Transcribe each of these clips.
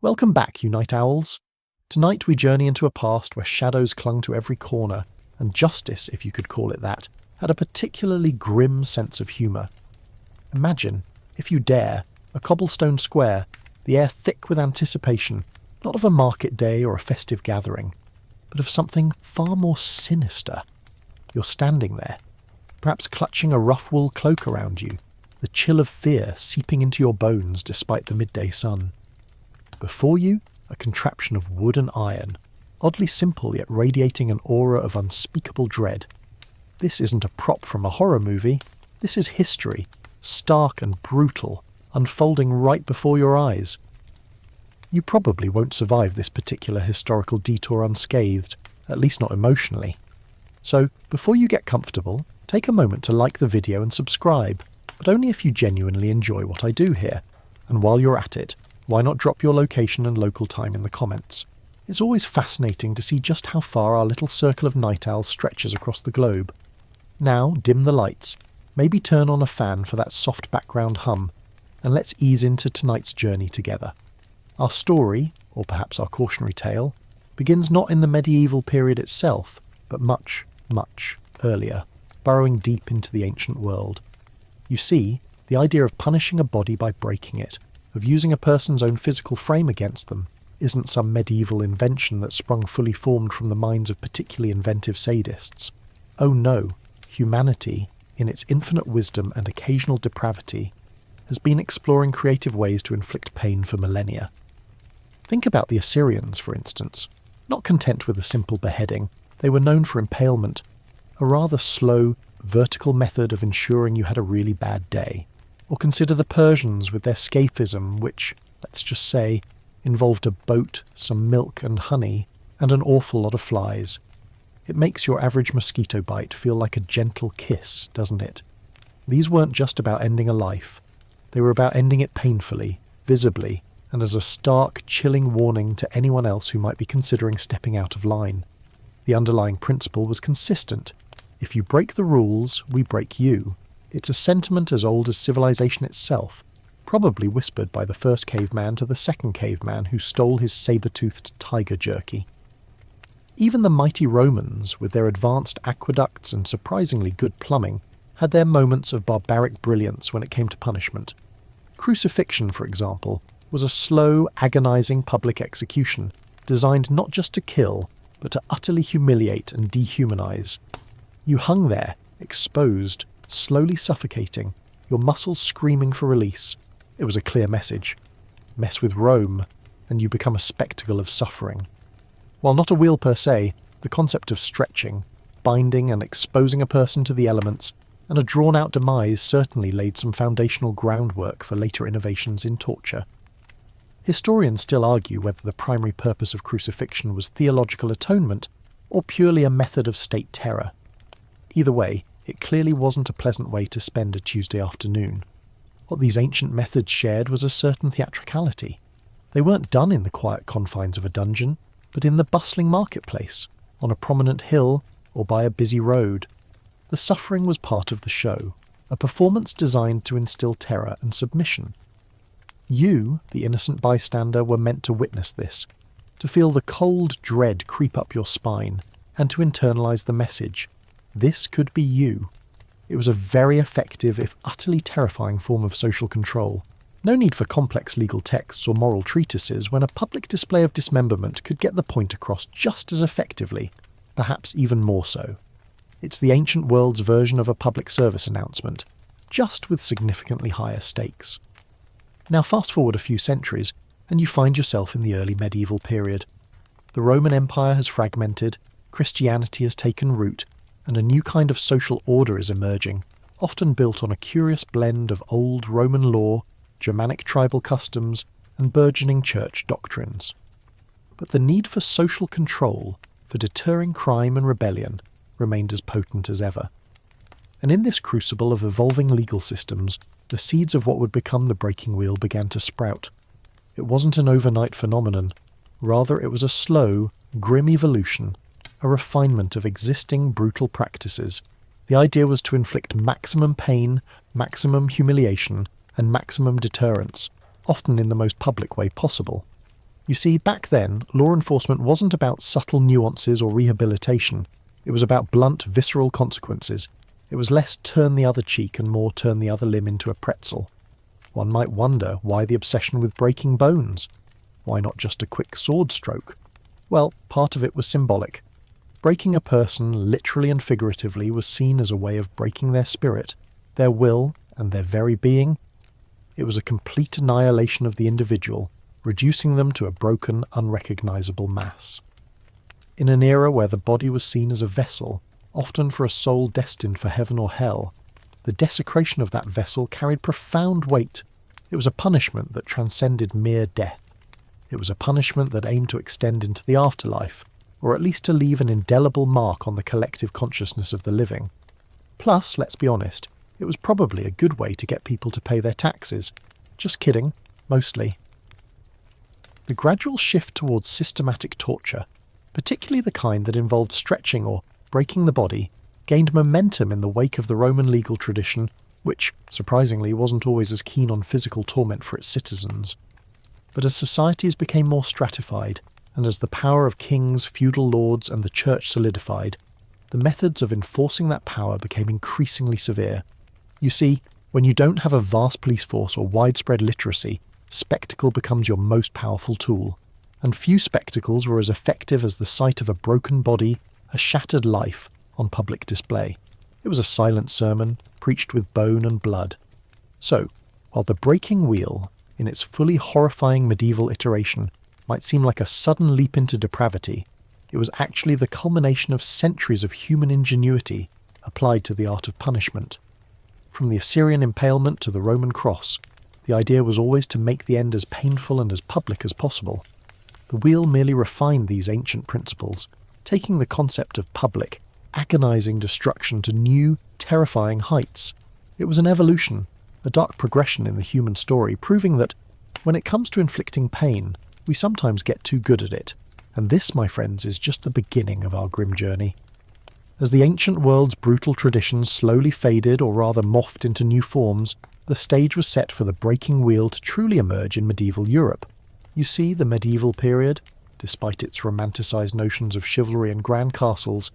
Welcome back, you night owls. Tonight we journey into a past where shadows clung to every corner, and justice, if you could call it that, had a particularly grim sense of humour. Imagine, if you dare, a cobblestone square, the air thick with anticipation, not of a market day or a festive gathering, but of something far more sinister. You're standing there, perhaps clutching a rough wool cloak around you, the chill of fear seeping into your bones despite the midday sun. Before you, a contraption of wood and iron, oddly simple yet radiating an aura of unspeakable dread. This isn't a prop from a horror movie, this is history, stark and brutal, unfolding right before your eyes. You probably won't survive this particular historical detour unscathed, at least not emotionally. So, before you get comfortable, take a moment to like the video and subscribe, but only if you genuinely enjoy what I do here. And while you're at it, why not drop your location and local time in the comments? It's always fascinating to see just how far our little circle of night owls stretches across the globe. Now, dim the lights, maybe turn on a fan for that soft background hum, and let's ease into tonight's journey together. Our story, or perhaps our cautionary tale, begins not in the medieval period itself, but much, much earlier, burrowing deep into the ancient world. You see, the idea of punishing a body by breaking it, of using a person's own physical frame against them, isn't some medieval invention that sprung fully formed from the minds of particularly inventive sadists. Oh no, humanity, in its infinite wisdom and occasional depravity, has been exploring creative ways to inflict pain for millennia. Think about the Assyrians, for instance. Not content with a simple beheading, they were known for impalement, a rather slow, vertical method of ensuring you had a really bad day. Or consider the Persians with their scaphism, which, let's just say, involved a boat, some milk and honey, and an awful lot of flies. It makes your average mosquito bite feel like a gentle kiss, doesn't it? These weren't just about ending a life. They were about ending it painfully, visibly, and as a stark, chilling warning to anyone else who might be considering stepping out of line. The underlying principle was consistent. If you break the rules, we break you. It's a sentiment as old as civilization itself, probably whispered by the first caveman to the second caveman who stole his saber-toothed tiger jerky. Even the mighty Romans, with their advanced aqueducts and surprisingly good plumbing, had their moments of barbaric brilliance when it came to punishment. Crucifixion, for example, was a slow, agonizing public execution, designed not just to kill, but to utterly humiliate and dehumanize. You hung there, exposed, slowly suffocating, your muscles screaming for release. It was a clear message. Mess with Rome, and you become a spectacle of suffering. While not a wheel per se, the concept of stretching, binding and exposing a person to the elements, and a drawn-out demise certainly laid some foundational groundwork for later innovations in torture. Historians still argue whether the primary purpose of crucifixion was theological atonement or purely a method of state terror. Either way, it clearly wasn't a pleasant way to spend a Tuesday afternoon. What these ancient methods shared was a certain theatricality. They weren't done in the quiet confines of a dungeon, but in the bustling marketplace, on a prominent hill, or by a busy road. The suffering was part of the show, a performance designed to instill terror and submission. You, the innocent bystander, were meant to witness this, to feel the cold dread creep up your spine, and to internalize the message. This could be you. It was a very effective, if utterly terrifying form of social control. No need for complex legal texts or moral treatises when a public display of dismemberment could get the point across just as effectively, perhaps even more so. It's the ancient world's version of a public service announcement, just with significantly higher stakes. Now fast forward a few centuries, and you find yourself in the early medieval period. The Roman Empire has fragmented, Christianity has taken root, and a new kind of social order is emerging, often built on a curious blend of old Roman law, Germanic tribal customs, and burgeoning church doctrines. But the need for social control, for deterring crime and rebellion, remained as potent as ever. And in this crucible of evolving legal systems, the seeds of what would become the breaking wheel began to sprout. It wasn't an overnight phenomenon, rather it was a slow, grim evolution, a refinement of existing brutal practices. The idea was to inflict maximum pain, maximum humiliation, and maximum deterrence, often in the most public way possible. You see, back then, law enforcement wasn't about subtle nuances or rehabilitation. It was about blunt, visceral consequences. It was less turn the other cheek and more turn the other limb into a pretzel. One might wonder why the obsession with breaking bones? Why not just a quick sword stroke? Well, part of it was symbolic. Breaking a person, literally and figuratively, was seen as a way of breaking their spirit, their will, and their very being. It was a complete annihilation of the individual, reducing them to a broken, unrecognizable mass. In an era where the body was seen as a vessel, often for a soul destined for heaven or hell, the desecration of that vessel carried profound weight. It was a punishment that transcended mere death. It was a punishment that aimed to extend into the afterlife, or at least to leave an indelible mark on the collective consciousness of the living. Plus, let's be honest, it was probably a good way to get people to pay their taxes. Just kidding, mostly. The gradual shift towards systematic torture, particularly the kind that involved stretching or breaking the body, gained momentum in the wake of the Roman legal tradition, which, surprisingly, wasn't always as keen on physical torment for its citizens. But as societies became more stratified, and as the power of kings, feudal lords, and the church solidified, the methods of enforcing that power became increasingly severe. You see, when you don't have a vast police force or widespread literacy, spectacle becomes your most powerful tool. And few spectacles were as effective as the sight of a broken body, a shattered life, on public display. It was a silent sermon, preached with bone and blood. So, while the breaking wheel, in its fully horrifying medieval iteration, might seem like a sudden leap into depravity, it was actually the culmination of centuries of human ingenuity applied to the art of punishment. From the Assyrian impalement to the Roman cross, the idea was always to make the end as painful and as public as possible. The wheel merely refined these ancient principles, taking the concept of public, agonizing destruction to new, terrifying heights. It was an evolution, a dark progression in the human story, proving that, when it comes to inflicting pain, we sometimes get too good at it. And this, my friends, is just the beginning of our grim journey. As the ancient world's brutal traditions slowly faded, or rather morphed into new forms, the stage was set for the breaking wheel to truly emerge in medieval Europe. You see, the medieval period, despite its romanticized notions of chivalry and grand castles,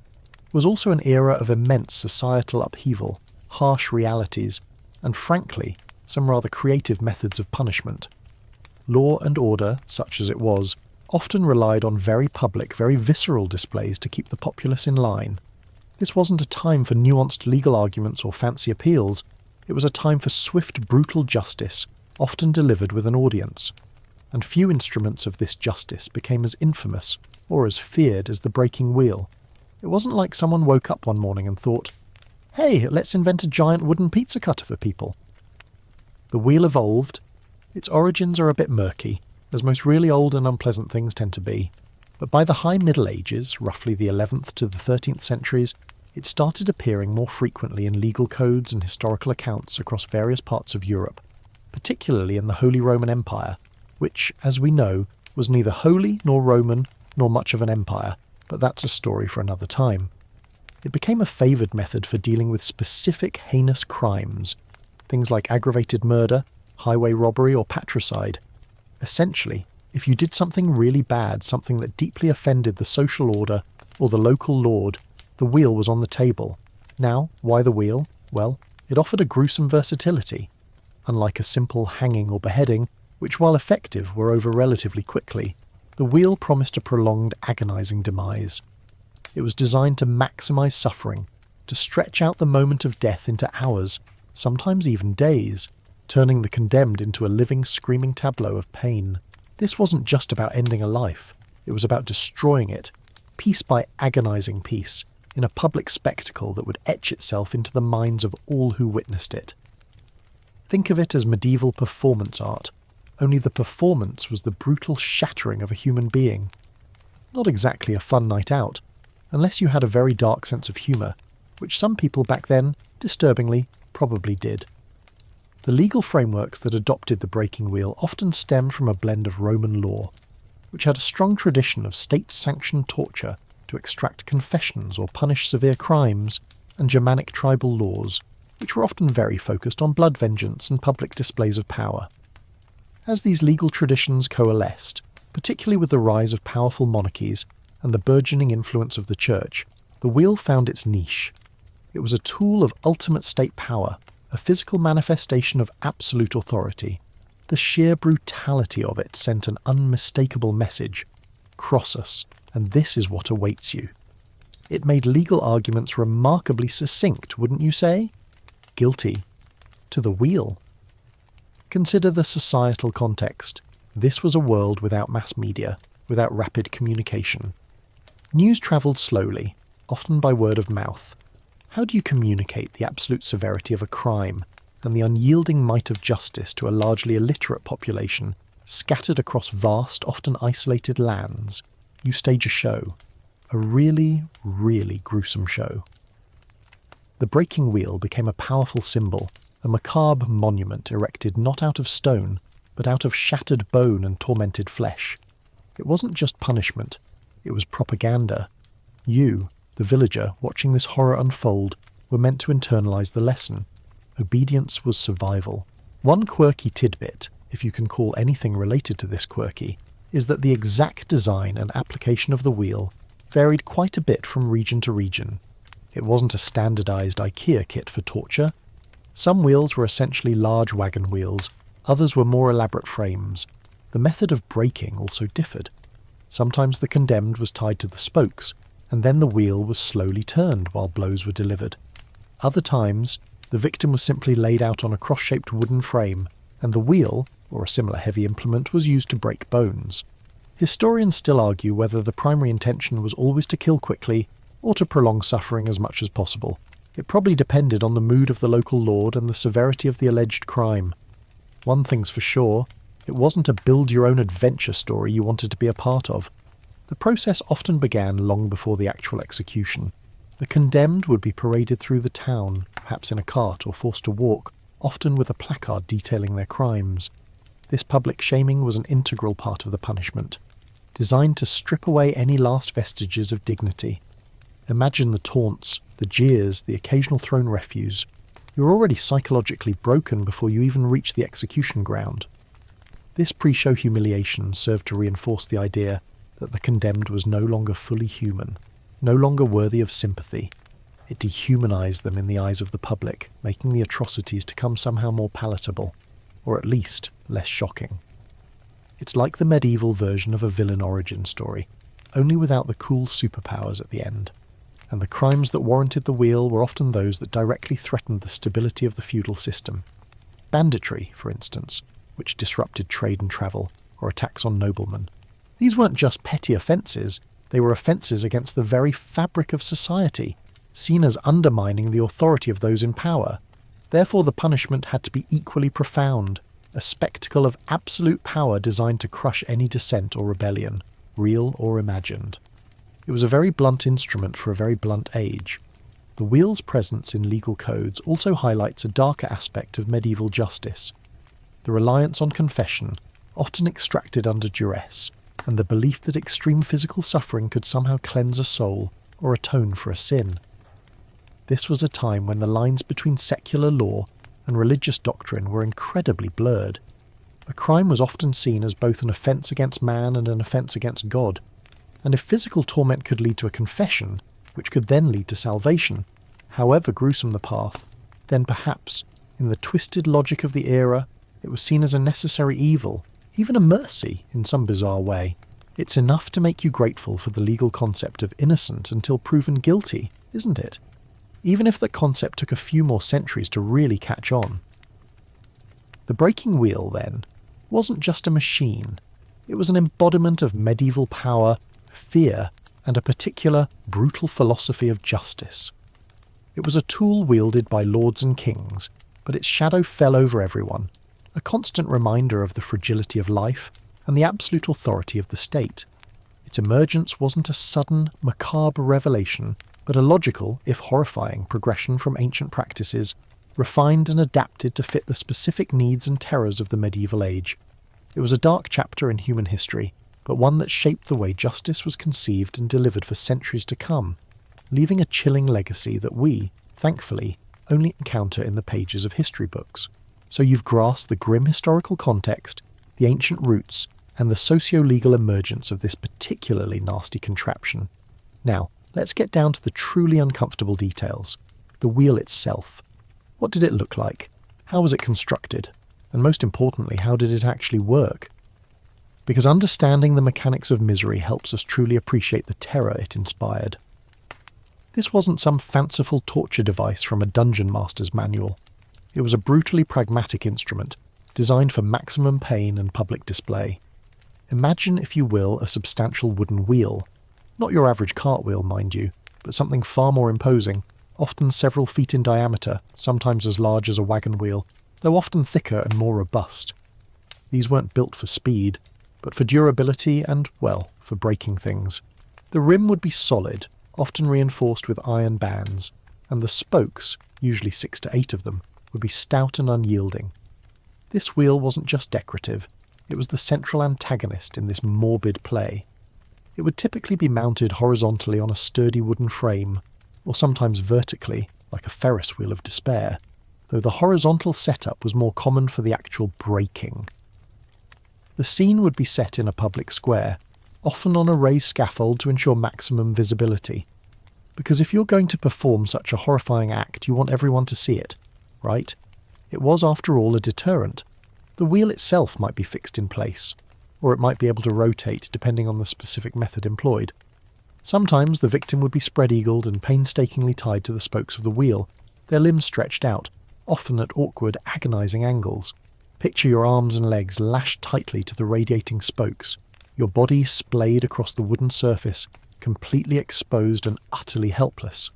was also an era of immense societal upheaval, harsh realities, and frankly, some rather creative methods of punishment. Law and order, such as it was, often relied on very public, very visceral displays to keep the populace in line. This wasn't a time for nuanced legal arguments or fancy appeals. It was a time for swift, brutal justice, often delivered with an audience. And few instruments of this justice became as infamous or as feared as the breaking wheel. It wasn't like someone woke up one morning and thought, "Hey, let's invent a giant wooden pizza cutter for people." The wheel evolved. Its origins are a bit murky, as most really old and unpleasant things tend to be. But by the High Middle Ages, roughly the 11th to the 13th centuries, it started appearing more frequently in legal codes and historical accounts across various parts of Europe, particularly in the Holy Roman Empire, which, as we know, was neither holy nor Roman nor much of an empire, but that's a story for another time. It became a favoured method for dealing with specific heinous crimes, things like aggravated murder, highway robbery or patricide. Essentially, if you did something really bad, something that deeply offended the social order or the local lord, the wheel was on the table. Now, why the wheel? Well, it offered a gruesome versatility. Unlike a simple hanging or beheading, which while effective were over relatively quickly, the wheel promised a prolonged agonizing demise. It was designed to maximize suffering, to stretch out the moment of death into hours, sometimes even days, turning the condemned into a living, screaming tableau of pain. This wasn't just about ending a life. It was about destroying it, piece by agonizing piece, in a public spectacle that would etch itself into the minds of all who witnessed it. Think of it as medieval performance art, only the performance was the brutal shattering of a human being. Not exactly a fun night out, unless you had a very dark sense of humour, which some people back then, disturbingly, probably did. The legal frameworks that adopted the breaking wheel often stemmed from a blend of Roman law, which had a strong tradition of state-sanctioned torture to extract confessions or punish severe crimes, and Germanic tribal laws, which were often very focused on blood vengeance and public displays of power. As these legal traditions coalesced, Particularly with the rise of powerful monarchies and the burgeoning influence of the church, the wheel found its niche. It was a tool of ultimate state power, a physical manifestation of absolute authority. The sheer brutality of it sent an unmistakable message. Cross us, and this is what awaits you. It made legal arguments remarkably succinct, wouldn't you say? Guilty. To the wheel. Consider the societal context. This was a world without mass media, without rapid communication. News travelled slowly, often by word of mouth. How do you communicate the absolute severity of a crime and the unyielding might of justice to a largely illiterate population scattered across vast, often isolated lands? You stage a show. A really, really gruesome show. The breaking wheel became a powerful symbol, a macabre monument erected not out of stone, but out of shattered bone and tormented flesh. It wasn't just punishment, it was propaganda. You, the villager, watching this horror unfold, were meant to internalise the lesson. Obedience was survival. One quirky tidbit, if you can call anything related to this quirky, is that the exact design and application of the wheel varied quite a bit from region to region. It wasn't a standardised IKEA kit for torture. Some wheels were essentially large wagon wheels, others were more elaborate frames. The method of breaking also differed. Sometimes the condemned was tied to the spokes, and then the wheel was slowly turned while blows were delivered. Other times, the victim was simply laid out on a cross-shaped wooden frame, and the wheel, or a similar heavy implement, was used to break bones. Historians still argue whether the primary intention was always to kill quickly or to prolong suffering as much as possible. It probably depended on the mood of the local lord and the severity of the alleged crime. One thing's for sure, it wasn't a build-your-own-adventure story you wanted to be a part of. The process often began long before the actual execution. The condemned would be paraded through the town, perhaps in a cart or forced to walk, often with a placard detailing their crimes. This public shaming was an integral part of the punishment, designed to strip away any last vestiges of dignity. Imagine the taunts, the jeers, the occasional thrown refuse. You're already psychologically broken before you even reach the execution ground. This pre-show humiliation served to reinforce the idea that the condemned was no longer fully human, no longer worthy of sympathy. It dehumanized them in the eyes of the public, making the atrocities to come somehow more palatable, or at least less shocking. It's like the medieval version of a villain origin story, only without the cool superpowers at the end. And the crimes that warranted the wheel were often those that directly threatened the stability of the feudal system. Banditry, for instance, which disrupted trade and travel, or attacks on noblemen. These weren't just petty offences, they were offences against the very fabric of society, seen as undermining the authority of those in power. Therefore the punishment had to be equally profound, a spectacle of absolute power designed to crush any dissent or rebellion, real or imagined. It was a very blunt instrument for a very blunt age. The wheel's presence in legal codes also highlights a darker aspect of medieval justice. The reliance on confession, often extracted under duress, and the belief that extreme physical suffering could somehow cleanse a soul or atone for a sin. This was a time when the lines between secular law and religious doctrine were incredibly blurred. A crime was often seen as both an offence against man and an offence against God. And if physical torment could lead to a confession, which could then lead to salvation, however gruesome the path, then perhaps, in the twisted logic of the era, it was seen as a necessary evil, even a mercy in some bizarre way. It's enough to make you grateful for the legal concept of innocent until proven guilty, isn't it? Even if the concept took a few more centuries to really catch on. The breaking wheel, then, wasn't just a machine. It was an embodiment of medieval power, fear, and a particular brutal philosophy of justice. It was a tool wielded by lords and kings, but its shadow fell over everyone, a constant reminder of the fragility of life and the absolute authority of the state. Its emergence wasn't a sudden, macabre revelation, but a logical, if horrifying, progression from ancient practices, refined and adapted to fit the specific needs and terrors of the medieval age. It was a dark chapter in human history, but one that shaped the way justice was conceived and delivered for centuries to come, leaving a chilling legacy that we, thankfully, only encounter in the pages of history books. So you've grasped the grim historical context, the ancient roots, and the socio-legal emergence of this particularly nasty contraption. Now, let's get down to the truly uncomfortable details. The wheel itself. What did it look like? How was it constructed? And most importantly, how did it actually work? Because understanding the mechanics of misery helps us truly appreciate the terror it inspired. This wasn't some fanciful torture device from a dungeon master's manual. It was a brutally pragmatic instrument, designed for maximum pain and public display. Imagine, if you will, a substantial wooden wheel. Not your average cartwheel, mind you, but something far more imposing, often several feet in diameter, sometimes as large as a wagon wheel, though often thicker and more robust. These weren't built for speed, but for durability and, well, for breaking things. The rim would be solid, often reinforced with iron bands, and the spokes, usually 6 to 8 of them, would be stout and unyielding. This wheel wasn't just decorative, it was the central antagonist in this morbid play. It would typically be mounted horizontally on a sturdy wooden frame, or sometimes vertically, like a Ferris wheel of despair, though the horizontal setup was more common for the actual breaking. The scene would be set in a public square, often on a raised scaffold to ensure maximum visibility. Because if you're going to perform such a horrifying act, you want everyone to see it, right? It was, after all, a deterrent. The wheel itself might be fixed in place, or it might be able to rotate depending on the specific method employed. Sometimes the victim would be spread-eagled and painstakingly tied to the spokes of the wheel, their limbs stretched out, often at awkward, agonizing angles. Picture your arms and legs lashed tightly to the radiating spokes, your body splayed across the wooden surface, completely exposed and utterly helpless.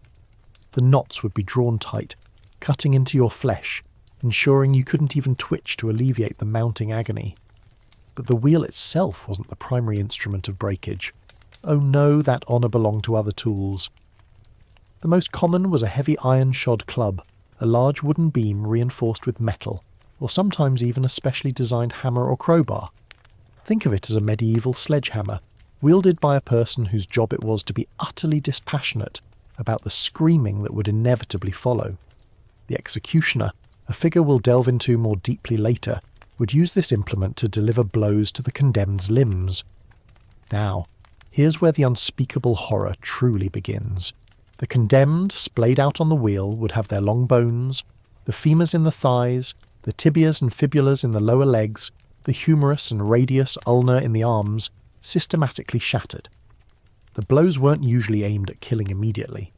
The knots would be drawn tight, cutting into your flesh, ensuring you couldn't even twitch to alleviate the mounting agony. But the wheel itself wasn't the primary instrument of breakage. Oh no, that honour belonged to other tools. The most common was a heavy iron-shod club, a large wooden beam reinforced with metal, or sometimes even a specially designed hammer or crowbar. Think of it as a medieval sledgehammer, wielded by a person whose job it was to be utterly dispassionate about the screaming that would inevitably follow. The executioner, a figure we'll delve into more deeply later, would use this implement to deliver blows to the condemned's limbs. Now, here's where the unspeakable horror truly begins. The condemned, splayed out on the wheel, would have their long bones, the femurs in the thighs, the tibias and fibulas in the lower legs, the humerus and radius ulna in the arms, systematically shattered. The blows weren't usually aimed at killing immediately.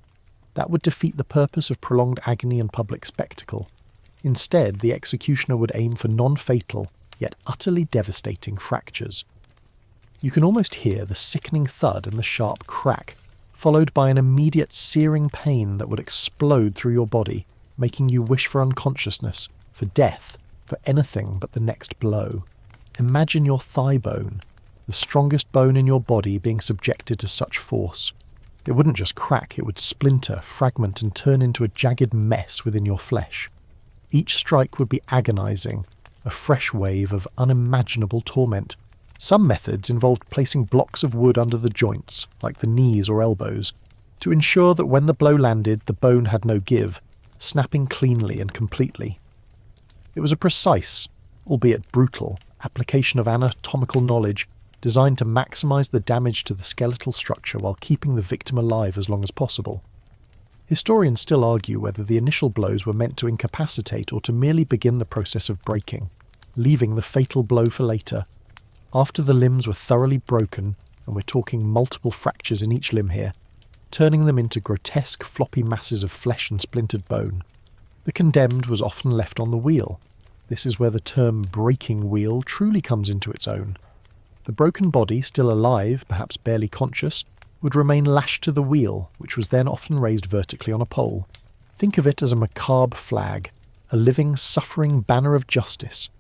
That would defeat the purpose of prolonged agony and public spectacle. Instead, the executioner would aim for non-fatal, yet utterly devastating fractures. You can almost hear the sickening thud and the sharp crack, followed by an immediate searing pain that would explode through your body, making you wish for unconsciousness, for death, for anything but the next blow. Imagine your thigh bone, the strongest bone in your body, being subjected to such force. It wouldn't just crack, it would splinter, fragment and turn into a jagged mess within your flesh. Each strike would be agonizing, a fresh wave of unimaginable torment. Some methods involved placing blocks of wood under the joints, like the knees or elbows, to ensure that when the blow landed, the bone had no give, snapping cleanly and completely. It was a precise, albeit brutal, application of anatomical knowledge designed to maximize the damage to the skeletal structure while keeping the victim alive as long as possible. Historians still argue whether the initial blows were meant to incapacitate or to merely begin the process of breaking, leaving the fatal blow for later. After the limbs were thoroughly broken, and we're talking multiple fractures in each limb here, turning them into grotesque floppy masses of flesh and splintered bone, the condemned was often left on the wheel. This is where the term breaking wheel truly comes into its own. The broken body, still alive, perhaps barely conscious, would remain lashed to the wheel, which was then often raised vertically on a pole. Think of it as a macabre flag, a living, suffering banner of justice,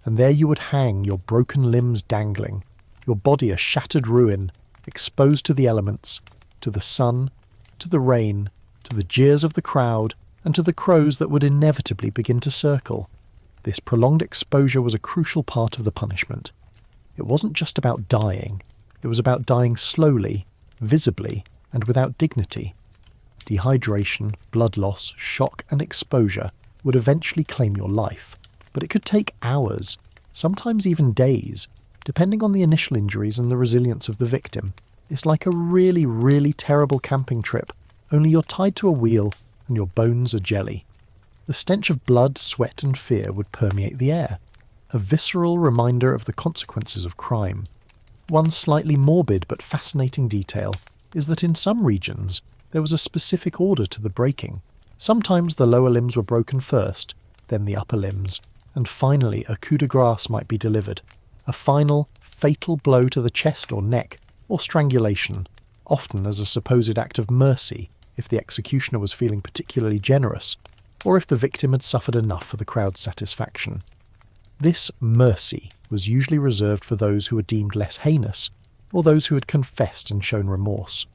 and there you would hang, your broken limbs dangling, your body a shattered ruin, exposed to the elements, to the sun, to the rain, to the jeers of the crowd, and to the crows that would inevitably begin to circle. This prolonged exposure was a crucial part of the punishment. It wasn't just about dying, it was about dying slowly, visibly, and without dignity. Dehydration, blood loss, shock, and exposure would eventually claim your life, but it could take hours, sometimes even days, Depending on the initial injuries and the resilience of the victim, it's like a really, really terrible camping trip, only you're tied to a wheel and your bones are jelly. The stench of blood, sweat and fear would permeate the air, a visceral reminder of the consequences of crime. One slightly morbid but fascinating detail is that in some regions there was a specific order to the breaking. Sometimes the lower limbs were broken first, then the upper limbs, and finally a coup de grace might be delivered, a final, fatal blow to the chest or neck, or strangulation, often as a supposed act of mercy if the executioner was feeling particularly generous, or if the victim had suffered enough for the crowd's satisfaction. This mercy was usually reserved for those who were deemed less heinous, or those who had confessed and shown remorse.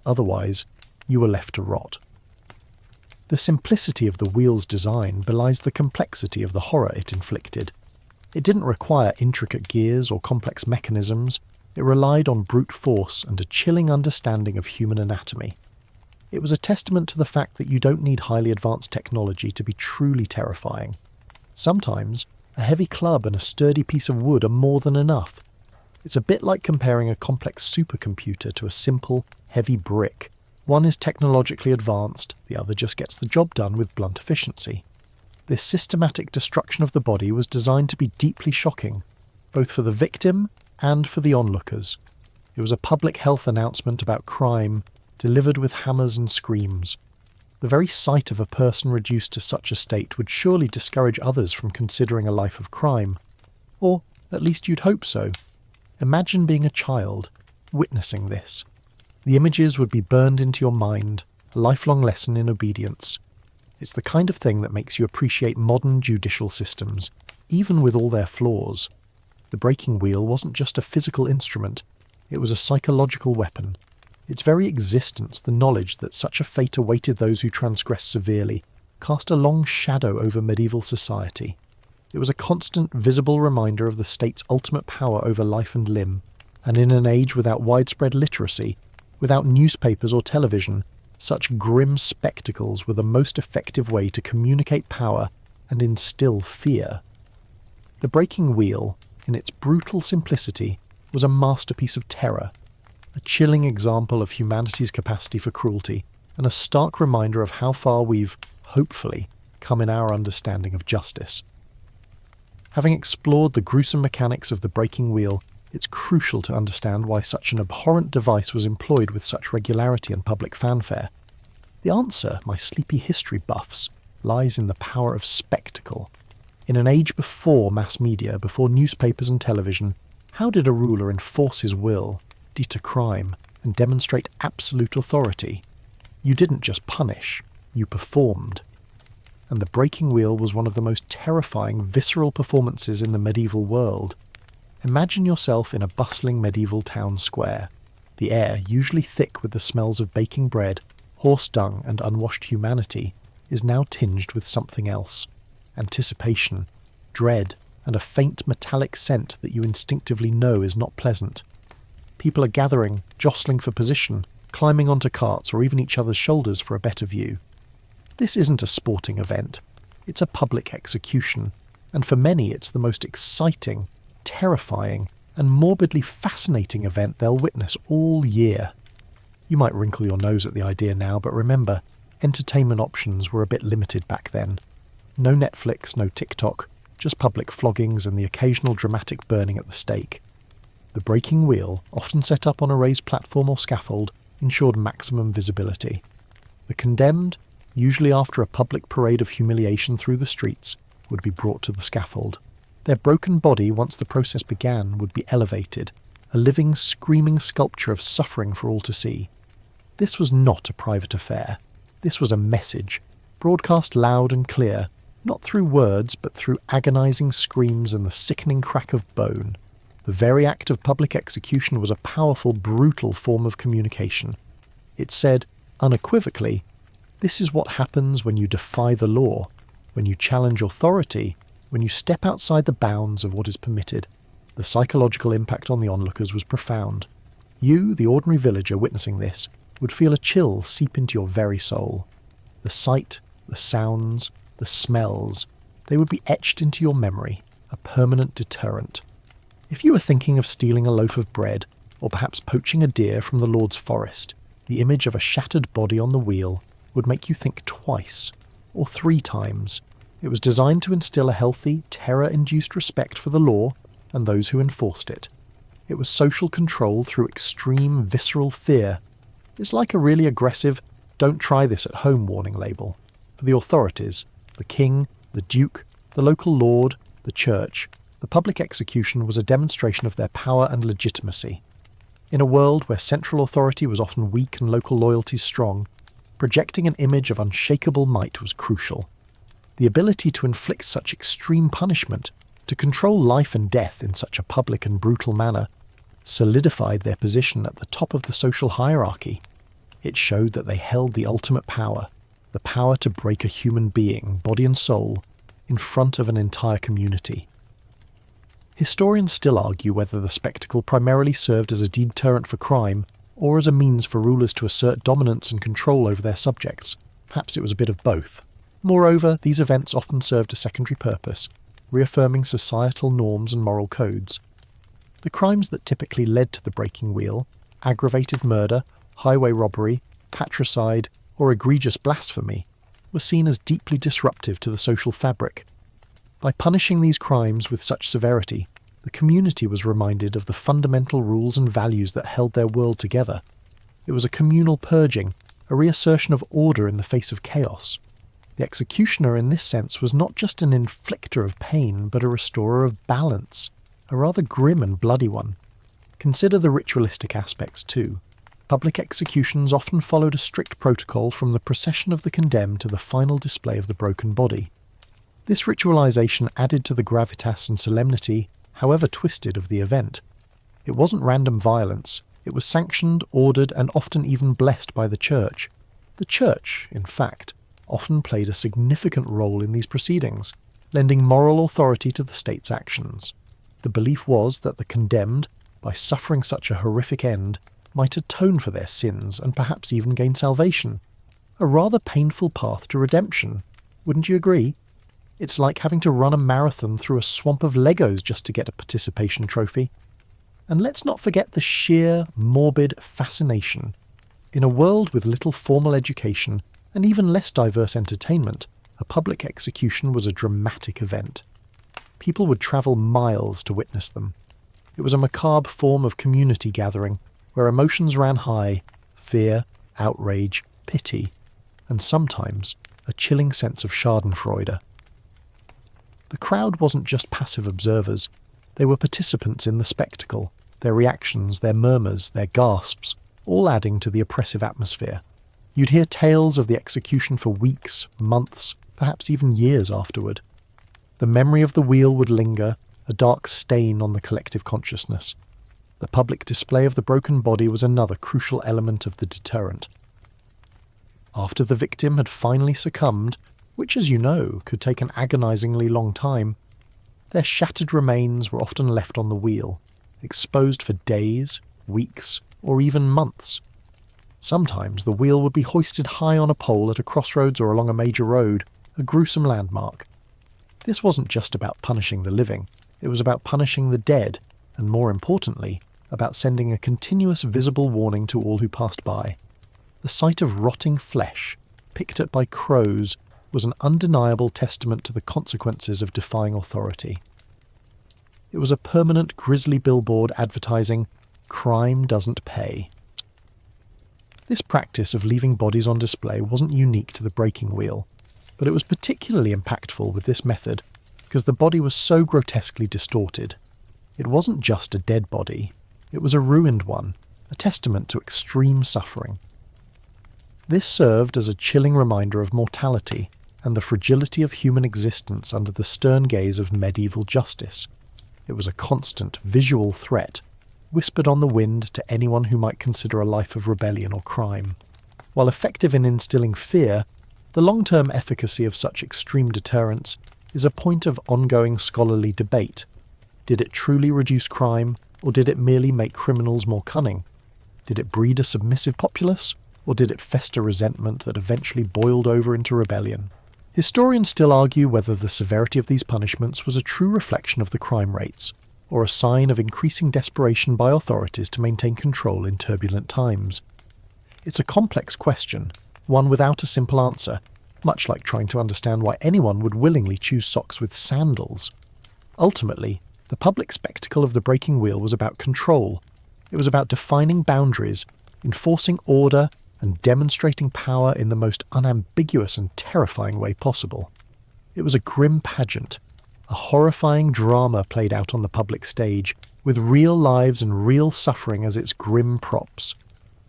Otherwise, you were left to rot. The simplicity of the wheel's design belies the complexity of the horror it inflicted. It didn't require intricate gears or complex mechanisms. It relied on brute force and a chilling understanding of human anatomy. It was a testament to the fact that you don't need highly advanced technology to be truly terrifying. Sometimes, a heavy club and a sturdy piece of wood are more than enough. It's a bit like comparing a complex supercomputer to a simple, heavy brick. One is technologically advanced, the other just gets the job done with blunt efficiency. This systematic destruction of the body was designed to be deeply shocking, both for the victim and for the onlookers. It was a public health announcement about crime, delivered with hammers and screams. The very sight of a person reduced to such a state would surely discourage others from considering a life of crime. Or, at least you'd hope so. Imagine being a child, witnessing this. The images would be burned into your mind, a lifelong lesson in obedience. It's the kind of thing that makes you appreciate modern judicial systems, even with all their flaws. The breaking wheel wasn't just a physical instrument, it was a psychological weapon. Its very existence, the knowledge that such a fate awaited those who transgressed severely, cast a long shadow over medieval society. It was a constant, visible reminder of the state's ultimate power over life and limb, and in an age without widespread literacy, without newspapers or television, such grim spectacles were the most effective way to communicate power and instill fear. The breaking wheel, in its brutal simplicity, was a masterpiece of terror, a chilling example of humanity's capacity for cruelty, and a stark reminder of how far we've, hopefully, come in our understanding of justice. Having explored the gruesome mechanics of the breaking wheel, it's crucial to understand why such an abhorrent device was employed with such regularity and public fanfare. The answer, my sleepy history buffs, lies in the power of spectacle. In an age before mass media, before newspapers and television, how did a ruler enforce his will, deter crime, and demonstrate absolute authority? You didn't just punish, you performed. And the breaking wheel was one of the most terrifying, visceral performances in the medieval world. Imagine yourself in a bustling medieval town square. The air, usually thick with the smells of baking bread, horse dung and unwashed humanity, is now tinged with something else. Anticipation, dread, and a faint metallic scent that you instinctively know is not pleasant. People are gathering, jostling for position, climbing onto carts or even each other's shoulders for a better view. This isn't a sporting event. It's a public execution, and for many it's the most exciting, terrifying, and morbidly fascinating event they'll witness all year. You might wrinkle your nose at the idea now, but remember, entertainment options were a bit limited back then. No Netflix, no TikTok, just public floggings and the occasional dramatic burning at the stake. The breaking wheel, often set up on a raised platform or scaffold, ensured maximum visibility. The condemned, usually after a public parade of humiliation through the streets, would be brought to the scaffold. Their broken body, once the process began, would be elevated, a living, screaming sculpture of suffering for all to see. This was not a private affair. This was a message, broadcast loud and clear, not through words, but through agonizing screams and the sickening crack of bone. The very act of public execution was a powerful, brutal form of communication. It said, unequivocally, this is what happens when you defy the law, when you challenge authority, when you step outside the bounds of what is permitted. The psychological impact on the onlookers was profound. You, the ordinary villager witnessing this, would feel a chill seep into your very soul. The sight, the sounds, the smells, they would be etched into your memory, a permanent deterrent. If you were thinking of stealing a loaf of bread, or perhaps poaching a deer from the Lord's forest, the image of a shattered body on the wheel would make you think twice, or 3 times. It was designed to instill a healthy, terror-induced respect for the law and those who enforced it. It was social control through extreme, visceral fear. It's like a really aggressive, "don't try this at home" warning label. For the authorities, the king, the duke, the local lord, the church, the public execution was a demonstration of their power and legitimacy. In a world where central authority was often weak and local loyalties strong, projecting an image of unshakable might was crucial. The ability to inflict such extreme punishment, to control life and death in such a public and brutal manner, solidified their position at the top of the social hierarchy. It showed that they held the ultimate power, the power to break a human being, body and soul, in front of an entire community. Historians still argue whether the spectacle primarily served as a deterrent for crime or as a means for rulers to assert dominance and control over their subjects. Perhaps it was a bit of both. Moreover, these events often served a secondary purpose, reaffirming societal norms and moral codes. The crimes that typically led to the breaking wheel, aggravated murder, highway robbery, patricide, or egregious blasphemy, were seen as deeply disruptive to the social fabric. By punishing these crimes with such severity, the community was reminded of the fundamental rules and values that held their world together. It was a communal purging, a reassertion of order in the face of chaos. The executioner in this sense was not just an inflictor of pain, but a restorer of balance, a rather grim and bloody one. Consider the ritualistic aspects too. Public executions often followed a strict protocol from the procession of the condemned to the final display of the broken body. This ritualization added to the gravitas and solemnity, however twisted, of the event. It wasn't random violence. It was sanctioned, ordered, and often even blessed by the church. The church, in fact, often played a significant role in these proceedings, lending moral authority to the state's actions. The belief was that the condemned, by suffering such a horrific end, might atone for their sins and perhaps even gain salvation. A rather painful path to redemption, wouldn't you agree? It's like having to run a marathon through a swamp of Legos just to get a participation trophy. And let's not forget the sheer, morbid fascination. In a world with little formal education and even less diverse entertainment, a public execution was a dramatic event. People would travel miles to witness them. It was a macabre form of community gathering, where emotions ran high: fear, outrage, pity, and sometimes a chilling sense of schadenfreude. The crowd wasn't just passive observers. They were participants in the spectacle, their reactions, their murmurs, their gasps, all adding to the oppressive atmosphere. You'd hear tales of the execution for weeks, months, perhaps even years afterward. The memory of the wheel would linger, a dark stain on the collective consciousness. The public display of the broken body was another crucial element of the deterrent. After the victim had finally succumbed, which, as you know, could take an agonizingly long time, their shattered remains were often left on the wheel, exposed for days, weeks, or even months. Sometimes the wheel would be hoisted high on a pole at a crossroads or along a major road, a gruesome landmark. This wasn't just about punishing the living, it was about punishing the dead, and more importantly, about sending a continuous visible warning to all who passed by. The sight of rotting flesh, picked at by crows, was an undeniable testament to the consequences of defying authority. It was a permanent grisly billboard advertising, "Crime doesn't pay." This practice of leaving bodies on display wasn't unique to the breaking wheel, but it was particularly impactful with this method because the body was so grotesquely distorted. It wasn't just a dead body, it was a ruined one, a testament to extreme suffering. This served as a chilling reminder of mortality and the fragility of human existence under the stern gaze of medieval justice. It was a constant visual threat, whispered on the wind to anyone who might consider a life of rebellion or crime. While effective in instilling fear, the long-term efficacy of such extreme deterrence is a point of ongoing scholarly debate. Did it truly reduce crime, or did it merely make criminals more cunning? Did it breed a submissive populace, or did it fester resentment that eventually boiled over into rebellion? Historians still argue whether the severity of these punishments was a true reflection of the crime rates, or a sign of increasing desperation by authorities to maintain control in turbulent times? It's a complex question, one without a simple answer, much like trying to understand why anyone would willingly choose socks with sandals. Ultimately, the public spectacle of the breaking wheel was about control. It was about defining boundaries, enforcing order, and demonstrating power in the most unambiguous and terrifying way possible. It was a grim pageant, a horrifying drama played out on the public stage, with real lives and real suffering as its grim props.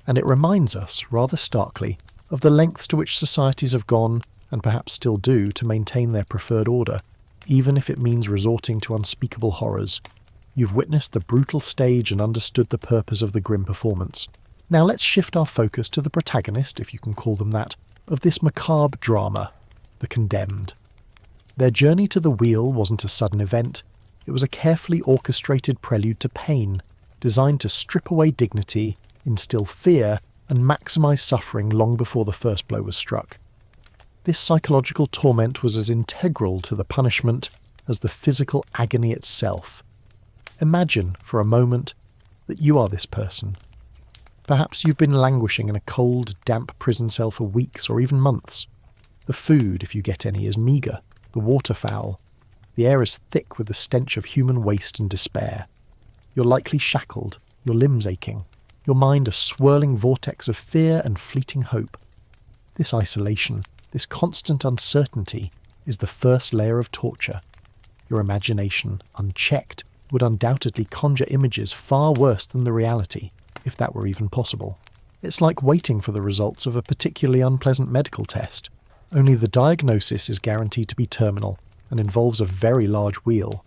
And it reminds us, rather starkly, of the lengths to which societies have gone, and perhaps still do, to maintain their preferred order, even if it means resorting to unspeakable horrors. You've witnessed the brutal stage and understood the purpose of the grim performance. Now let's shift our focus to the protagonist, if you can call them that, of this macabre drama, the condemned. Their journey to the wheel wasn't a sudden event. It was a carefully orchestrated prelude to pain, designed to strip away dignity, instill fear, and maximise suffering long before the first blow was struck. This psychological torment was as integral to the punishment as the physical agony itself. Imagine, for a moment, that you are this person. Perhaps you've been languishing in a cold, damp prison cell for weeks or even months. The food, if you get any, is meagre, the water foul. The air is thick with the stench of human waste and despair. You're likely shackled, your limbs aching, your mind a swirling vortex of fear and fleeting hope. This isolation, this constant uncertainty, is the first layer of torture. Your imagination, unchecked, would undoubtedly conjure images far worse than the reality, if that were even possible. It's like waiting for the results of a particularly unpleasant medical test, only the diagnosis is guaranteed to be terminal and involves a very large wheel.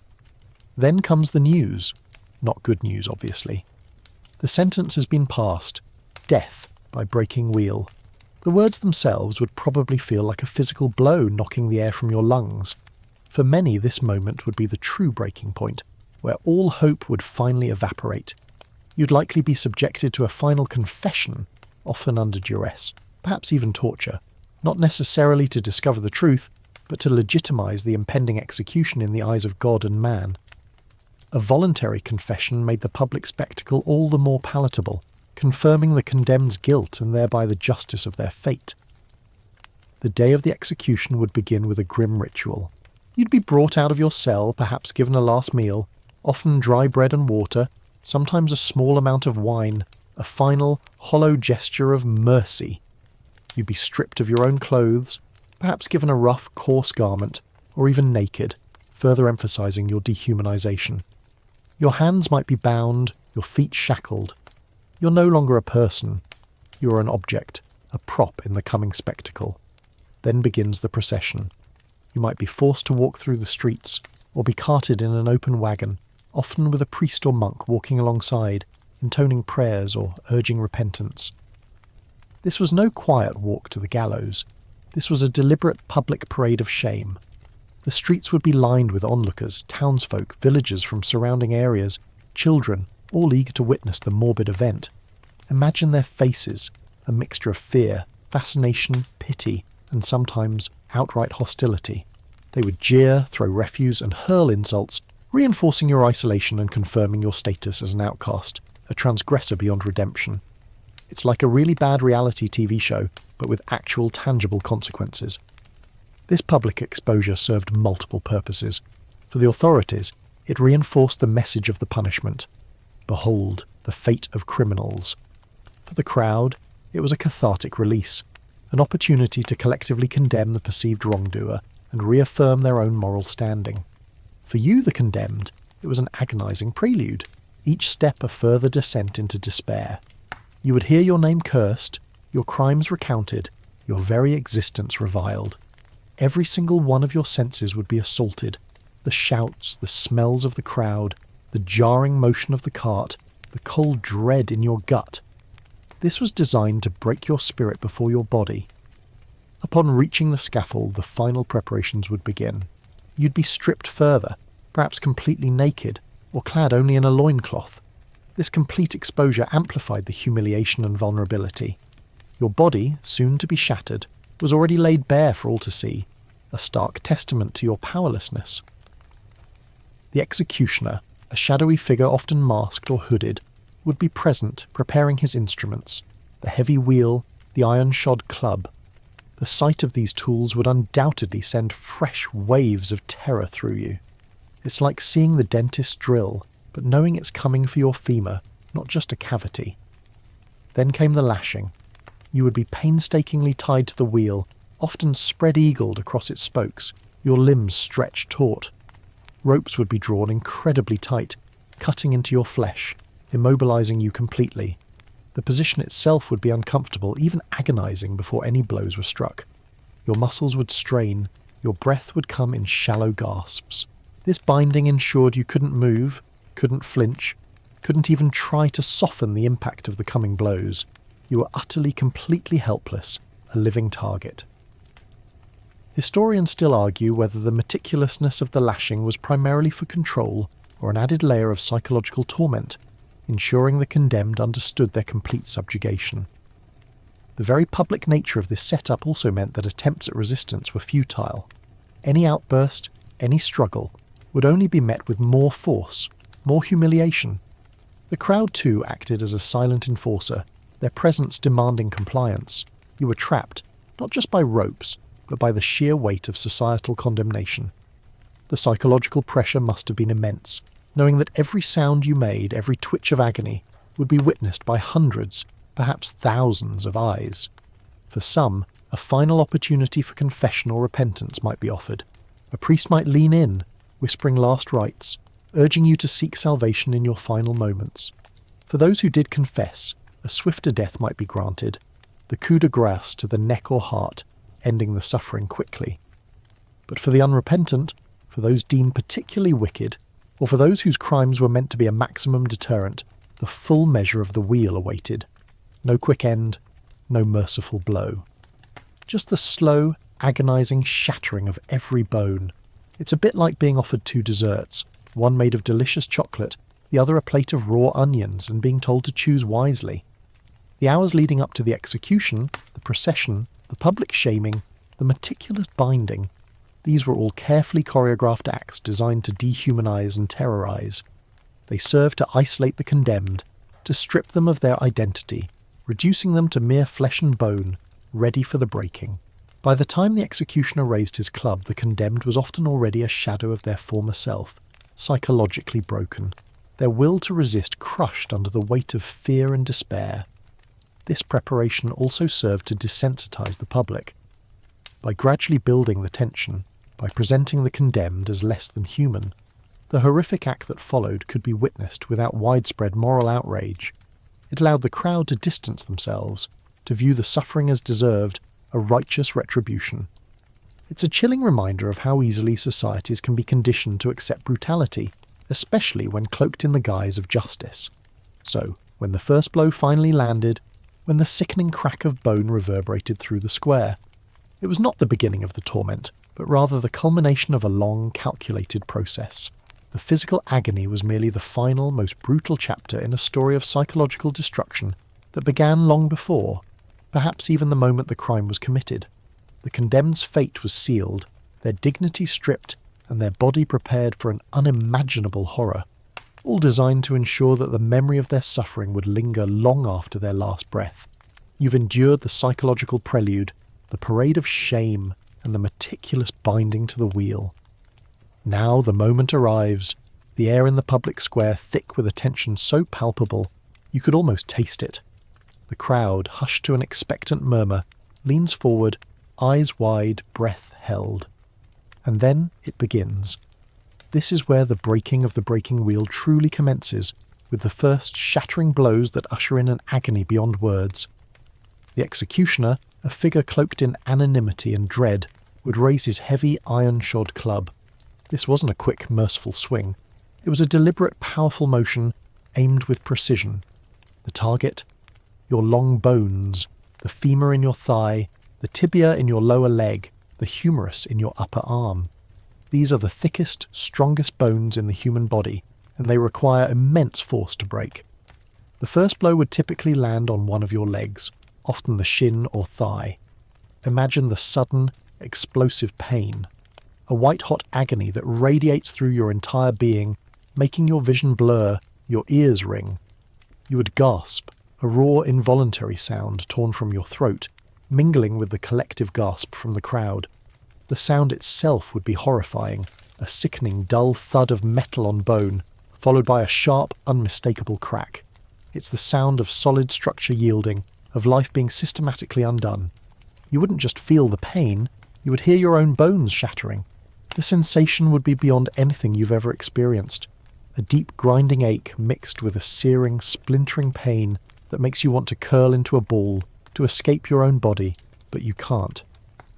Then comes the news. Not good news, obviously. The sentence has been passed. Death by breaking wheel. The words themselves would probably feel like a physical blow knocking the air from your lungs. For many, this moment would be the true breaking point, where all hope would finally evaporate. You'd likely be subjected to a final confession, often under duress, perhaps even torture, not necessarily to discover the truth, but to legitimize the impending execution in the eyes of God and man. A voluntary confession made the public spectacle all the more palatable, confirming the condemned's guilt and thereby the justice of their fate. The day of the execution would begin with a grim ritual. You'd be brought out of your cell, perhaps given a last meal, often dry bread and water, sometimes a small amount of wine, a final, hollow gesture of mercy. You'd be stripped of your own clothes, perhaps given a rough, coarse garment, or even naked, further emphasizing your dehumanization. Your hands might be bound, your feet shackled. You're no longer a person. You're an object, a prop in the coming spectacle. Then begins the procession. You might be forced to walk through the streets, or be carted in an open wagon, often with a priest or monk walking alongside, intoning prayers or urging repentance. This was no quiet walk to the gallows. This was a deliberate public parade of shame. The streets would be lined with onlookers, townsfolk, villagers from surrounding areas, children, all eager to witness the morbid event. Imagine their faces, a mixture of fear, fascination, pity, and sometimes outright hostility. They would jeer, throw refuse, and hurl insults, reinforcing your isolation and confirming your status as an outcast, a transgressor beyond redemption. It's like a really bad reality TV show, but with actual tangible consequences. This public exposure served multiple purposes. For the authorities, it reinforced the message of the punishment. Behold, the fate of criminals. For the crowd, it was a cathartic release, an opportunity to collectively condemn the perceived wrongdoer and reaffirm their own moral standing. For you, the condemned, it was an agonizing prelude, each step a further descent into despair. You would hear your name cursed, your crimes recounted, your very existence reviled. Every single one of your senses would be assaulted. The shouts, the smells of the crowd, the jarring motion of the cart, the cold dread in your gut. This was designed to break your spirit before your body. Upon reaching the scaffold, the final preparations would begin. You'd be stripped further, perhaps completely naked, or clad only in a loincloth. This complete exposure amplified the humiliation and vulnerability. Your body, soon to be shattered, was already laid bare for all to see, a stark testament to your powerlessness. The executioner, A shadowy figure, often masked or hooded, would be present, preparing his instruments, the heavy wheel, the iron-shod club. The sight of these tools would undoubtedly send fresh waves of terror through you. It's like seeing the dentist drill, but knowing it's coming for your femur, not just a cavity. Then came the lashing. You would be painstakingly tied to the wheel, often spread-eagled across its spokes, your limbs stretched taut. Ropes would be drawn incredibly tight, cutting into your flesh, immobilizing you completely. The position itself would be uncomfortable, even agonizing before any blows were struck. Your muscles would strain, your breath would come in shallow gasps. This binding ensured you couldn't move, couldn't flinch, couldn't even try to soften the impact of the coming blows. You were utterly, completely helpless, a living target. Historians still argue whether the meticulousness of the lashing was primarily for control or an added layer of psychological torment, ensuring the condemned understood their complete subjugation. The very public nature of this setup also meant that attempts at resistance were futile. Any outburst, any struggle, would only be met with more force, more humiliation. The crowd too acted as a silent enforcer, their presence demanding compliance. You were trapped, not just by ropes, but by the sheer weight of societal condemnation. The psychological pressure must have been immense, knowing that every sound you made, every twitch of agony, would be witnessed by hundreds, perhaps thousands of eyes. For some, a final opportunity for confession or repentance might be offered. A priest might lean in, whispering last rites, urging you to seek salvation in your final moments. For those who did confess, a swifter death might be granted, the coup de grace to the neck or heart, ending the suffering quickly. But for the unrepentant, for those deemed particularly wicked, or for those whose crimes were meant to be a maximum deterrent, the full measure of the wheel awaited. No quick end, no merciful blow. Just the slow, agonizing shattering of every bone. It's a bit like being offered two desserts, one made of delicious chocolate, the other a plate of raw onions, and being told to choose wisely. The hours leading up to the execution, the procession, the public shaming, the meticulous binding, these were all carefully choreographed acts designed to dehumanize and terrorize. They served to isolate the condemned, to strip them of their identity, reducing them to mere flesh and bone, ready for the breaking. By the time the executioner raised his club, the condemned was often already a shadow of their former self, psychologically broken, their will to resist crushed under the weight of fear and despair. This preparation also served to desensitize the public. By gradually building the tension, by presenting the condemned as less than human, the horrific act that followed could be witnessed without widespread moral outrage. It allowed the crowd to distance themselves, to view the suffering as deserved, a righteous retribution. It's a chilling reminder of how easily societies can be conditioned to accept brutality, especially when cloaked in the guise of justice. So, when the first blow finally landed, when the sickening crack of bone reverberated through the square, it was not the beginning of the torment, but rather the culmination of a long, calculated process. The physical agony was merely the final, most brutal chapter in a story of psychological destruction that began long before, perhaps even the moment the crime was committed. The condemned's fate was sealed, their dignity stripped, and their body prepared for an unimaginable horror, all designed to ensure that the memory of their suffering would linger long after their last breath. You've endured the psychological prelude, the parade of shame, and the meticulous binding to the wheel. Now the moment arrives, the air in the public square thick with a tension so palpable you could almost taste it. The crowd, hushed to an expectant murmur, leans forward, eyes wide, breath held. And then it begins. This is where the breaking of the breaking wheel truly commences, with the first shattering blows that usher in an agony beyond words. The executioner, a figure cloaked in anonymity and dread, would raise his heavy iron-shod club. This wasn't a quick, merciful swing. It was a deliberate, powerful motion, aimed with precision. The target? Your long bones, the femur in your thigh, the tibia in your lower leg, the humerus in your upper arm. These are the thickest, strongest bones in the human body, and they require immense force to break. The first blow would typically land on one of your legs, often the shin or thigh. Imagine the sudden, explosive pain, a white-hot agony that radiates through your entire being, making your vision blur, your ears ring. You would gasp, a raw involuntary sound torn from your throat, mingling with the collective gasp from the crowd. The sound itself would be horrifying, a sickening dull thud of metal on bone, followed by a sharp, unmistakable crack. It's the sound of solid structure yielding, of life being systematically undone. You wouldn't just feel the pain, you would hear your own bones shattering. The sensation would be beyond anything you've ever experienced. A deep grinding ache mixed with a searing, splintering pain that makes you want to curl into a ball, to escape your own body, but you can't.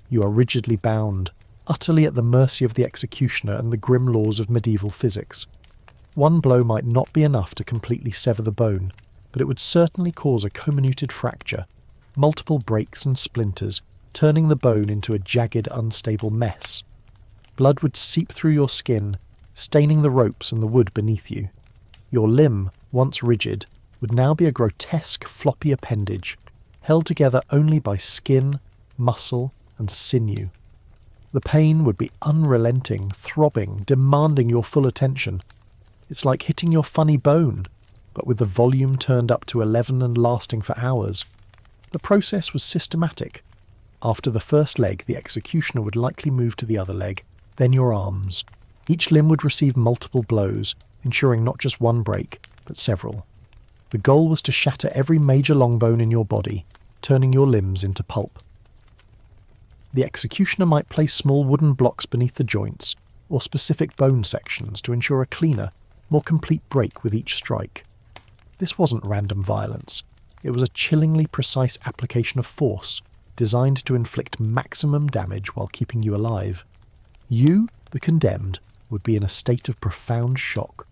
You are rigidly bound, utterly at the mercy of the executioner and the grim laws of medieval physics. One blow might not be enough to completely sever the bone, but it would certainly cause a comminuted fracture, multiple breaks and splinters, turning the bone into a jagged, unstable mess. Blood would seep through your skin, staining the ropes and the wood beneath you. Your limb, once rigid, would now be a grotesque, floppy appendage, held together only by skin, muscle, and sinew. The pain would be unrelenting, throbbing, demanding your full attention. It's like hitting your funny bone, but with the volume turned up to 11 and lasting for hours. The process was systematic. After the first leg, the executioner would likely move to the other leg, then your arms. Each limb would receive multiple blows, ensuring not just one break, but several. The goal was to shatter every major long bone in your body, turning your limbs into pulp. The executioner might place small wooden blocks beneath the joints, or specific bone sections to ensure a cleaner, more complete break with each strike. This wasn't random violence. It was a chillingly precise application of force, designed to inflict maximum damage while keeping you alive. You, the condemned, would be in a state of profound shock.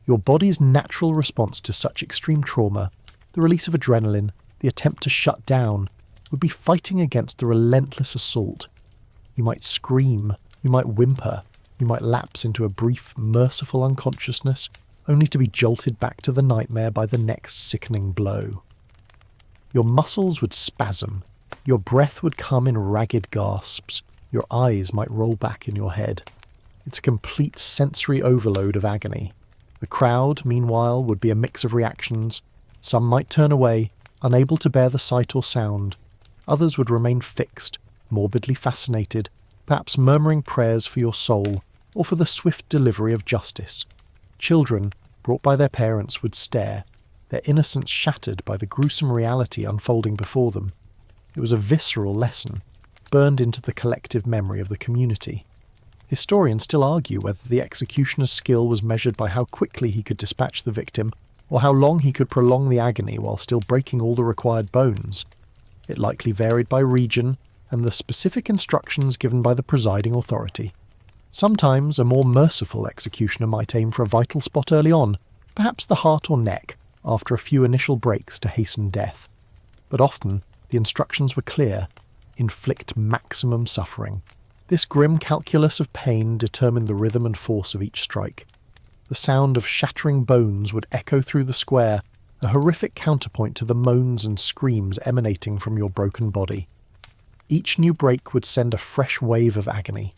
Your body's natural response to such extreme trauma, the release of adrenaline, the attempt to shut down, would be fighting against the relentless assault. You might scream, you might whimper, you might lapse into a brief, merciful unconsciousness, only to be jolted back to the nightmare by the next sickening blow. Your muscles would spasm, your breath would come in ragged gasps, your eyes might roll back in your head. It's a complete sensory overload of agony. The crowd, meanwhile, would be a mix of reactions. Some might turn away, unable to bear the sight or sound. Others would remain fixed, morbidly fascinated, perhaps murmuring prayers for your soul or for the swift delivery of justice. Children, brought by their parents, would stare, their innocence shattered by the gruesome reality unfolding before them. It was a visceral lesson, burned into the collective memory of the community. Historians still argue whether the executioner's skill was measured by how quickly he could dispatch the victim, or how long he could prolong the agony while still breaking all the required bones. It likely varied by region and the specific instructions given by the presiding authority. Sometimes a more merciful executioner might aim for a vital spot early on, perhaps the heart or neck, after a few initial breaks to hasten death. But often, the instructions were clear: inflict maximum suffering. This grim calculus of pain determined the rhythm and force of each strike. The sound of shattering bones would echo through the square, a horrific counterpoint to the moans and screams emanating from your broken body. Each new break would send a fresh wave of agony,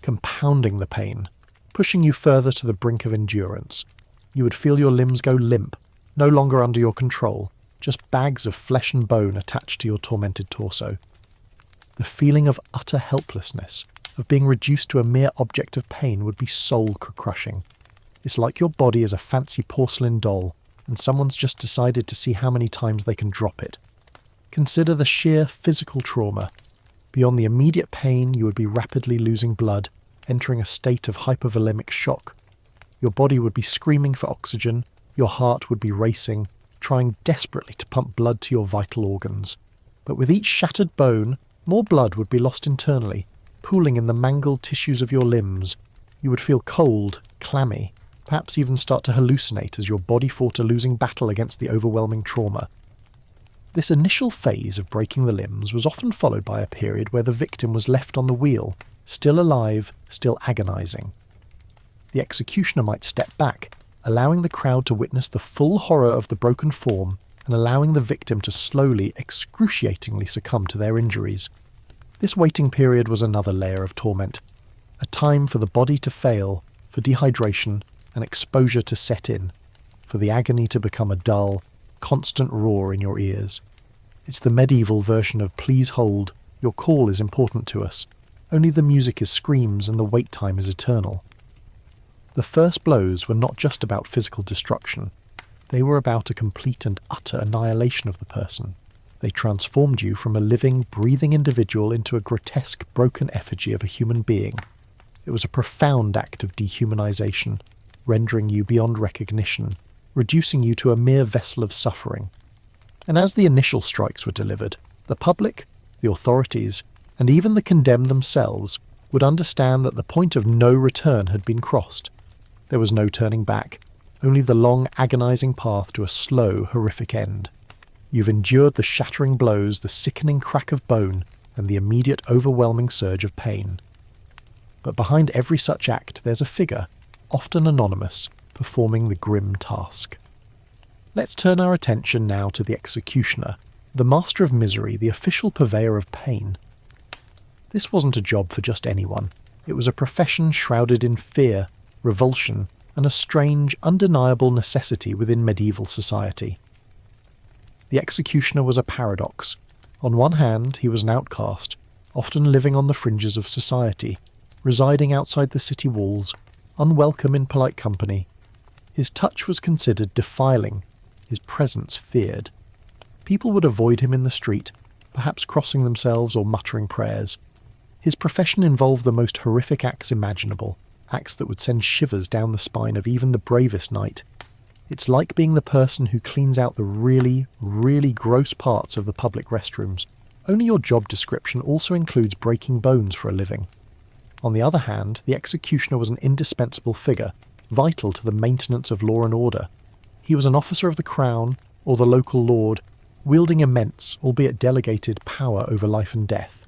compounding the pain, pushing you further to the brink of endurance. You would feel your limbs go limp, no longer under your control, just bags of flesh and bone attached to your tormented torso. The feeling of utter helplessness, of being reduced to a mere object of pain, would be soul-crushing. It's like your body is a fancy porcelain doll, and someone's just decided to see how many times they can drop it. Consider the sheer physical trauma. Beyond the immediate pain, you would be rapidly losing blood, entering a state of hypovolemic shock. Your body would be screaming for oxygen, your heart would be racing, trying desperately to pump blood to your vital organs. But with each shattered bone, more blood would be lost internally, pooling in the mangled tissues of your limbs. You would feel cold, clammy, perhaps even start to hallucinate as your body fought a losing battle against the overwhelming trauma. This initial phase of breaking the limbs was often followed by a period where the victim was left on the wheel, still alive, still agonizing. The executioner might step back, allowing the crowd to witness the full horror of the broken form and allowing the victim to slowly, excruciatingly succumb to their injuries. This waiting period was another layer of torment, a time for the body to fail, for dehydration, and exposure to set in, for the agony to become a dull, constant roar in your ears. It's the medieval version of "please hold, your call is important to us," only the music is screams and the wait time is eternal. The first blows were not just about physical destruction, they were about a complete and utter annihilation of the person. They transformed you from a living, breathing individual into a grotesque, broken effigy of a human being. It was a profound act of dehumanization, rendering you beyond recognition, reducing you to a mere vessel of suffering. And as the initial strikes were delivered, the public, the authorities, and even the condemned themselves would understand that the point of no return had been crossed. There was no turning back, only the long, agonizing path to a slow, horrific end. You've endured the shattering blows, the sickening crack of bone, and the immediate overwhelming surge of pain. But behind every such act there's a figure, often anonymous, performing the grim task. Let's turn our attention now to the executioner, the master of misery, the official purveyor of pain. This wasn't a job for just anyone. It was a profession shrouded in fear, revulsion, and a strange, undeniable necessity within medieval society. The executioner was a paradox. On one hand, he was an outcast, often living on the fringes of society, residing outside the city walls, unwelcome in polite company. His touch was considered defiling, his presence feared. People would avoid him in the street, perhaps crossing themselves or muttering prayers. His profession involved the most horrific acts imaginable, acts that would send shivers down the spine of even the bravest knight. It's like being the person who cleans out the really, really gross parts of the public restrooms. Only your job description also includes breaking bones for a living. On the other hand, the executioner was an indispensable figure, vital to the maintenance of law and order. He was an officer of the crown, or the local lord, wielding immense, albeit delegated, power over life and death.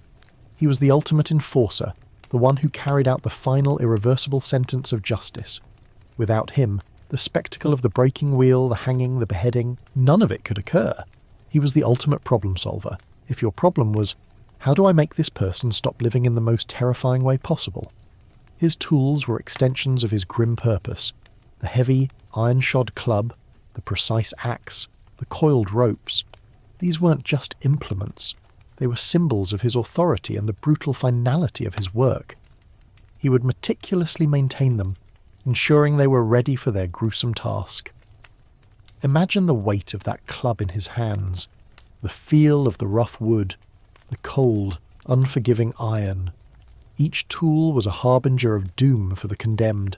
He was the ultimate enforcer, the one who carried out the final irreversible sentence of justice. Without him, the spectacle of the breaking wheel, the hanging, the beheading, none of it could occur. He was the ultimate problem solver. If your problem was, how do I make this person stop living in the most terrifying way possible? His tools were extensions of his grim purpose. The heavy, iron-shod club, the precise axe, the coiled ropes. These weren't just implements. They were symbols of his authority and the brutal finality of his work. He would meticulously maintain them, ensuring they were ready for their gruesome task. Imagine the weight of that club in his hands, the feel of the rough wood, the cold, unforgiving iron. Each tool was a harbinger of doom for the condemned.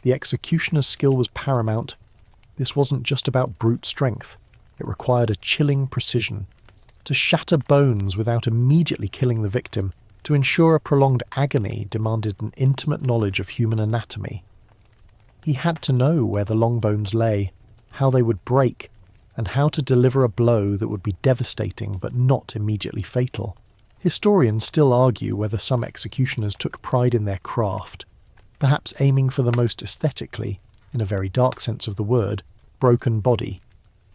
The executioner's skill was paramount. This wasn't just about brute strength. It required a chilling precision. To shatter bones without immediately killing the victim, to ensure a prolonged agony, demanded an intimate knowledge of human anatomy. He had to know where the long bones lay, how they would break, and how to deliver a blow that would be devastating but not immediately fatal. Historians still argue whether some executioners took pride in their craft, perhaps aiming for the most aesthetically, in a very dark sense of the word, broken body,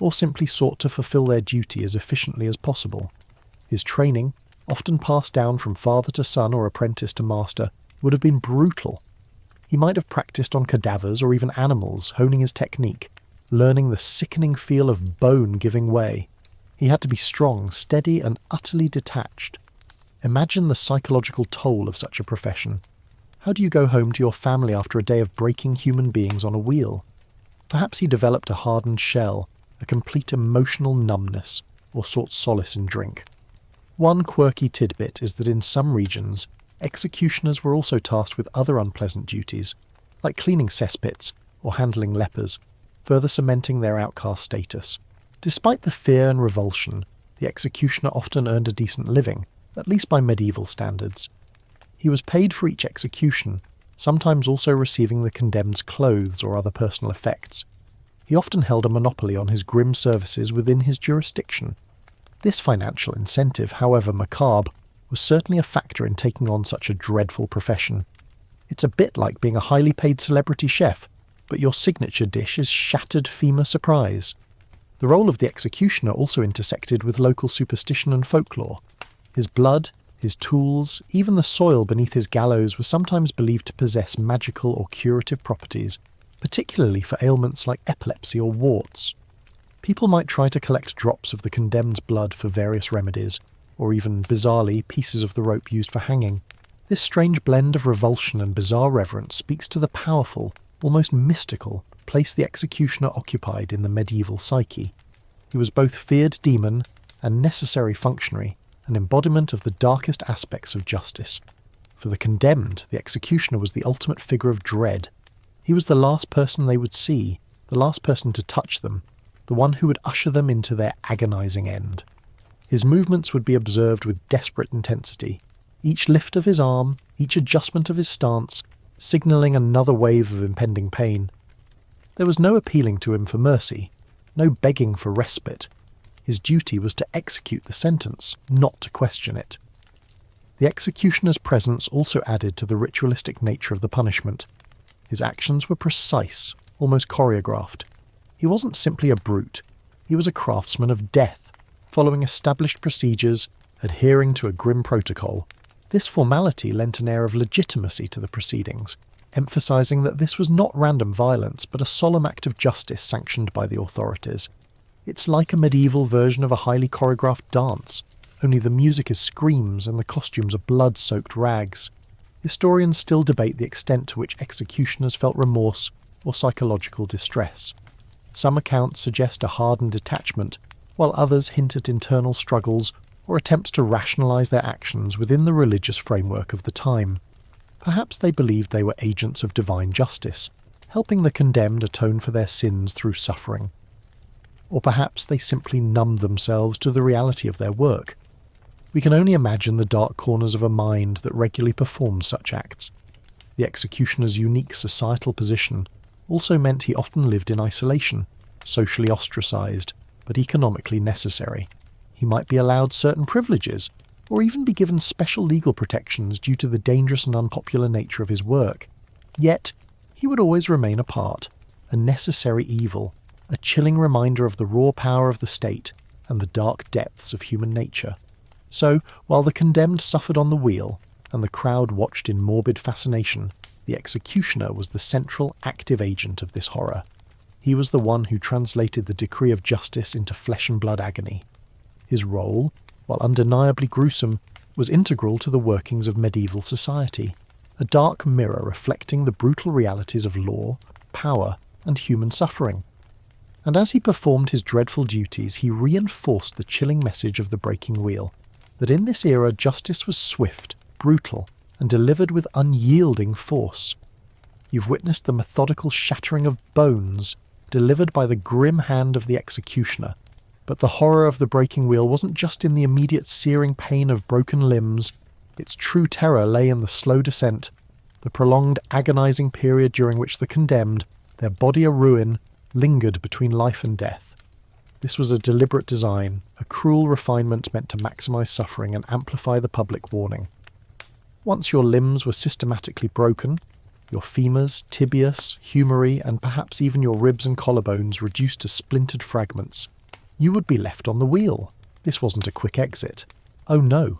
or simply sought to fulfill their duty as efficiently as possible. His training, often passed down from father to son or apprentice to master, would have been brutal. He might have practiced on cadavers or even animals, honing his technique, learning the sickening feel of bone giving way. He had to be strong, steady, and utterly detached. Imagine the psychological toll of such a profession. How do you go home to your family after a day of breaking human beings on a wheel? Perhaps he developed a hardened shell, a complete emotional numbness, or sought solace in drink. One quirky tidbit is that in some regions, executioners were also tasked with other unpleasant duties, like cleaning cesspits or handling lepers, further cementing their outcast status. Despite the fear and revulsion, the executioner often earned a decent living, at least by medieval standards. He was paid for each execution, sometimes also receiving the condemned's clothes or other personal effects. He often held a monopoly on his grim services within his jurisdiction. This financial incentive, however macabre, was certainly a factor in taking on such a dreadful profession. It's a bit like being a highly paid celebrity chef, but your signature dish is shattered femur surprise. The role of the executioner also intersected with local superstition and folklore. His blood, his tools, even the soil beneath his gallows were sometimes believed to possess magical or curative properties, particularly for ailments like epilepsy or warts. People might try to collect drops of the condemned's blood for various remedies, or even, bizarrely, pieces of the rope used for hanging. This strange blend of revulsion and bizarre reverence speaks to the powerful, almost mystical, place the executioner occupied in the medieval psyche. He was both feared demon and necessary functionary, an embodiment of the darkest aspects of justice. For the condemned, the executioner was the ultimate figure of dread. He was the last person they would see, the last person to touch them, the one who would usher them into their agonizing end. His movements would be observed with desperate intensity, each lift of his arm, each adjustment of his stance, signalling another wave of impending pain. There was no appealing to him for mercy, no begging for respite. His duty was to execute the sentence, not to question it. The executioner's presence also added to the ritualistic nature of the punishment. His actions were precise, almost choreographed. He wasn't simply a brute, he was a craftsman of death, following established procedures, adhering to a grim protocol. This formality lent an air of legitimacy to the proceedings, emphasizing that this was not random violence but a solemn act of justice sanctioned by the authorities. It's like a medieval version of a highly choreographed dance, only the music is screams and the costumes are blood-soaked rags. Historians still debate the extent to which executioners felt remorse or psychological distress. Some accounts suggest a hardened detachment, while others hint at internal struggles or attempts to rationalize their actions within the religious framework of the time. Perhaps they believed they were agents of divine justice, helping the condemned atone for their sins through suffering. Or perhaps they simply numbed themselves to the reality of their work. We can only imagine the dark corners of a mind that regularly performed such acts. The executioner's unique societal position also meant he often lived in isolation, socially ostracized, but economically necessary. He might be allowed certain privileges, or even be given special legal protections due to the dangerous and unpopular nature of his work. Yet, he would always remain apart, a necessary evil, a chilling reminder of the raw power of the state and the dark depths of human nature. So, while the condemned suffered on the wheel, and the crowd watched in morbid fascination, the executioner was the central active agent of this horror. He was the one who translated the decree of justice into flesh and blood agony. His role, while undeniably gruesome, was integral to the workings of medieval society, a dark mirror reflecting the brutal realities of law, power, and human suffering. And as he performed his dreadful duties, he reinforced the chilling message of the breaking wheel, that in this era justice was swift, brutal, and delivered with unyielding force. You've witnessed the methodical shattering of bones, delivered by the grim hand of the executioner. But the horror of the breaking wheel wasn't just in the immediate searing pain of broken limbs. Its true terror lay in the slow descent, the prolonged agonizing period during which the condemned, their body a ruin, lingered between life and death. This was a deliberate design, a cruel refinement meant to maximize suffering and amplify the public warning. Once your limbs were systematically broken, your femurs, tibius, humeri, and perhaps even your ribs and collarbones reduced to splintered fragments, you would be left on the wheel. This wasn't a quick exit. Oh no.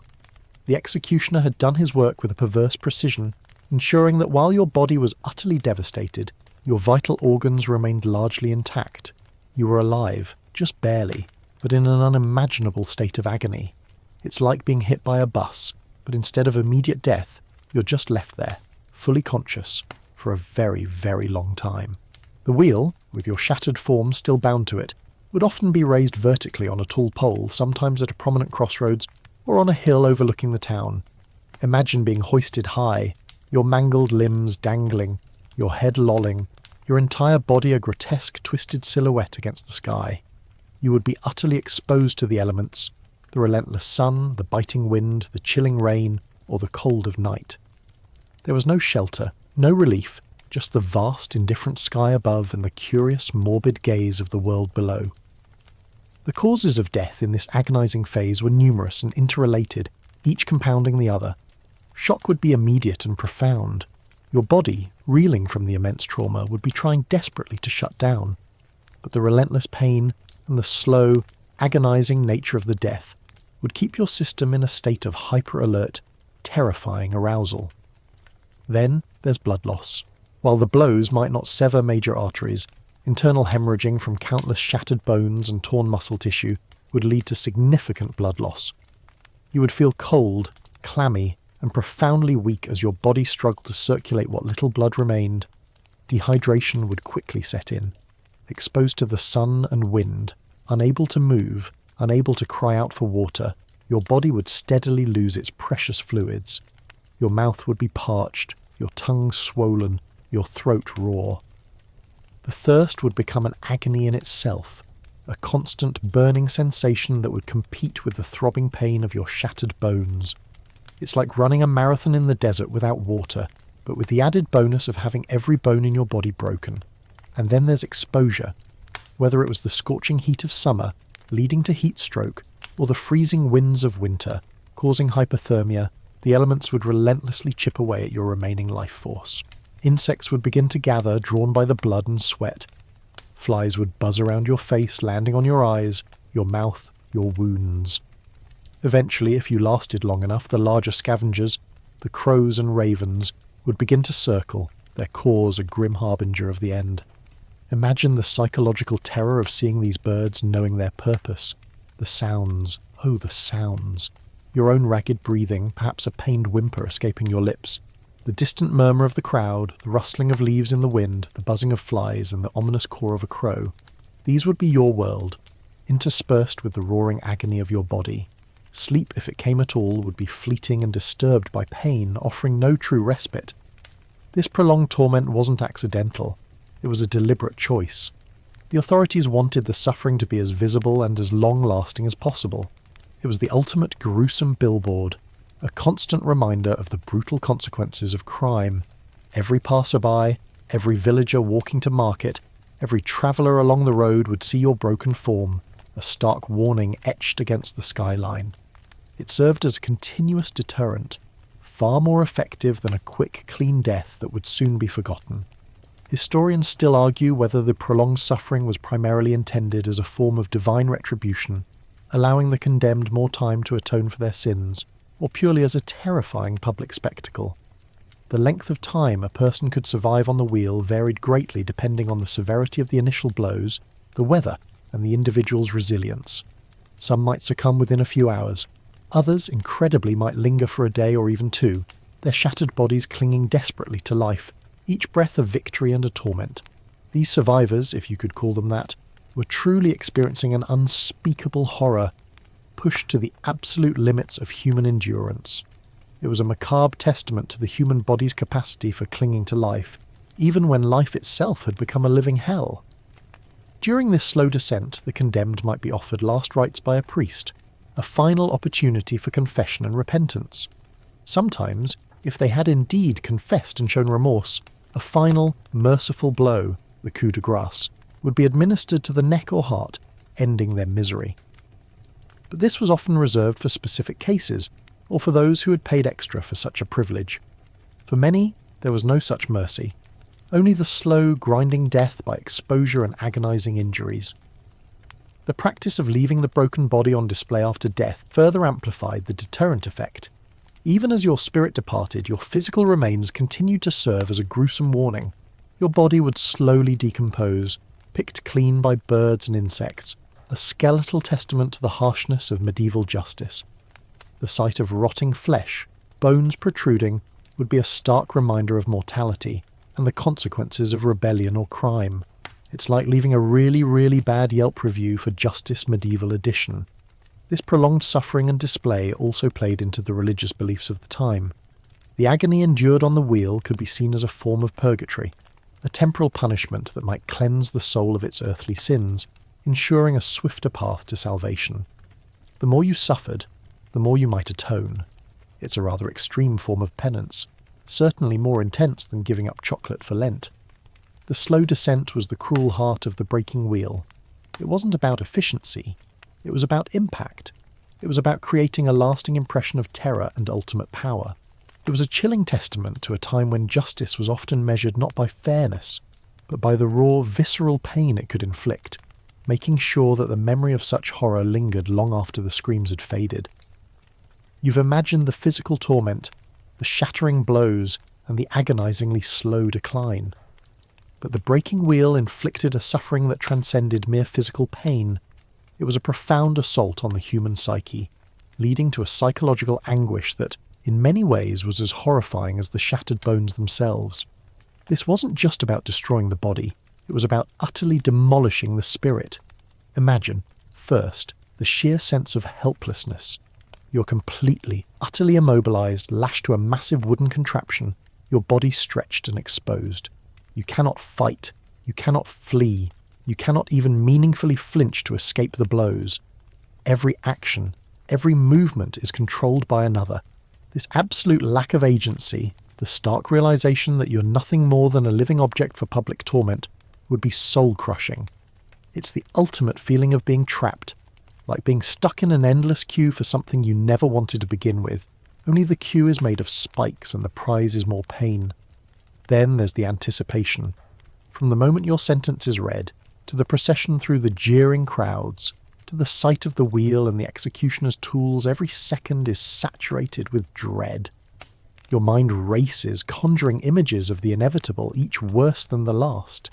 The executioner had done his work with a perverse precision, ensuring that while your body was utterly devastated, your vital organs remained largely intact. You were alive, just barely, but in an unimaginable state of agony. It's like being hit by a bus, but instead of immediate death, you're just left there, fully conscious, for a very, very long time. The wheel, with your shattered form still bound to it, would often be raised vertically on a tall pole, sometimes at a prominent crossroads, or on a hill overlooking the town. Imagine being hoisted high, your mangled limbs dangling, your head lolling, your entire body a grotesque twisted silhouette against the sky. You would be utterly exposed to the elements, the relentless sun, the biting wind, the chilling rain, or the cold of night. There was no shelter, no relief, just the vast, indifferent sky above and the curious, morbid gaze of the world below. The causes of death in this agonizing phase were numerous and interrelated, each compounding the other. Shock would be immediate and profound. Your body, reeling from the immense trauma, would be trying desperately to shut down. But the relentless pain and the slow, agonizing nature of the death would keep your system in a state of hyper-alert, terrifying arousal. Then there's blood loss. While the blows might not sever major arteries, internal hemorrhaging from countless shattered bones and torn muscle tissue would lead to significant blood loss. You would feel cold, clammy, and profoundly weak as your body struggled to circulate what little blood remained. Dehydration would quickly set in. Exposed to the sun and wind, unable to move, unable to cry out for water, your body would steadily lose its precious fluids. Your mouth would be parched, your tongue swollen, your throat raw. The thirst would become an agony in itself, a constant burning sensation that would compete with the throbbing pain of your shattered bones. It's like running a marathon in the desert without water, but with the added bonus of having every bone in your body broken. And then there's exposure. Whether it was the scorching heat of summer, leading to heat stroke, or the freezing winds of winter, causing hypothermia, the elements would relentlessly chip away at your remaining life force. Insects would begin to gather, drawn by the blood and sweat. Flies would buzz around your face, landing on your eyes, your mouth, your wounds. Eventually, if you lasted long enough, the larger scavengers, the crows and ravens, would begin to circle, their cause a grim harbinger of the end. Imagine the psychological terror of seeing these birds knowing their purpose. The sounds, oh the sounds. Your own ragged breathing, perhaps a pained whimper escaping your lips. The distant murmur of the crowd, the rustling of leaves in the wind, the buzzing of flies, and the ominous caw of a crow. These would be your world, interspersed with the roaring agony of your body. Sleep, if it came at all, would be fleeting and disturbed by pain, offering no true respite. This prolonged torment wasn't accidental. It was a deliberate choice. The authorities wanted the suffering to be as visible and as long-lasting as possible. It was the ultimate gruesome billboard, a constant reminder of the brutal consequences of crime. Every passerby, every villager walking to market, every traveller along the road would see your broken form, a stark warning etched against the skyline. It served as a continuous deterrent, far more effective than a quick, clean death that would soon be forgotten. Historians still argue whether the prolonged suffering was primarily intended as a form of divine retribution, allowing the condemned more time to atone for their sins, or purely as a terrifying public spectacle. The length of time a person could survive on the wheel varied greatly depending on the severity of the initial blows, the weather, and the individual's resilience. Some might succumb within a few hours. Others, incredibly, might linger for a day or even two, their shattered bodies clinging desperately to life, each breath a victory and a torment. These survivors, if you could call them that, were truly experiencing an unspeakable horror, pushed to the absolute limits of human endurance. It was a macabre testament to the human body's capacity for clinging to life, even when life itself had become a living hell. During this slow descent, the condemned might be offered last rites by a priest, a final opportunity for confession and repentance. Sometimes, if they had indeed confessed and shown remorse, a final, merciful blow, the coup de grace, would be administered to the neck or heart, ending their misery. But this was often reserved for specific cases, or for those who had paid extra for such a privilege. For many, there was no such mercy, only the slow, grinding death by exposure and agonizing injuries. The practice of leaving the broken body on display after death further amplified the deterrent effect. Even as your spirit departed, your physical remains continued to serve as a gruesome warning. Your body would slowly decompose, picked clean by birds and insects, a skeletal testament to the harshness of medieval justice. The sight of rotting flesh, bones protruding, would be a stark reminder of mortality and the consequences of rebellion or crime. It's like leaving a really, really bad Yelp review for Justice Medieval Edition. This prolonged suffering and display also played into the religious beliefs of the time. The agony endured on the wheel could be seen as a form of purgatory, a temporal punishment that might cleanse the soul of its earthly sins, ensuring a swifter path to salvation. The more you suffered, the more you might atone. It's a rather extreme form of penance, certainly more intense than giving up chocolate for Lent. The slow descent was the cruel heart of the breaking wheel. It wasn't about efficiency. It was about impact. It was about creating a lasting impression of terror and ultimate power. It was a chilling testament to a time when justice was often measured not by fairness, but by the raw, visceral pain it could inflict, making sure that the memory of such horror lingered long after the screams had faded. You've imagined the physical torment, the shattering blows, and the agonizingly slow decline. But the breaking wheel inflicted a suffering that transcended mere physical pain. It was a profound assault on the human psyche, leading to a psychological anguish that, in many ways, was as horrifying as the shattered bones themselves. This wasn't just about destroying the body, it was about utterly demolishing the spirit. Imagine, first, the sheer sense of helplessness. You're completely, utterly immobilized, lashed to a massive wooden contraption, your body stretched and exposed. You cannot fight, you cannot flee, you cannot even meaningfully flinch to escape the blows. Every action, every movement is controlled by another. This absolute lack of agency, the stark realization that you're nothing more than a living object for public torment, would be soul-crushing. It's the ultimate feeling of being trapped, like being stuck in an endless queue for something you never wanted to begin with, only the queue is made of spikes and the prize is more pain. Then there's the anticipation. From the moment your sentence is read, to the procession through the jeering crowds, to the sight of the wheel and the executioner's tools, every second is saturated with dread. Your mind races, conjuring images of the inevitable, each worse than the last.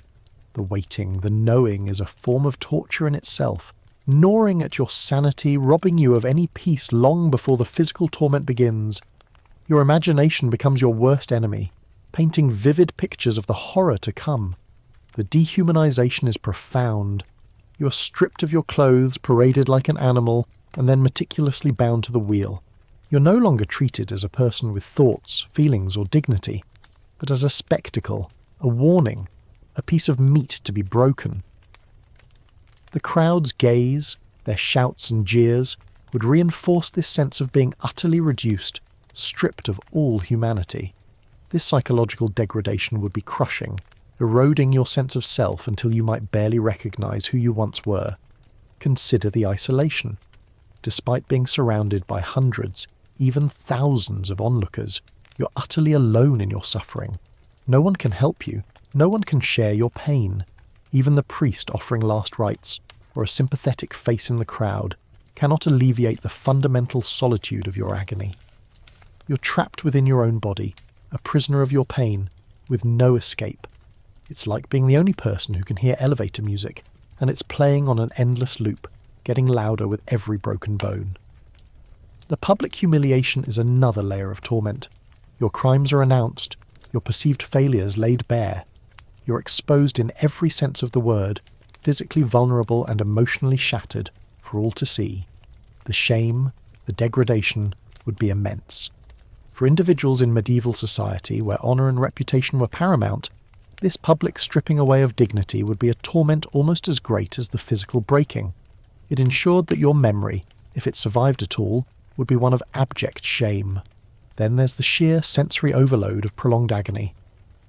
The waiting, the knowing is a form of torture in itself, gnawing at your sanity, robbing you of any peace long before the physical torment begins. Your imagination becomes your worst enemy, painting vivid pictures of the horror to come. The dehumanization is profound. You are stripped of your clothes, paraded like an animal, and then meticulously bound to the wheel. You're no longer treated as a person with thoughts, feelings, or dignity, but as a spectacle, a warning, a piece of meat to be broken. The crowd's gaze, their shouts and jeers, would reinforce this sense of being utterly reduced, stripped of all humanity. This psychological degradation would be crushing, eroding your sense of self until you might barely recognize who you once were. Consider the isolation. Despite being surrounded by hundreds, even thousands of onlookers, you're utterly alone in your suffering. No one can help you. No one can share your pain. Even the priest offering last rites, or a sympathetic face in the crowd, cannot alleviate the fundamental solitude of your agony. You're trapped within your own body, a prisoner of your pain, with no escape. It's like being the only person who can hear elevator music, and it's playing on an endless loop, getting louder with every broken bone. The public humiliation is another layer of torment. Your crimes are announced, your perceived failures laid bare. You're exposed in every sense of the word, physically vulnerable and emotionally shattered for all to see. The shame, the degradation would be immense. For individuals in medieval society where honour and reputation were paramount, this public stripping away of dignity would be a torment almost as great as the physical breaking. It ensured that your memory, if it survived at all, would be one of abject shame. Then there's the sheer sensory overload of prolonged agony.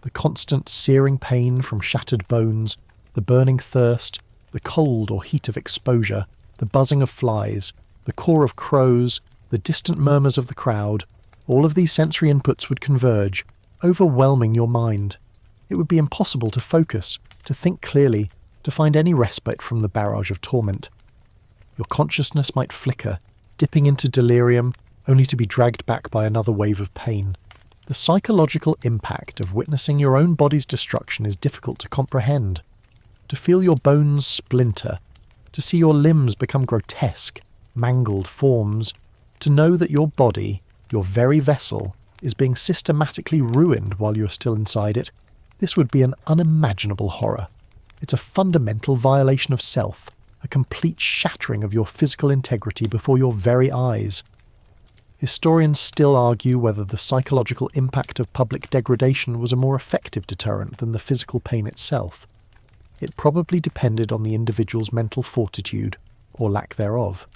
The constant searing pain from shattered bones, the burning thirst, the cold or heat of exposure, the buzzing of flies, the caw of crows, the distant murmurs of the crowd, all of these sensory inputs would converge, overwhelming your mind. It would be impossible to focus, to think clearly, to find any respite from the barrage of torment. Your consciousness might flicker, dipping into delirium, only to be dragged back by another wave of pain. The psychological impact of witnessing your own body's destruction is difficult to comprehend. To feel your bones splinter, to see your limbs become grotesque, mangled forms, to know that your body, your very vessel, is being systematically ruined while you're still inside it, this would be an unimaginable horror. It's a fundamental violation of self, a complete shattering of your physical integrity before your very eyes. Historians still argue whether the psychological impact of public degradation was a more effective deterrent than the physical pain itself. It probably depended on the individual's mental fortitude, or lack thereof.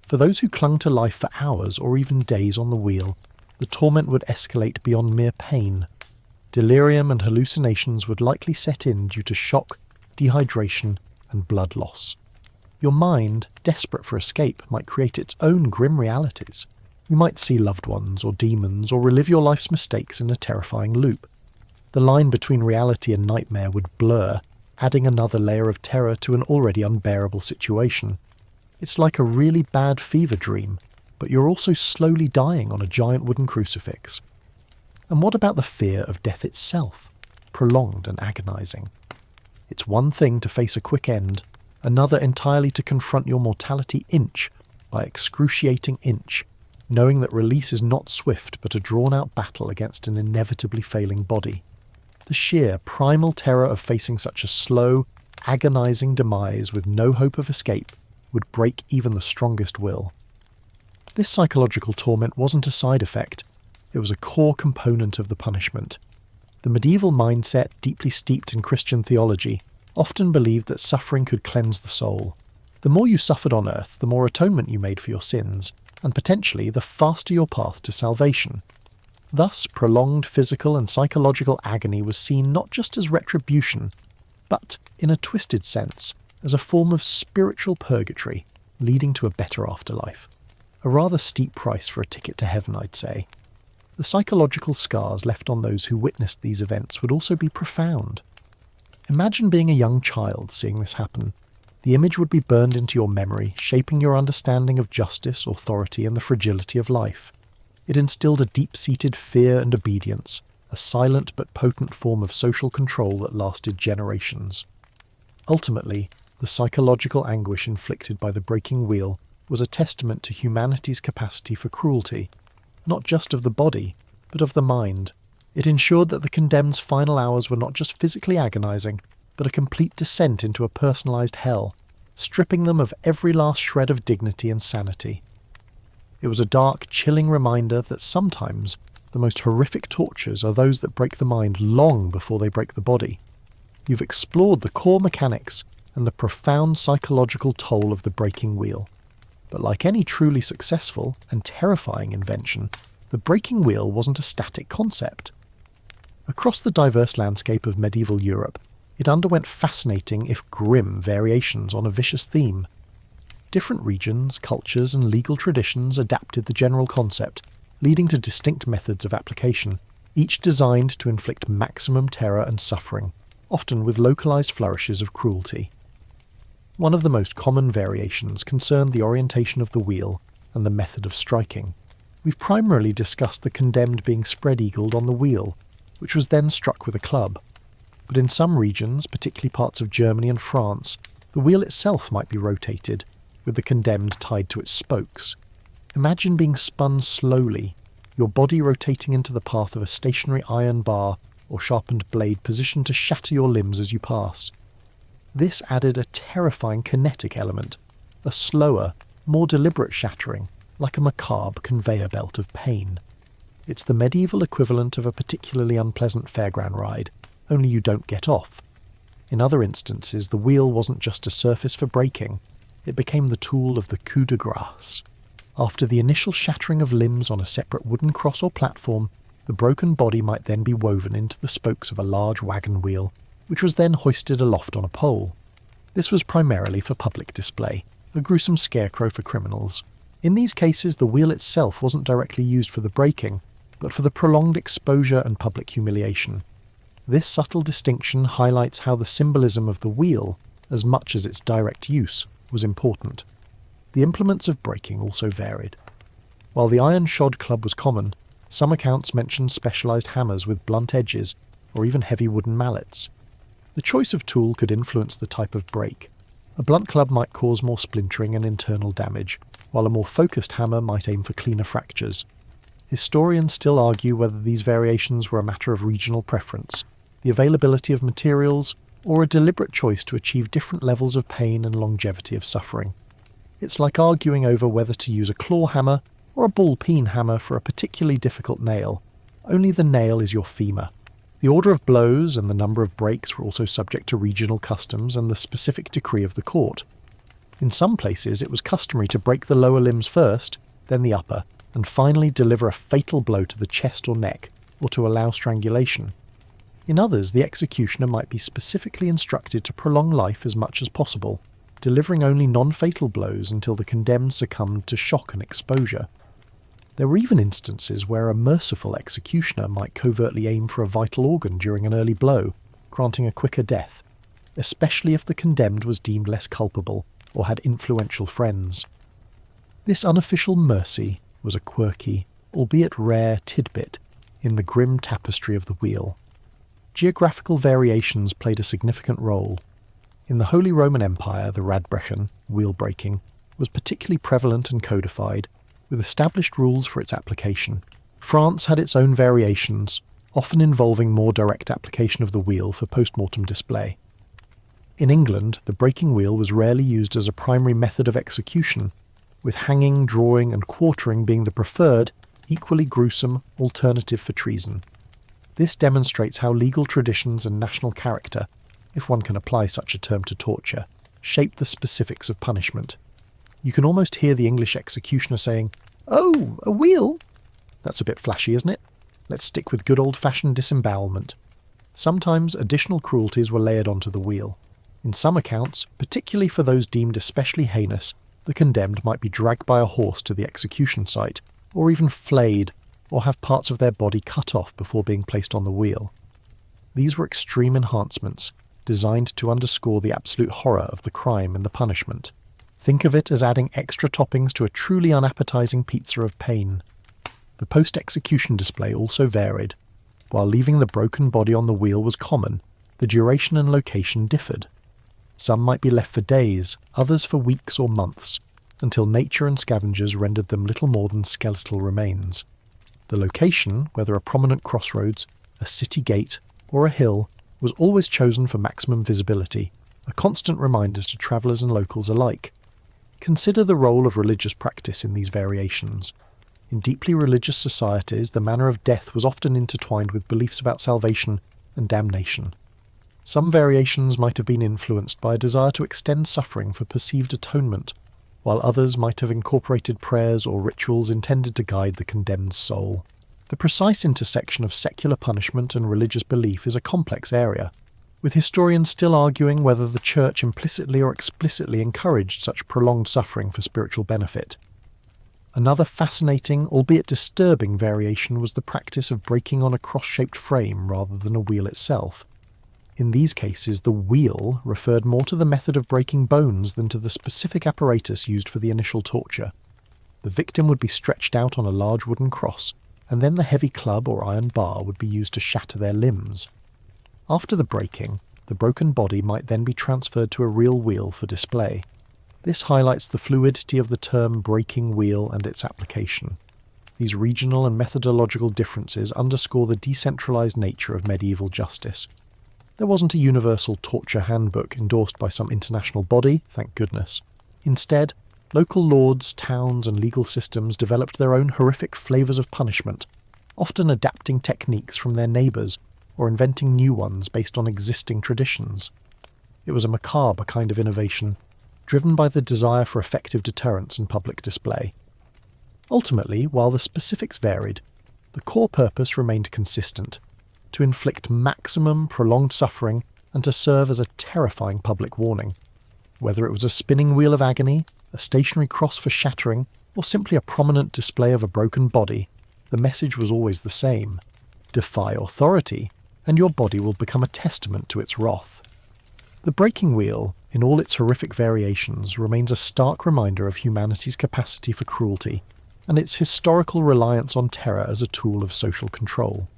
For those who clung to life for hours or even days on the wheel, the torment would escalate beyond mere pain. Delirium and hallucinations would likely set in due to shock, dehydration, and blood loss. Your mind, desperate for escape, might create its own grim realities. You might see loved ones or demons or relive your life's mistakes in a terrifying loop. The line between reality and nightmare would blur, adding another layer of terror to an already unbearable situation. It's like a really bad fever dream, but you're also slowly dying on a giant wooden crucifix. And what about the fear of death itself, prolonged and agonizing? It's one thing to face a quick end, another entirely to confront your mortality inch by excruciating inch, knowing that release is not swift but a drawn-out battle against an inevitably failing body. The sheer primal terror of facing such a slow, agonizing demise with no hope of escape would break even the strongest will. This psychological torment wasn't a side effect, it was a core component of the punishment. The medieval mindset, deeply steeped in Christian theology, often believed that suffering could cleanse the soul. The more you suffered on earth, the more atonement you made for your sins, and potentially the faster your path to salvation. Thus, prolonged physical and psychological agony was seen not just as retribution, but, in a twisted sense, as a form of spiritual purgatory, leading to a better afterlife. A rather steep price for a ticket to heaven, I'd say. The psychological scars left on those who witnessed these events would also be profound. Imagine being a young child seeing this happen. The image would be burned into your memory, shaping your understanding of justice, authority, and the fragility of life. It instilled a deep-seated fear and obedience, a silent but potent form of social control that lasted generations. Ultimately, the psychological anguish inflicted by the breaking wheel was a testament to humanity's capacity for cruelty, not just of the body, but of the mind. It ensured that the condemned's final hours were not just physically agonizing, but a complete descent into a personalized hell, stripping them of every last shred of dignity and sanity. It was a dark, chilling reminder that sometimes the most horrific tortures are those that break the mind long before they break the body. You've explored the core mechanics and the profound psychological toll of the breaking wheel. But like any truly successful and terrifying invention, the breaking wheel wasn't a static concept. Across the diverse landscape of medieval Europe, it underwent fascinating, if grim, variations on a vicious theme. Different regions, cultures, and legal traditions adapted the general concept, leading to distinct methods of application, each designed to inflict maximum terror and suffering, often with localized flourishes of cruelty. One of the most common variations concerned the orientation of the wheel and the method of striking. We've primarily discussed the condemned being spread-eagled on the wheel, which was then struck with a club. But in some regions, particularly parts of Germany and France, the wheel itself might be rotated, with the condemned tied to its spokes. Imagine being spun slowly, your body rotating into the path of a stationary iron bar or sharpened blade positioned to shatter your limbs as you pass. This added a terrifying kinetic element, a slower, more deliberate shattering, like a macabre conveyor belt of pain. It's the medieval equivalent of a particularly unpleasant fairground ride, only you don't get off. In other instances, the wheel wasn't just a surface for braking, it became the tool of the coup de grace. After the initial shattering of limbs on a separate wooden cross or platform, the broken body might then be woven into the spokes of a large wagon wheel, which was then hoisted aloft on a pole. This was primarily for public display, a gruesome scarecrow for criminals. In these cases, the wheel itself wasn't directly used for the braking, but for the prolonged exposure and public humiliation. This subtle distinction highlights how the symbolism of the wheel, as much as its direct use, was important. The implements of braking also varied. While the iron shod club was common, some accounts mentioned specialized hammers with blunt edges, or even heavy wooden mallets. The choice of tool could influence the type of break. A blunt club might cause more splintering and internal damage, while a more focused hammer might aim for cleaner fractures. Historians still argue whether these variations were a matter of regional preference, the availability of materials, or a deliberate choice to achieve different levels of pain and longevity of suffering. It's like arguing over whether to use a claw hammer or a ball-peen hammer for a particularly difficult nail. Only the nail is your femur. The order of blows and the number of breaks were also subject to regional customs and the specific decree of the court. In some places it was customary to break the lower limbs first, then the upper, and finally deliver a fatal blow to the chest or neck, or to allow strangulation. In others, the executioner might be specifically instructed to prolong life as much as possible, delivering only non-fatal blows until the condemned succumbed to shock and exposure. There were even instances where a merciful executioner might covertly aim for a vital organ during an early blow, granting a quicker death, especially if the condemned was deemed less culpable or had influential friends. This unofficial mercy was a quirky, albeit rare, tidbit in the grim tapestry of the wheel. Geographical variations played a significant role. In the Holy Roman Empire, the Radbrechen, wheel breaking, was particularly prevalent and codified, with established rules for its application. France had its own variations, often involving more direct application of the wheel for post-mortem display. In England, the breaking wheel was rarely used as a primary method of execution, with hanging, drawing and quartering being the preferred, equally gruesome alternative for treason. This demonstrates how legal traditions and national character, if one can apply such a term to torture, shape the specifics of punishment. You can almost hear the English executioner saying, "Oh, a wheel? That's a bit flashy, isn't it? Let's stick with good old-fashioned disembowelment." Sometimes additional cruelties were layered onto the wheel. In some accounts, particularly for those deemed especially heinous, the condemned might be dragged by a horse to the execution site, or even flayed, or have parts of their body cut off before being placed on the wheel. These were extreme enhancements, designed to underscore the absolute horror of the crime and the punishment. Think of it as adding extra toppings to a truly unappetizing pizza of pain. The post-execution display also varied. While leaving the broken body on the wheel was common, the duration and location differed. Some might be left for days, others for weeks or months, until nature and scavengers rendered them little more than skeletal remains. The location, whether a prominent crossroads, a city gate, or a hill, was always chosen for maximum visibility, a constant reminder to travellers and locals alike. Consider the role of religious practice in these variations. In deeply religious societies, the manner of death was often intertwined with beliefs about salvation and damnation. Some variations might have been influenced by a desire to extend suffering for perceived atonement, while others might have incorporated prayers or rituals intended to guide the condemned soul. The precise intersection of secular punishment and religious belief is a complex area, with historians still arguing whether the Church implicitly or explicitly encouraged such prolonged suffering for spiritual benefit. Another fascinating, albeit disturbing, variation was the practice of breaking on a cross-shaped frame rather than a wheel itself. In these cases, the wheel referred more to the method of breaking bones than to the specific apparatus used for the initial torture. The victim would be stretched out on a large wooden cross, and then the heavy club or iron bar would be used to shatter their limbs. After the breaking, the broken body might then be transferred to a real wheel for display. This highlights the fluidity of the term breaking wheel and its application. These regional and methodological differences underscore the decentralized nature of medieval justice. There wasn't a universal torture handbook endorsed by some international body, thank goodness. Instead, local lords, towns and legal systems developed their own horrific flavours of punishment, often adapting techniques from their neighbours or inventing new ones based on existing traditions. It was a macabre kind of innovation, driven by the desire for effective deterrence and public display. Ultimately, while the specifics varied, the core purpose remained consistent: to inflict maximum prolonged suffering and to serve as a terrifying public warning. Whether it was a spinning wheel of agony, a stationary cross for shattering, or simply a prominent display of a broken body, the message was always the same: defy authority, and your body will become a testament to its wrath. The breaking wheel, in all its horrific variations, remains a stark reminder of humanity's capacity for cruelty, and its historical reliance on terror as a tool of social control.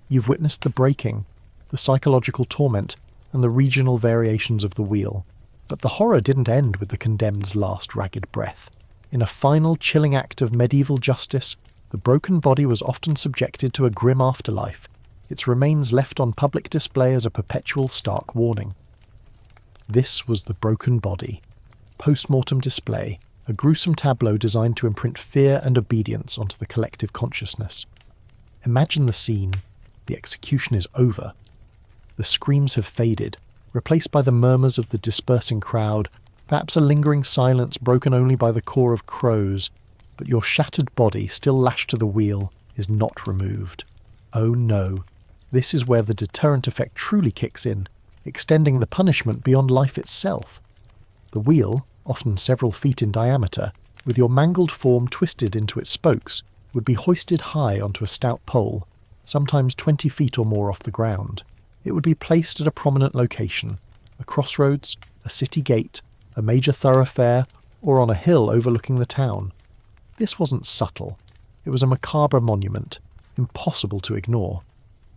You've witnessed the breaking, the psychological torment, and the regional variations of the wheel. But the horror didn't end with the condemned's last ragged breath. In a final chilling act of medieval justice, the broken body was often subjected to a grim afterlife, its remains left on public display as a perpetual stark warning. This was the broken body. Post-mortem display, a gruesome tableau designed to imprint fear and obedience onto the collective consciousness. Imagine the scene. The execution is over. The screams have faded, replaced by the murmurs of the dispersing crowd, perhaps a lingering silence broken only by the caw of crows, but your shattered body, still lashed to the wheel, is not removed. Oh no, this is where the deterrent effect truly kicks in, extending the punishment beyond life itself. The wheel, often several feet in diameter, with your mangled form twisted into its spokes, would be hoisted high onto a stout pole, sometimes 20 feet or more off the ground. It would be placed at a prominent location, a crossroads, a city gate, a major thoroughfare, or on a hill overlooking the town. This wasn't subtle. It was a macabre monument, impossible to ignore.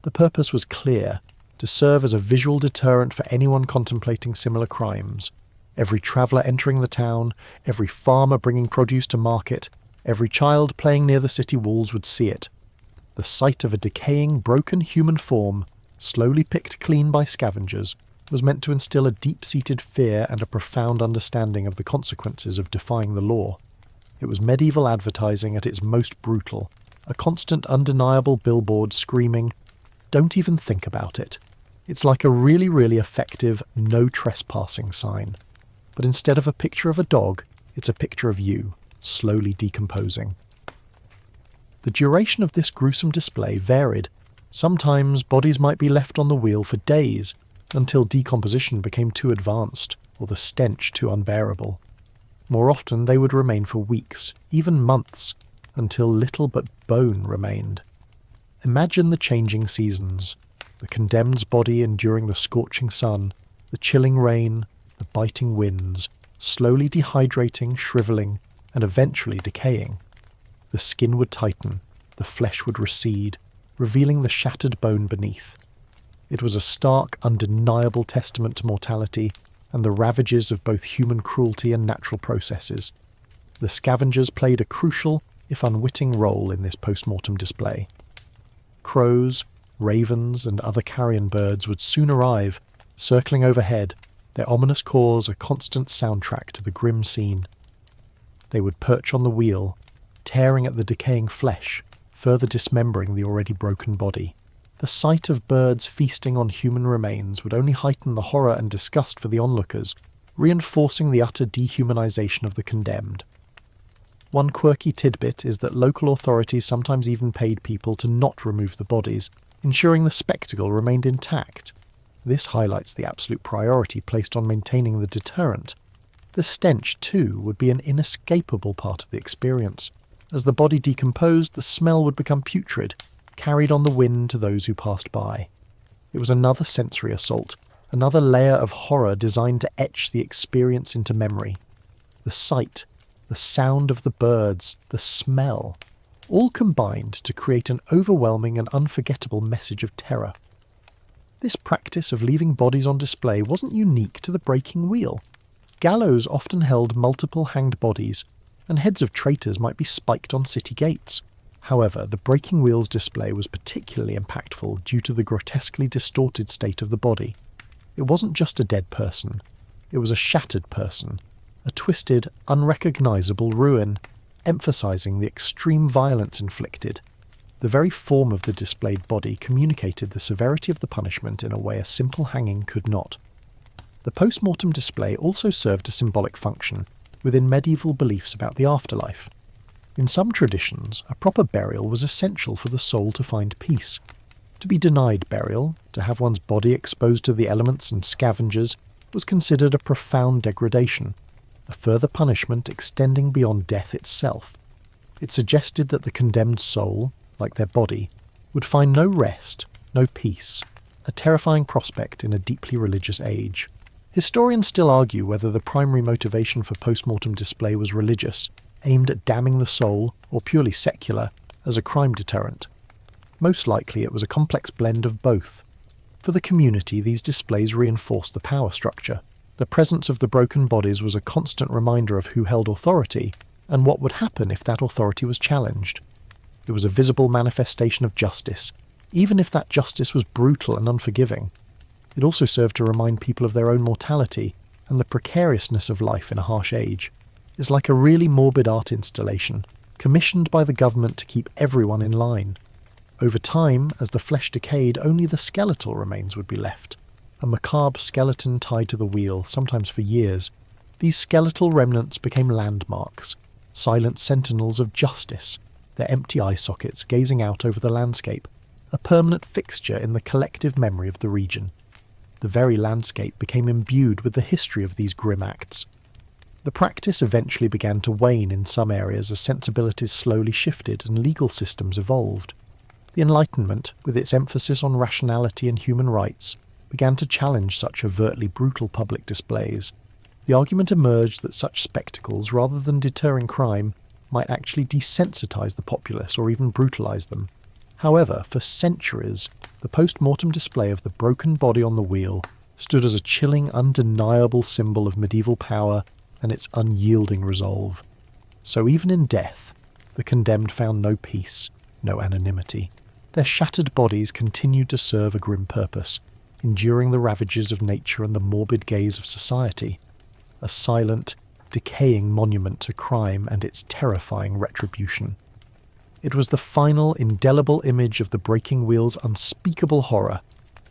The purpose was clear: to serve as a visual deterrent for anyone contemplating similar crimes. Every traveller entering the town, every farmer bringing produce to market, every child playing near the city walls would see it. The sight of a decaying, broken human form, slowly picked clean by scavengers, was meant to instill a deep-seated fear and a profound understanding of the consequences of defying the law. It was medieval advertising at its most brutal, a constant, undeniable billboard screaming, "Don't even think about it." It's like a really, really effective no trespassing sign. But instead of a picture of a dog, it's a picture of you, slowly decomposing. The duration of this gruesome display varied. Sometimes bodies might be left on the wheel for days, until decomposition became too advanced, or the stench too unbearable. More often they would remain for weeks, even months, until little but bone remained. Imagine the changing seasons, the condemned's body enduring the scorching sun, the chilling rain, the biting winds, slowly dehydrating, shrivelling, and eventually decaying. The skin would tighten, the flesh would recede, revealing the shattered bone beneath. It was a stark, undeniable testament to mortality and the ravages of both human cruelty and natural processes. The scavengers played a crucial, if unwitting, role in this post-mortem display. Crows, ravens, and other carrion birds would soon arrive, circling overhead, their ominous calls a constant soundtrack to the grim scene. They would perch on the wheel, tearing at the decaying flesh, further dismembering the already broken body. The sight of birds feasting on human remains would only heighten the horror and disgust for the onlookers, reinforcing the utter dehumanization of the condemned. One quirky tidbit is that local authorities sometimes even paid people to not remove the bodies, ensuring the spectacle remained intact. This highlights the absolute priority placed on maintaining the deterrent. The stench, too, would be an inescapable part of the experience. As the body decomposed, the smell would become putrid, carried on the wind to those who passed by. It was another sensory assault, another layer of horror designed to etch the experience into memory. The sight, the sound of the birds, the smell, all combined to create an overwhelming and unforgettable message of terror. This practice of leaving bodies on display wasn't unique to the breaking wheel. Gallows often held multiple hanged bodies, and heads of traitors might be spiked on city gates. However, the breaking wheel's display was particularly impactful due to the grotesquely distorted state of the body. It wasn't just a dead person, it was a shattered person, a twisted, unrecognisable ruin, emphasising the extreme violence inflicted. The very form of the displayed body communicated the severity of the punishment in a way a simple hanging could not. The post-mortem display also served a symbolic function within medieval beliefs about the afterlife. In some traditions, a proper burial was essential for the soul to find peace. To be denied burial, to have one's body exposed to the elements and scavengers, was considered a profound degradation, a further punishment extending beyond death itself. It suggested that the condemned soul, like their body, would find no rest, no peace, a terrifying prospect in a deeply religious age. Historians still argue whether the primary motivation for post-mortem display was religious, aimed at damning the soul, or purely secular, as a crime deterrent. Most likely it was a complex blend of both. For the community, these displays reinforced the power structure. The presence of the broken bodies was a constant reminder of who held authority, and what would happen if that authority was challenged. It was a visible manifestation of justice, even if that justice was brutal and unforgiving. It also served to remind people of their own mortality and the precariousness of life in a harsh age. It's like a really morbid art installation, commissioned by the government to keep everyone in line. Over time, as the flesh decayed, only the skeletal remains would be left. A macabre skeleton tied to the wheel, sometimes for years. These skeletal remnants became landmarks, silent sentinels of justice, their empty eye sockets gazing out over the landscape, a permanent fixture in the collective memory of the region. The very landscape became imbued with the history of these grim acts. The practice eventually began to wane in some areas as sensibilities slowly shifted and legal systems evolved. The Enlightenment, with its emphasis on rationality and human rights, began to challenge such overtly brutal public displays. The argument emerged that such spectacles, rather than deterring crime, might actually desensitize the populace or even brutalize them. However, for centuries, the post-mortem display of the broken body on the wheel stood as a chilling, undeniable symbol of medieval power and its unyielding resolve. So even in death, the condemned found no peace, no anonymity. Their shattered bodies continued to serve a grim purpose, enduring the ravages of nature and the morbid gaze of society, a silent, decaying monument to crime and its terrifying retribution. It was the final, indelible image of the breaking wheel's unspeakable horror,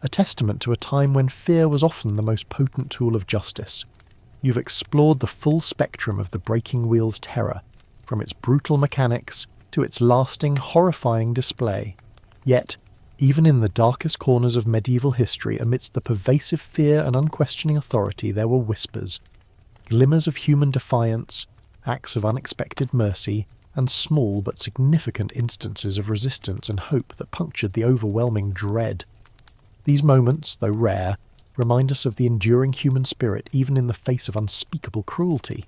a testament to a time when fear was often the most potent tool of justice. You've explored the full spectrum of the breaking wheel's terror, from its brutal mechanics to its lasting, horrifying display. Yet, even in the darkest corners of medieval history, amidst the pervasive fear and unquestioning authority, there were whispers, glimmers of human defiance, acts of unexpected mercy, and small but significant instances of resistance and hope that punctured the overwhelming dread. These moments, though rare, remind us of the enduring human spirit even in the face of unspeakable cruelty.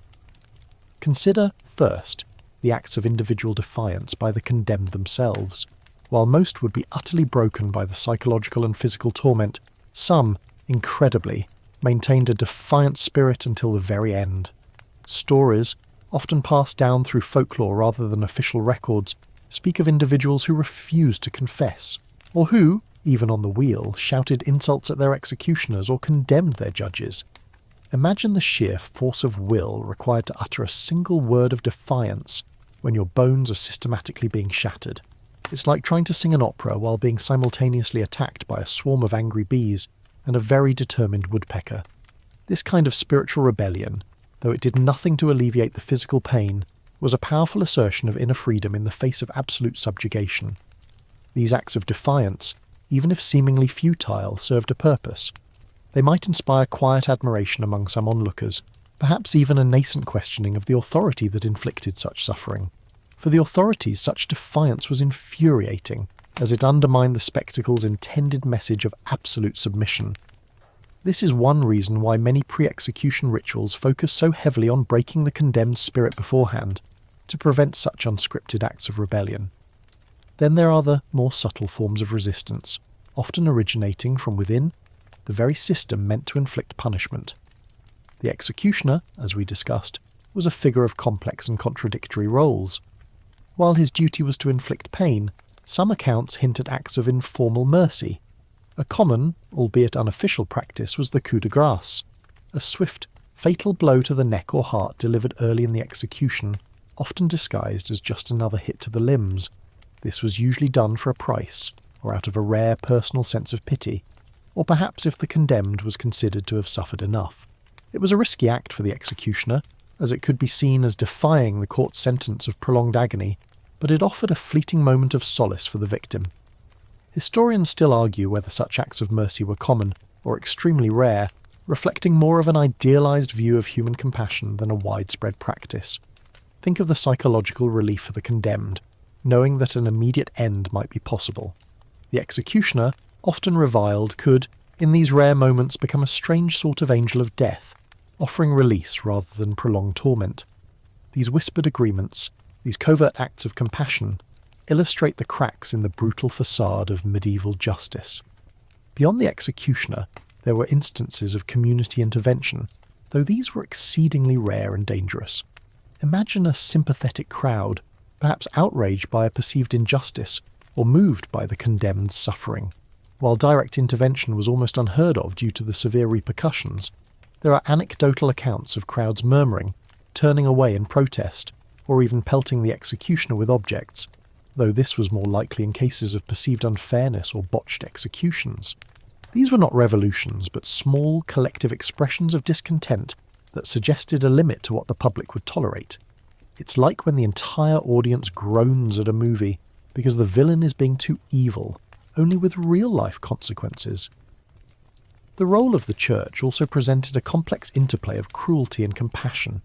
Consider, first, the acts of individual defiance by the condemned themselves. While most would be utterly broken by the psychological and physical torment, some, incredibly, maintained a defiant spirit until the very end. Stories, often passed down through folklore rather than official records, speak of individuals who refused to confess, or who, even on the wheel, shouted insults at their executioners or condemned their judges. Imagine the sheer force of will required to utter a single word of defiance when your bones are systematically being shattered. It's like trying to sing an opera while being simultaneously attacked by a swarm of angry bees and a very determined woodpecker. This kind of spiritual rebellion, though it did nothing to alleviate the physical pain, was a powerful assertion of inner freedom in the face of absolute subjugation. These acts of defiance, even if seemingly futile, served a purpose. They might inspire quiet admiration among some onlookers, perhaps even a nascent questioning of the authority that inflicted such suffering. For the authorities, such defiance was infuriating, as it undermined the spectacle's intended message of absolute submission. This is one reason why many pre-execution rituals focus so heavily on breaking the condemned spirit beforehand, to prevent such unscripted acts of rebellion. Then there are the more subtle forms of resistance, often originating from within the very system meant to inflict punishment. The executioner, as we discussed, was a figure of complex and contradictory roles. While his duty was to inflict pain, some accounts hint at acts of informal mercy. A common, albeit unofficial practice was the coup de grace, a swift, fatal blow to the neck or heart delivered early in the execution, often disguised as just another hit to the limbs. This was usually done for a price, or out of a rare personal sense of pity, or perhaps if the condemned was considered to have suffered enough. It was a risky act for the executioner, as it could be seen as defying the court's sentence of prolonged agony, but it offered a fleeting moment of solace for the victim. Historians still argue whether such acts of mercy were common or extremely rare, reflecting more of an idealized view of human compassion than a widespread practice. Think of the psychological relief for the condemned, knowing that an immediate end might be possible. The executioner, often reviled, could, in these rare moments, become a strange sort of angel of death, offering release rather than prolonged torment. These whispered agreements, these covert acts of compassion, illustrate the cracks in the brutal facade of medieval justice. Beyond the executioner, there were instances of community intervention, though these were exceedingly rare and dangerous. Imagine a sympathetic crowd, perhaps outraged by a perceived injustice or moved by the condemned's suffering. While direct intervention was almost unheard of due to the severe repercussions, there are anecdotal accounts of crowds murmuring, turning away in protest, or even pelting the executioner with objects, though this was more likely in cases of perceived unfairness or botched executions. These were not revolutions, but small, collective expressions of discontent that suggested a limit to what the public would tolerate. It's like when the entire audience groans at a movie because the villain is being too evil, only with real-life consequences. The role of the church also presented a complex interplay of cruelty and compassion.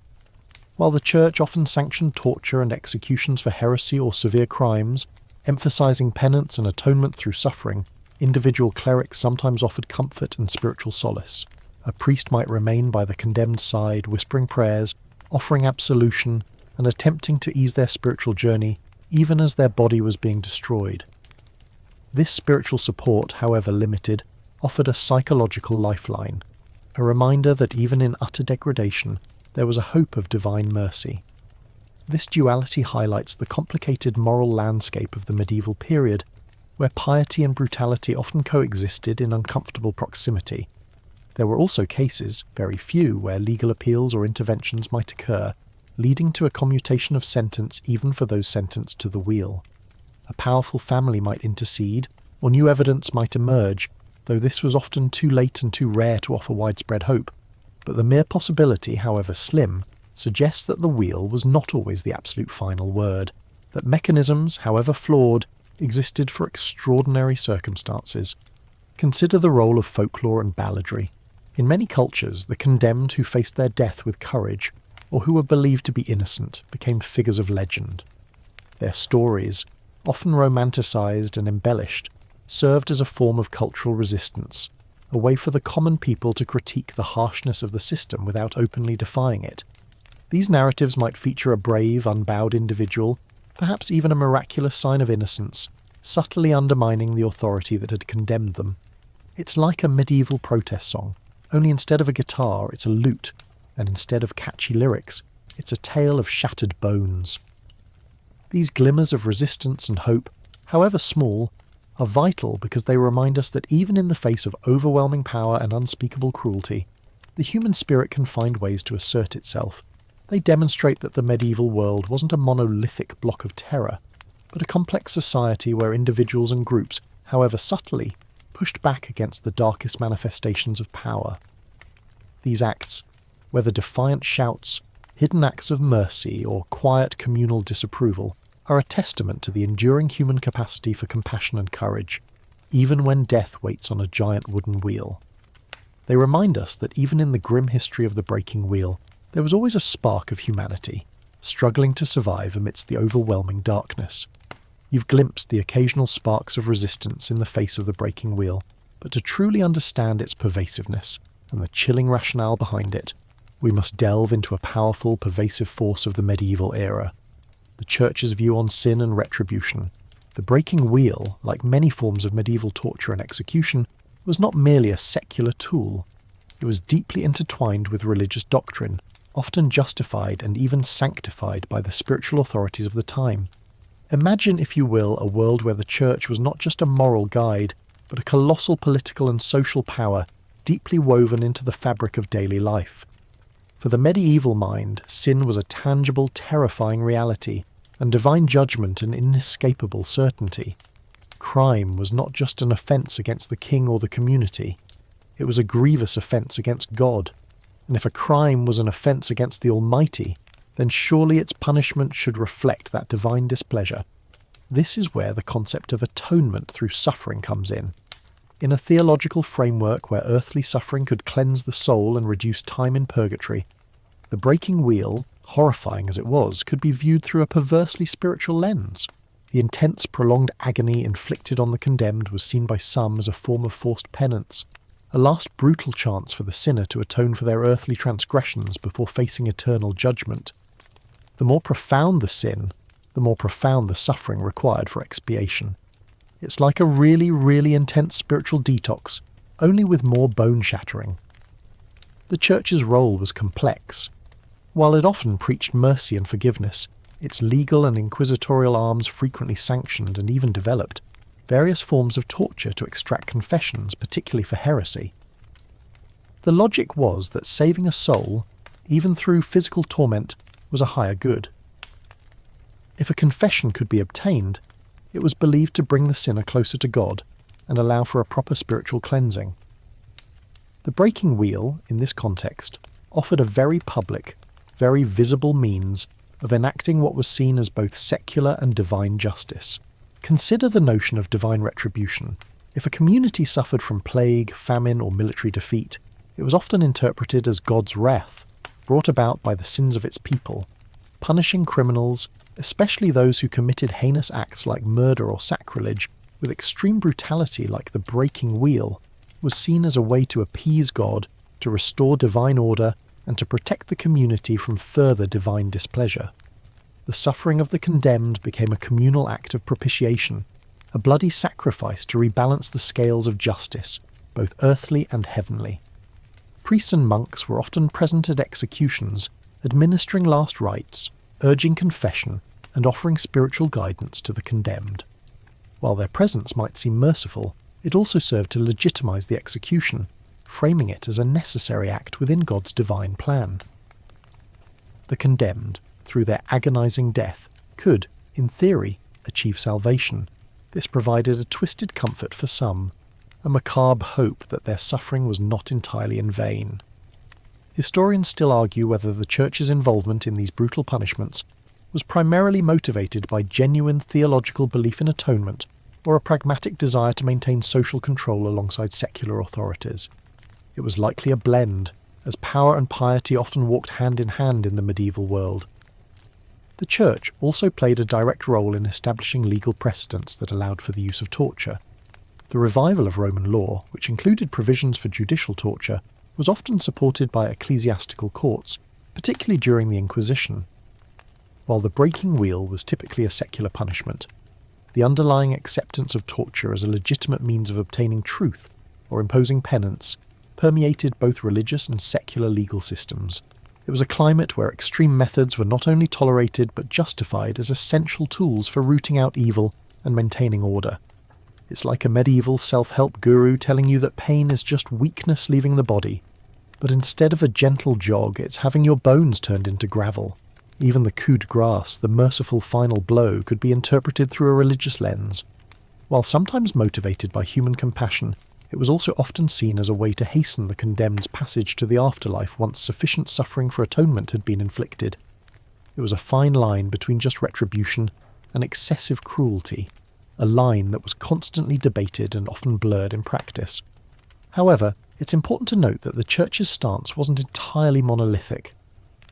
While the church often sanctioned torture and executions for heresy or severe crimes, emphasizing penance and atonement through suffering, individual clerics sometimes offered comfort and spiritual solace. A priest might remain by the condemned side, whispering prayers, offering absolution, and attempting to ease their spiritual journey, even as their body was being destroyed. This spiritual support, however limited, offered a psychological lifeline, a reminder that even in utter degradation, there was a hope of divine mercy. This duality highlights the complicated moral landscape of the medieval period, where piety and brutality often coexisted in uncomfortable proximity. There were also cases, very few, where legal appeals or interventions might occur, leading to a commutation of sentence even for those sentenced to the wheel. A powerful family might intercede, or new evidence might emerge, though this was often too late and too rare to offer widespread hope. But the mere possibility, however slim, suggests that the wheel was not always the absolute final word, that mechanisms, however flawed, existed for extraordinary circumstances. Consider the role of folklore and balladry. In many cultures, the condemned who faced their death with courage, or who were believed to be innocent, became figures of legend. Their stories, often romanticized and embellished, served as a form of cultural resistance, a way for the common people to critique the harshness of the system without openly defying it. These narratives might feature a brave, unbowed individual, perhaps even a miraculous sign of innocence, subtly undermining the authority that had condemned them. It's like a medieval protest song, only instead of a guitar, it's a lute, and instead of catchy lyrics, it's a tale of shattered bones. These glimmers of resistance and hope, however small, are vital because they remind us that even in the face of overwhelming power and unspeakable cruelty, the human spirit can find ways to assert itself. They demonstrate that the medieval world wasn't a monolithic block of terror, but a complex society where individuals and groups, however subtly, pushed back against the darkest manifestations of power. These acts, whether defiant shouts, hidden acts of mercy, or quiet communal disapproval, are a testament to the enduring human capacity for compassion and courage, even when death waits on a giant wooden wheel. They remind us that even in the grim history of the breaking wheel, there was always a spark of humanity, struggling to survive amidst the overwhelming darkness. You've glimpsed the occasional sparks of resistance in the face of the breaking wheel, but to truly understand its pervasiveness and the chilling rationale behind it, we must delve into a powerful, pervasive force of the medieval era: the Church's view on sin and retribution. The breaking wheel, like many forms of medieval torture and execution, was not merely a secular tool. It was deeply intertwined with religious doctrine, often justified and even sanctified by the spiritual authorities of the time. Imagine, if you will, a world where the Church was not just a moral guide, but a colossal political and social power deeply woven into the fabric of daily life. For the medieval mind, sin was a tangible, terrifying reality, and divine judgment an inescapable certainty. Crime was not just an offence against the king or the community, it was a grievous offence against God. And if a crime was an offence against the Almighty, then surely its punishment should reflect that divine displeasure. This is where the concept of atonement through suffering comes in. In a theological framework where earthly suffering could cleanse the soul and reduce time in purgatory, the breaking wheel, horrifying as it was, could be viewed through a perversely spiritual lens. The intense, prolonged agony inflicted on the condemned was seen by some as a form of forced penance, a last brutal chance for the sinner to atone for their earthly transgressions before facing eternal judgment. The more profound the sin, the more profound the suffering required for expiation. It's like a really, really intense spiritual detox, only with more bone-shattering. The Church's role was complex. While it often preached mercy and forgiveness, its legal and inquisitorial arms frequently sanctioned and even developed various forms of torture to extract confessions, particularly for heresy. The logic was that saving a soul, even through physical torment, was a higher good. If a confession could be obtained, it was believed to bring the sinner closer to God and allow for a proper spiritual cleansing. The breaking wheel, in this context, offered a very public, very visible means of enacting what was seen as both secular and divine justice. Consider the notion of divine retribution. If a community suffered from plague, famine, or military defeat, it was often interpreted as God's wrath, brought about by the sins of its people. Punishing criminals, especially those who committed heinous acts like murder or sacrilege, with extreme brutality like the breaking wheel, was seen as a way to appease God, to restore divine order, and to protect the community from further divine displeasure. The suffering of the condemned became a communal act of propitiation, a bloody sacrifice to rebalance the scales of justice, both earthly and heavenly. Priests and monks were often present at executions, administering last rites, urging confession, and offering spiritual guidance to the condemned. While their presence might seem merciful, it also served to legitimize the execution, framing it as a necessary act within God's divine plan. The condemned, through their agonizing death, could, in theory, achieve salvation. This provided a twisted comfort for some, a macabre hope that their suffering was not entirely in vain. Historians still argue whether the Church's involvement in these brutal punishments was primarily motivated by genuine theological belief in atonement or a pragmatic desire to maintain social control alongside secular authorities. It was likely a blend, as power and piety often walked hand in hand in the medieval world. The Church also played a direct role in establishing legal precedents that allowed for the use of torture. The revival of Roman law, which included provisions for judicial torture, was often supported by ecclesiastical courts, particularly during the Inquisition. While the breaking wheel was typically a secular punishment, the underlying acceptance of torture as a legitimate means of obtaining truth or imposing penance permeated both religious and secular legal systems. It was a climate where extreme methods were not only tolerated but justified as essential tools for rooting out evil and maintaining order. It's like a medieval self-help guru telling you that pain is just weakness leaving the body, but instead of a gentle jog, it's having your bones turned into gravel. Even the coup de grace, the merciful final blow, could be interpreted through a religious lens. While sometimes motivated by human compassion, it was also often seen as a way to hasten the condemned's passage to the afterlife once sufficient suffering for atonement had been inflicted. It was a fine line between just retribution and excessive cruelty, a line that was constantly debated and often blurred in practice. However, it's important to note that the Church's stance wasn't entirely monolithic.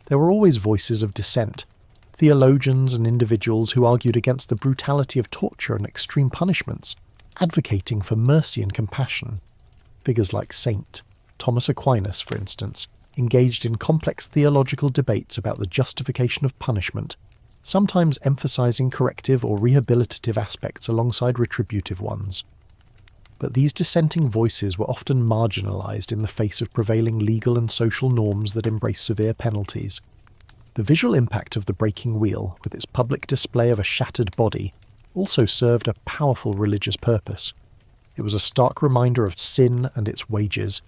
There were always voices of dissent, theologians and individuals who argued against the brutality of torture and extreme punishments, advocating for mercy and compassion. Figures like Saint Thomas Aquinas, for instance, engaged in complex theological debates about the justification of punishment, sometimes emphasizing corrective or rehabilitative aspects alongside retributive ones. But these dissenting voices were often marginalized in the face of prevailing legal and social norms that embrace severe penalties. The visual impact of the breaking wheel, with its public display of a shattered body, also served a powerful religious purpose. It was a stark reminder of sin and its wages,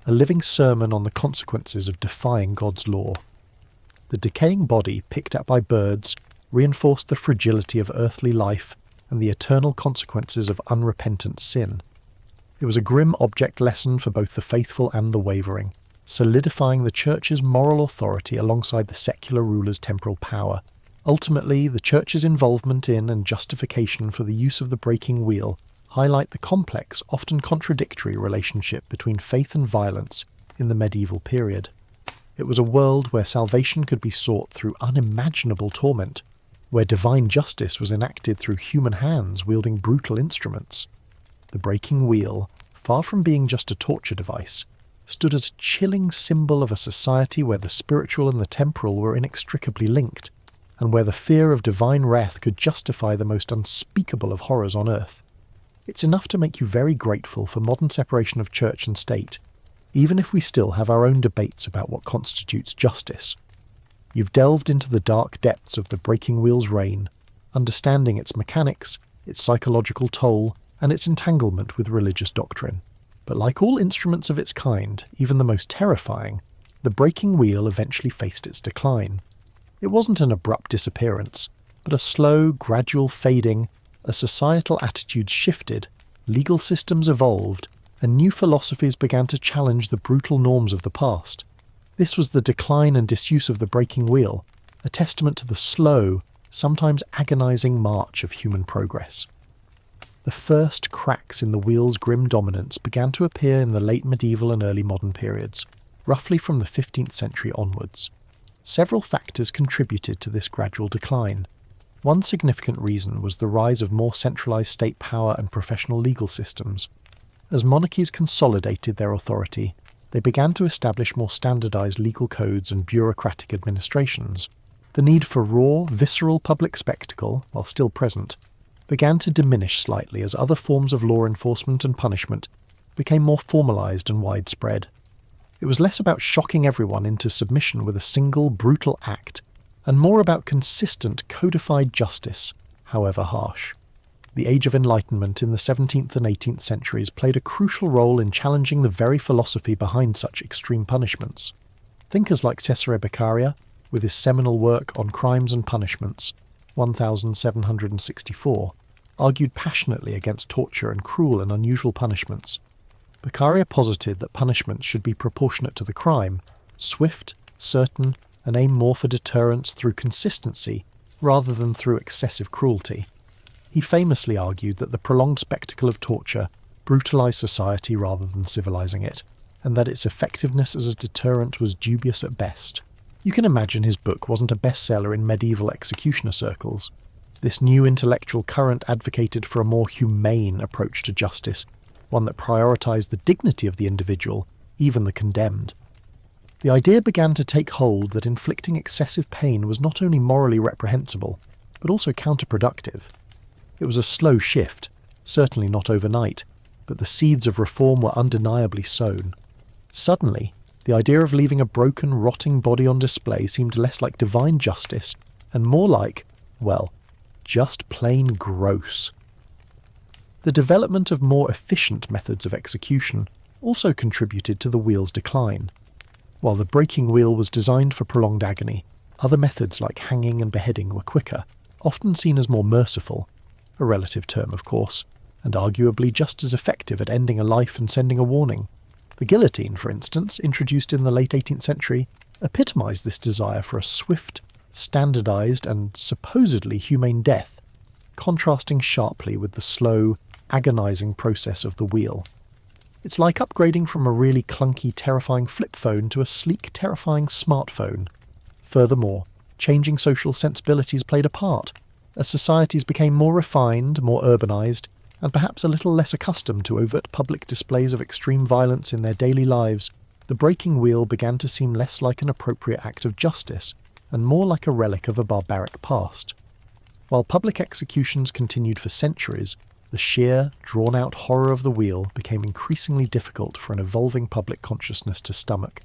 a living sermon on the consequences of defying God's law. The decaying body, picked at by birds, reinforced the fragility of earthly life and the eternal consequences of unrepentant sin. It was a grim object lesson for both the faithful and the wavering, solidifying the Church's moral authority alongside the secular ruler's temporal power. Ultimately, the Church's involvement in and justification for the use of the breaking wheel highlight the complex, often contradictory relationship between faith and violence in the medieval period. It was a world where salvation could be sought through unimaginable torment, where divine justice was enacted through human hands wielding brutal instruments. The breaking wheel, far from being just a torture device, stood as a chilling symbol of a society where the spiritual and the temporal were inextricably linked, and where the fear of divine wrath could justify the most unspeakable of horrors on earth. It's enough to make you very grateful for modern separation of church and state, even if we still have our own debates about what constitutes justice. You've delved into the dark depths of the breaking wheel's reign, understanding its mechanics, its psychological toll, and its entanglement with religious doctrine. But like all instruments of its kind, even the most terrifying, the breaking wheel eventually faced its decline. It wasn't an abrupt disappearance, but a slow, gradual fading as societal attitudes shifted, legal systems evolved, and new philosophies began to challenge the brutal norms of the past. This was the decline and disuse of the breaking wheel, a testament to the slow, sometimes agonizing march of human progress. The first cracks in the wheel's grim dominance began to appear in the late medieval and early modern periods, roughly from the 15th century onwards. Several factors contributed to this gradual decline. One significant reason was the rise of more centralized state power and professional legal systems. As monarchies consolidated their authority, they began to establish more standardized legal codes and bureaucratic administrations. The need for raw, visceral public spectacle, while still present, began to diminish slightly as other forms of law enforcement and punishment became more formalised and widespread. It was less about shocking everyone into submission with a single brutal act, and more about consistent codified justice, however harsh. The Age of Enlightenment in the 17th and 18th centuries played a crucial role in challenging the very philosophy behind such extreme punishments. Thinkers like Cesare Beccaria, with his seminal work on Crimes and Punishments, 1764, argued passionately against torture and cruel and unusual punishments. Beccaria posited that punishment should be proportionate to the crime, swift, certain, and aim more for deterrence through consistency rather than through excessive cruelty. He famously argued that the prolonged spectacle of torture brutalised society rather than civilising it, and that its effectiveness as a deterrent was dubious at best. You can imagine his book wasn't a bestseller in medieval executioner circles. This new intellectual current advocated for a more humane approach to justice, one that prioritised the dignity of the individual, even the condemned. The idea began to take hold that inflicting excessive pain was not only morally reprehensible, but also counterproductive. It was a slow shift, certainly not overnight, but the seeds of reform were undeniably sown. Suddenly, the idea of leaving a broken, rotting body on display seemed less like divine justice and more like, well, just plain gross. The development of more efficient methods of execution also contributed to the wheel's decline. While the breaking wheel was designed for prolonged agony, other methods like hanging and beheading were quicker, often seen as more merciful, a relative term of course, and arguably just as effective at ending a life and sending a warning. The guillotine, for instance, introduced in the late 18th century, epitomised this desire for a swift, standardised and supposedly humane death, contrasting sharply with the slow, agonising process of the wheel. It's like upgrading from a really clunky, terrifying flip phone to a sleek, terrifying smartphone. Furthermore, changing social sensibilities played a part, as societies became more refined, more urbanised, and perhaps a little less accustomed to overt public displays of extreme violence in their daily lives. The breaking wheel began to seem less like an appropriate act of justice, and more like a relic of a barbaric past. While public executions continued for centuries, the sheer, drawn-out horror of the wheel became increasingly difficult for an evolving public consciousness to stomach.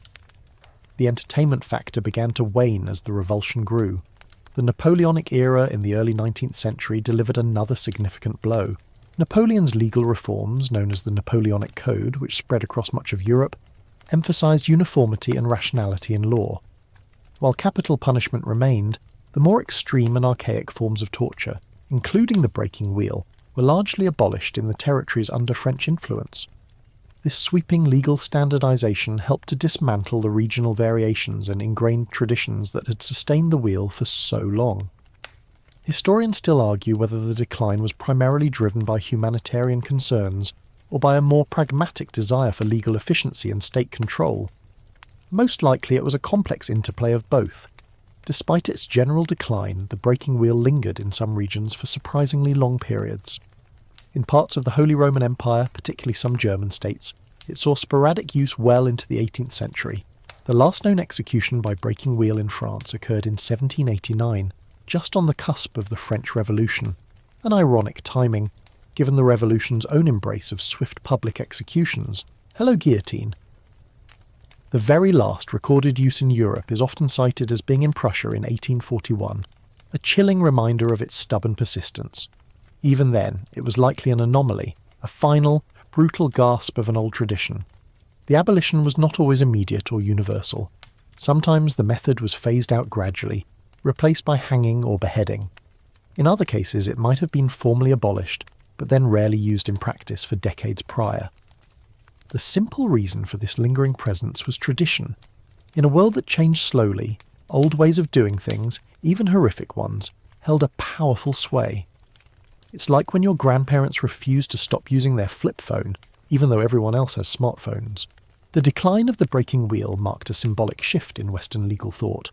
The entertainment factor began to wane as the revulsion grew. The Napoleonic era in the early 19th century delivered another significant blow. Napoleon's legal reforms, known as the Napoleonic Code, which spread across much of Europe, emphasised uniformity and rationality in law. While capital punishment remained, the more extreme and archaic forms of torture, including the breaking wheel, were largely abolished in the territories under French influence. This sweeping legal standardisation helped to dismantle the regional variations and ingrained traditions that had sustained the wheel for so long. Historians still argue whether the decline was primarily driven by humanitarian concerns or by a more pragmatic desire for legal efficiency and state control. Most likely it was a complex interplay of both. Despite its general decline, the breaking wheel lingered in some regions for surprisingly long periods. In parts of the Holy Roman Empire, particularly some German states, it saw sporadic use well into the 18th century. The last known execution by breaking wheel in France occurred in 1789, just on the cusp of the French Revolution. An ironic timing, given the Revolution's own embrace of swift public executions. Hello, guillotine. The very last recorded use in Europe is often cited as being in Prussia in 1841, a chilling reminder of its stubborn persistence. Even then, it was likely an anomaly, a final, brutal gasp of an old tradition. The abolition was not always immediate or universal. Sometimes the method was phased out gradually, replaced by hanging or beheading. In other cases it might have been formally abolished, but then rarely used in practice for decades prior. The simple reason for this lingering presence was tradition. In a world that changed slowly, old ways of doing things, even horrific ones, held a powerful sway. It's like when your grandparents refused to stop using their flip phone, even though everyone else has smartphones. The decline of the breaking wheel marked a symbolic shift in Western legal thought.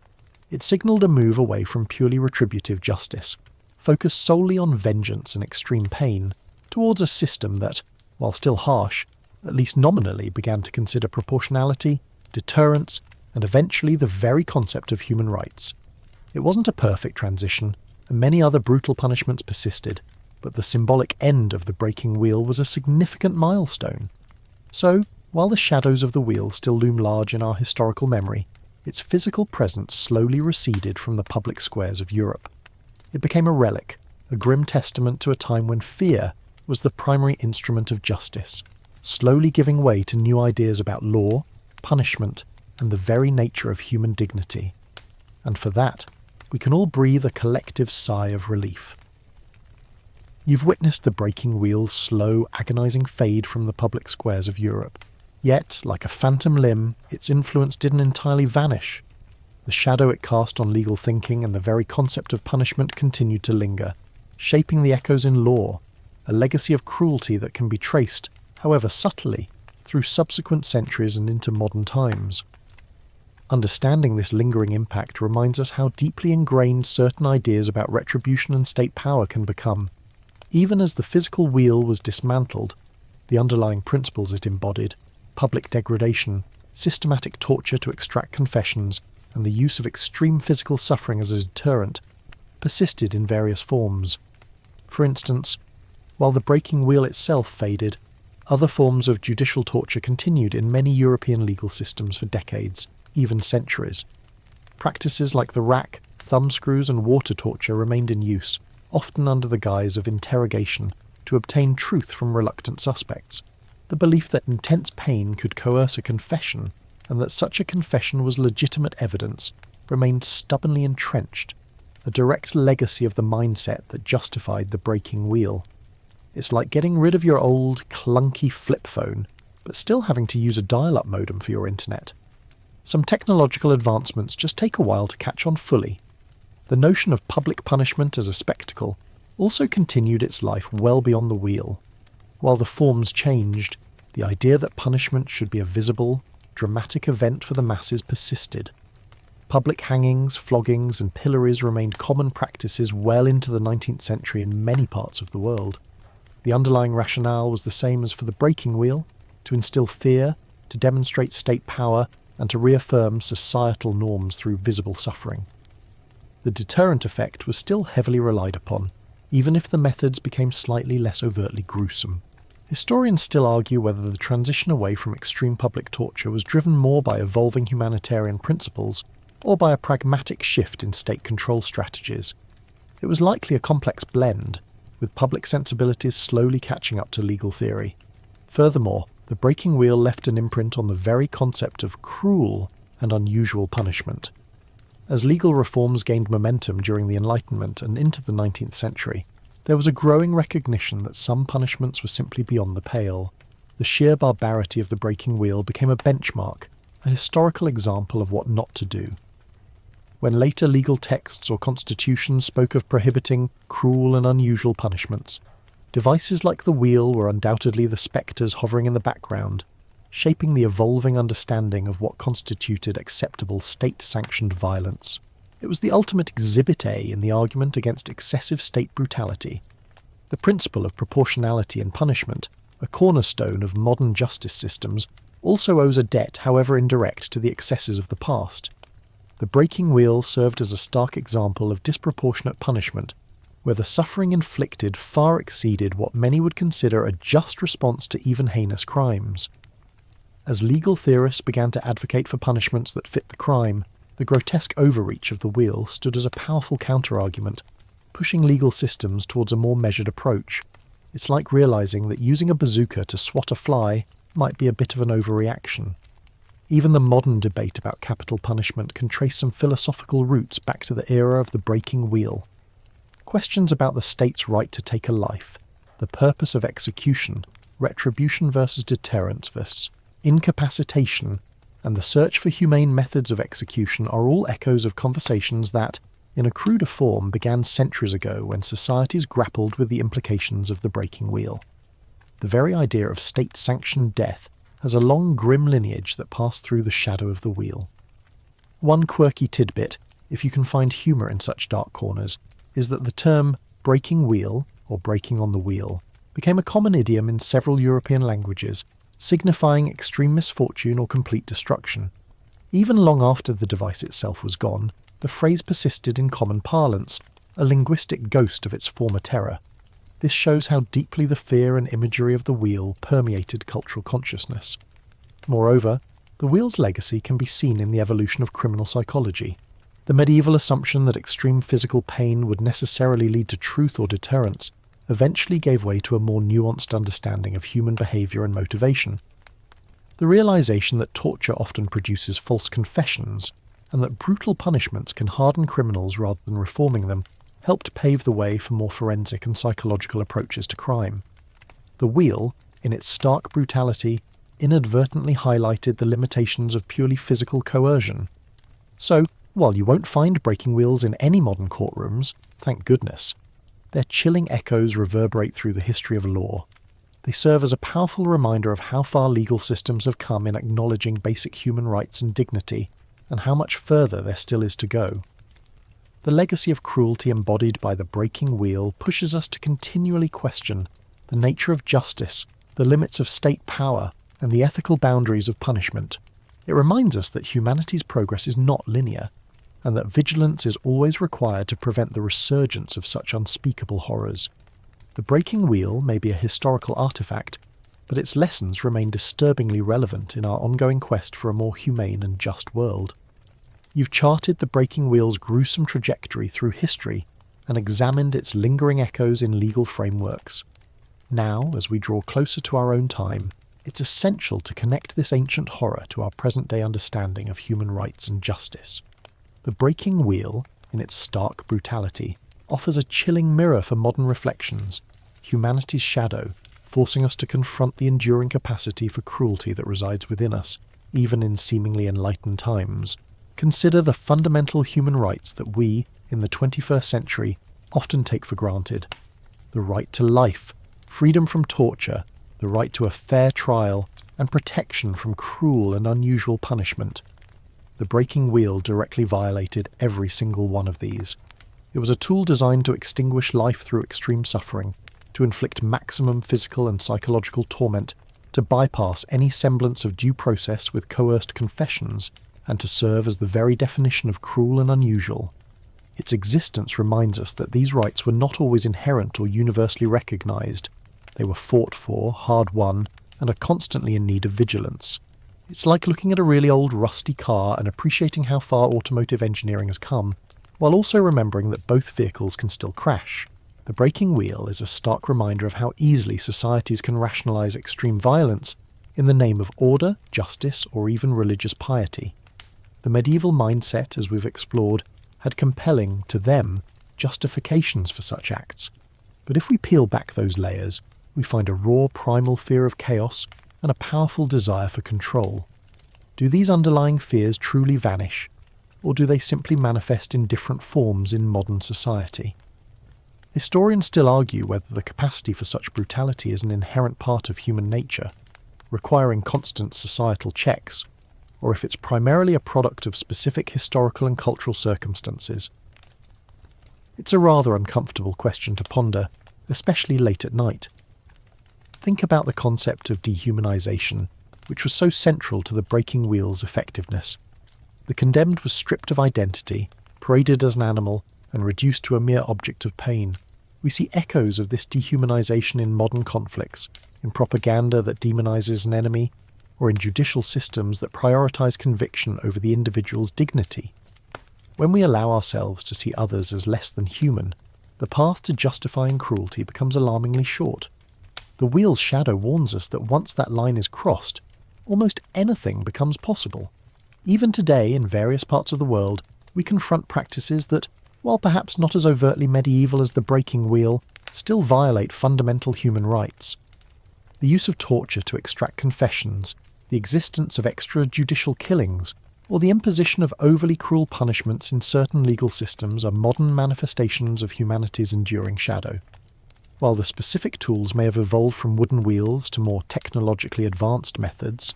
It signalled a move away from purely retributive justice, focused solely on vengeance and extreme pain, towards a system that, while still harsh, at least nominally began to consider proportionality, deterrence, and eventually the very concept of human rights. It wasn't a perfect transition, and many other brutal punishments persisted, but the symbolic end of the breaking wheel was a significant milestone. So, while the shadows of the wheel still loom large in our historical memory, its physical presence slowly receded from the public squares of Europe. It became a relic, a grim testament to a time when fear was the primary instrument of justice, slowly giving way to new ideas about law, punishment, and the very nature of human dignity. And for that, we can all breathe a collective sigh of relief. You've witnessed the breaking wheel's slow, agonising fade from the public squares of Europe. Yet, like a phantom limb, its influence didn't entirely vanish. The shadow it cast on legal thinking and the very concept of punishment continued to linger, shaping the echoes in law, a legacy of cruelty that can be traced, however subtly, through subsequent centuries and into modern times. Understanding this lingering impact reminds us how deeply ingrained certain ideas about retribution and state power can become. Even as the physical wheel was dismantled, the underlying principles it embodied, public degradation, systematic torture to extract confessions, and the use of extreme physical suffering as a deterrent, persisted in various forms. For instance, while the breaking wheel itself faded, other forms of judicial torture continued in many European legal systems for decades, even centuries. Practices like the rack, thumbscrews, and water torture remained in use, often under the guise of interrogation, to obtain truth from reluctant suspects. The belief that intense pain could coerce a confession, and that such a confession was legitimate evidence, remained stubbornly entrenched, a direct legacy of the mindset that justified the breaking wheel. It's like getting rid of your old, clunky flip phone, but still having to use a dial-up modem for your internet. Some technological advancements just take a while to catch on fully. The notion of public punishment as a spectacle also continued its life well beyond the wheel. While the forms changed, the idea that punishment should be a visible, dramatic event for the masses persisted. Public hangings, floggings, and pillories remained common practices well into the 19th century in many parts of the world. The underlying rationale was the same as for the breaking wheel: to instill fear, to demonstrate state power, and to reaffirm societal norms through visible suffering. The deterrent effect was still heavily relied upon, even if the methods became slightly less overtly gruesome. Historians still argue whether the transition away from extreme public torture was driven more by evolving humanitarian principles or by a pragmatic shift in state control strategies. It was likely a complex blend, with public sensibilities slowly catching up to legal theory. Furthermore, the breaking wheel left an imprint on the very concept of cruel and unusual punishment. As legal reforms gained momentum during the Enlightenment and into the 19th century, there was a growing recognition that some punishments were simply beyond the pale. The sheer barbarity of the breaking wheel became a benchmark, a historical example of what not to do. When later legal texts or constitutions spoke of prohibiting cruel and unusual punishments, devices like the wheel were undoubtedly the spectres hovering in the background, shaping the evolving understanding of what constituted acceptable state-sanctioned violence. It was the ultimate exhibit A in the argument against excessive state brutality. The principle of proportionality in punishment, a cornerstone of modern justice systems, also owes a debt, however indirect, to the excesses of the past. The breaking wheel served as a stark example of disproportionate punishment, where the suffering inflicted far exceeded what many would consider a just response to even heinous crimes. As legal theorists began to advocate for punishments that fit the crime, the grotesque overreach of the wheel stood as a powerful counter-argument, pushing legal systems towards a more measured approach. It's like realizing that using a bazooka to swat a fly might be a bit of an overreaction. Even the modern debate about capital punishment can trace some philosophical roots back to the era of the breaking wheel. Questions about the state's right to take a life, the purpose of execution, retribution versus deterrence versus incapacitation, and the search for humane methods of execution are all echoes of conversations that, in a cruder form, began centuries ago when societies grappled with the implications of the breaking wheel. The very idea of state-sanctioned death has a long grim lineage that passed through the shadow of the wheel. One quirky tidbit, if you can find humour in such dark corners, is that the term breaking wheel, or breaking on the wheel, became a common idiom in several European languages, signifying extreme misfortune or complete destruction. Even long after the device itself was gone, the phrase persisted in common parlance, a linguistic ghost of its former terror. This shows how deeply the fear and imagery of the wheel permeated cultural consciousness. Moreover, the wheel's legacy can be seen in the evolution of criminal psychology. The medieval assumption that extreme physical pain would necessarily lead to truth or deterrence eventually gave way to a more nuanced understanding of human behaviour and motivation. The realisation that torture often produces false confessions, and that brutal punishments can harden criminals rather than reforming them, helped pave the way for more forensic and psychological approaches to crime. The wheel, in its stark brutality, inadvertently highlighted the limitations of purely physical coercion. So, while you won't find breaking wheels in any modern courtrooms, thank goodness, their chilling echoes reverberate through the history of law. They serve as a powerful reminder of how far legal systems have come in acknowledging basic human rights and dignity, and how much further there still is to go. The legacy of cruelty embodied by the breaking wheel pushes us to continually question the nature of justice, the limits of state power, and the ethical boundaries of punishment. It reminds us that humanity's progress is not linear, and that vigilance is always required to prevent the resurgence of such unspeakable horrors. The breaking wheel may be a historical artefact, but its lessons remain disturbingly relevant in our ongoing quest for a more humane and just world. You've charted the breaking wheel's gruesome trajectory through history and examined its lingering echoes in legal frameworks. Now, as we draw closer to our own time, it's essential to connect this ancient horror to our present-day understanding of human rights and justice. The breaking wheel, in its stark brutality, offers a chilling mirror for modern reflections, humanity's shadow, forcing us to confront the enduring capacity for cruelty that resides within us, even in seemingly enlightened times. Consider the fundamental human rights that we, in the 21st century, often take for granted. The right to life, freedom from torture, the right to a fair trial, and protection from cruel and unusual punishment. The breaking wheel directly violated every single one of these. It was a tool designed to extinguish life through extreme suffering, to inflict maximum physical and psychological torment, to bypass any semblance of due process with coerced confessions, and to serve as the very definition of cruel and unusual. Its existence reminds us that these rights were not always inherent or universally recognised. They were fought for, hard-won, and are constantly in need of vigilance. It's like looking at a really old rusty car and appreciating how far automotive engineering has come, while also remembering that both vehicles can still crash. The breaking wheel is a stark reminder of how easily societies can rationalise extreme violence in the name of order, justice, or even religious piety. The medieval mindset, as we've explored, had compelling, to them, justifications for such acts. But if we peel back those layers, we find a raw primal fear of chaos and a powerful desire for control. Do these underlying fears truly vanish, or do they simply manifest in different forms in modern society? Historians still argue whether the capacity for such brutality is an inherent part of human nature, requiring constant societal checks, or if it's primarily a product of specific historical and cultural circumstances. It's a rather uncomfortable question to ponder, especially late at night. Think about the concept of dehumanization, which was so central to the breaking wheel's effectiveness. The condemned was stripped of identity, paraded as an animal, and reduced to a mere object of pain. We see echoes of this dehumanization in modern conflicts, in propaganda that demonizes an enemy, or in judicial systems that prioritize conviction over the individual's dignity. When we allow ourselves to see others as less than human, the path to justifying cruelty becomes alarmingly short. The wheel's shadow warns us that once that line is crossed, almost anything becomes possible. Even today, in various parts of the world, we confront practices that, while perhaps not as overtly medieval as the breaking wheel, still violate fundamental human rights. The use of torture to extract confessions, the existence of extrajudicial killings, or the imposition of overly cruel punishments in certain legal systems are modern manifestations of humanity's enduring shadow. While the specific tools may have evolved from wooden wheels to more technologically advanced methods,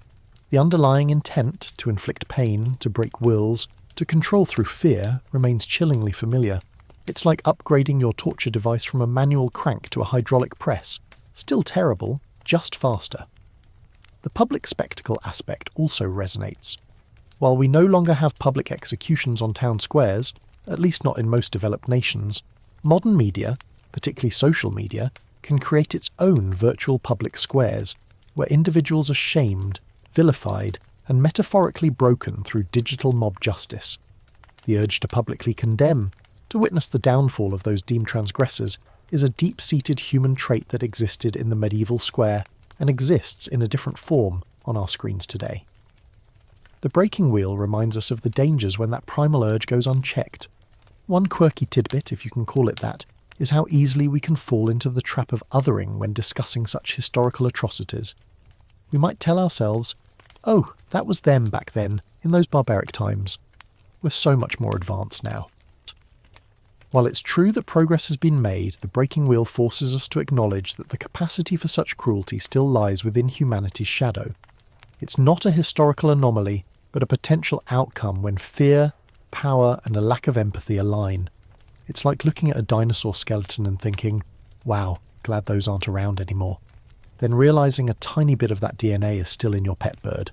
the underlying intent to inflict pain, to break wills, to control through fear remains chillingly familiar. It's like upgrading your torture device from a manual crank to a hydraulic press. Still terrible, just faster. The public spectacle aspect also resonates. While we no longer have public executions on town squares, at least not in most developed nations, modern media, particularly social media, can create its own virtual public squares, where individuals are shamed, vilified, and metaphorically broken through digital mob justice. The urge to publicly condemn, to witness the downfall of those deemed transgressors, is a deep-seated human trait that existed in the medieval square and exists in a different form on our screens today. The breaking wheel reminds us of the dangers when that primal urge goes unchecked. One quirky tidbit, if you can call it that, is how easily we can fall into the trap of othering when discussing such historical atrocities. We might tell ourselves, "Oh, that was them back then, in those barbaric times. We're so much more advanced now." While it's true that progress has been made, the breaking wheel forces us to acknowledge that the capacity for such cruelty still lies within humanity's shadow. It's not a historical anomaly, but a potential outcome when fear, power, and a lack of empathy align. It's like looking at a dinosaur skeleton and thinking, "Wow, glad those aren't around anymore." Then realizing a tiny bit of that DNA is still in your pet bird.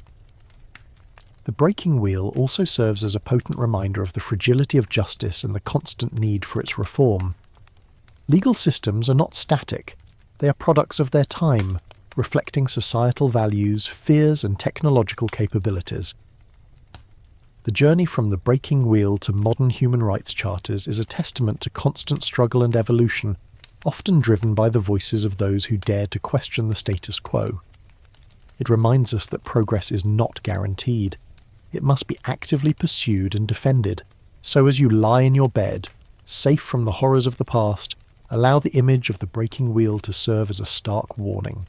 The breaking wheel also serves as a potent reminder of the fragility of justice and the constant need for its reform. Legal systems are not static. They are products of their time, reflecting societal values, fears, and technological capabilities. The journey from the breaking wheel to modern human rights charters is a testament to constant struggle and evolution, often driven by the voices of those who dare to question the status quo. It reminds us that progress is not guaranteed. It must be actively pursued and defended. So as you lie in your bed, safe from the horrors of the past, allow the image of the breaking wheel to serve as a stark warning.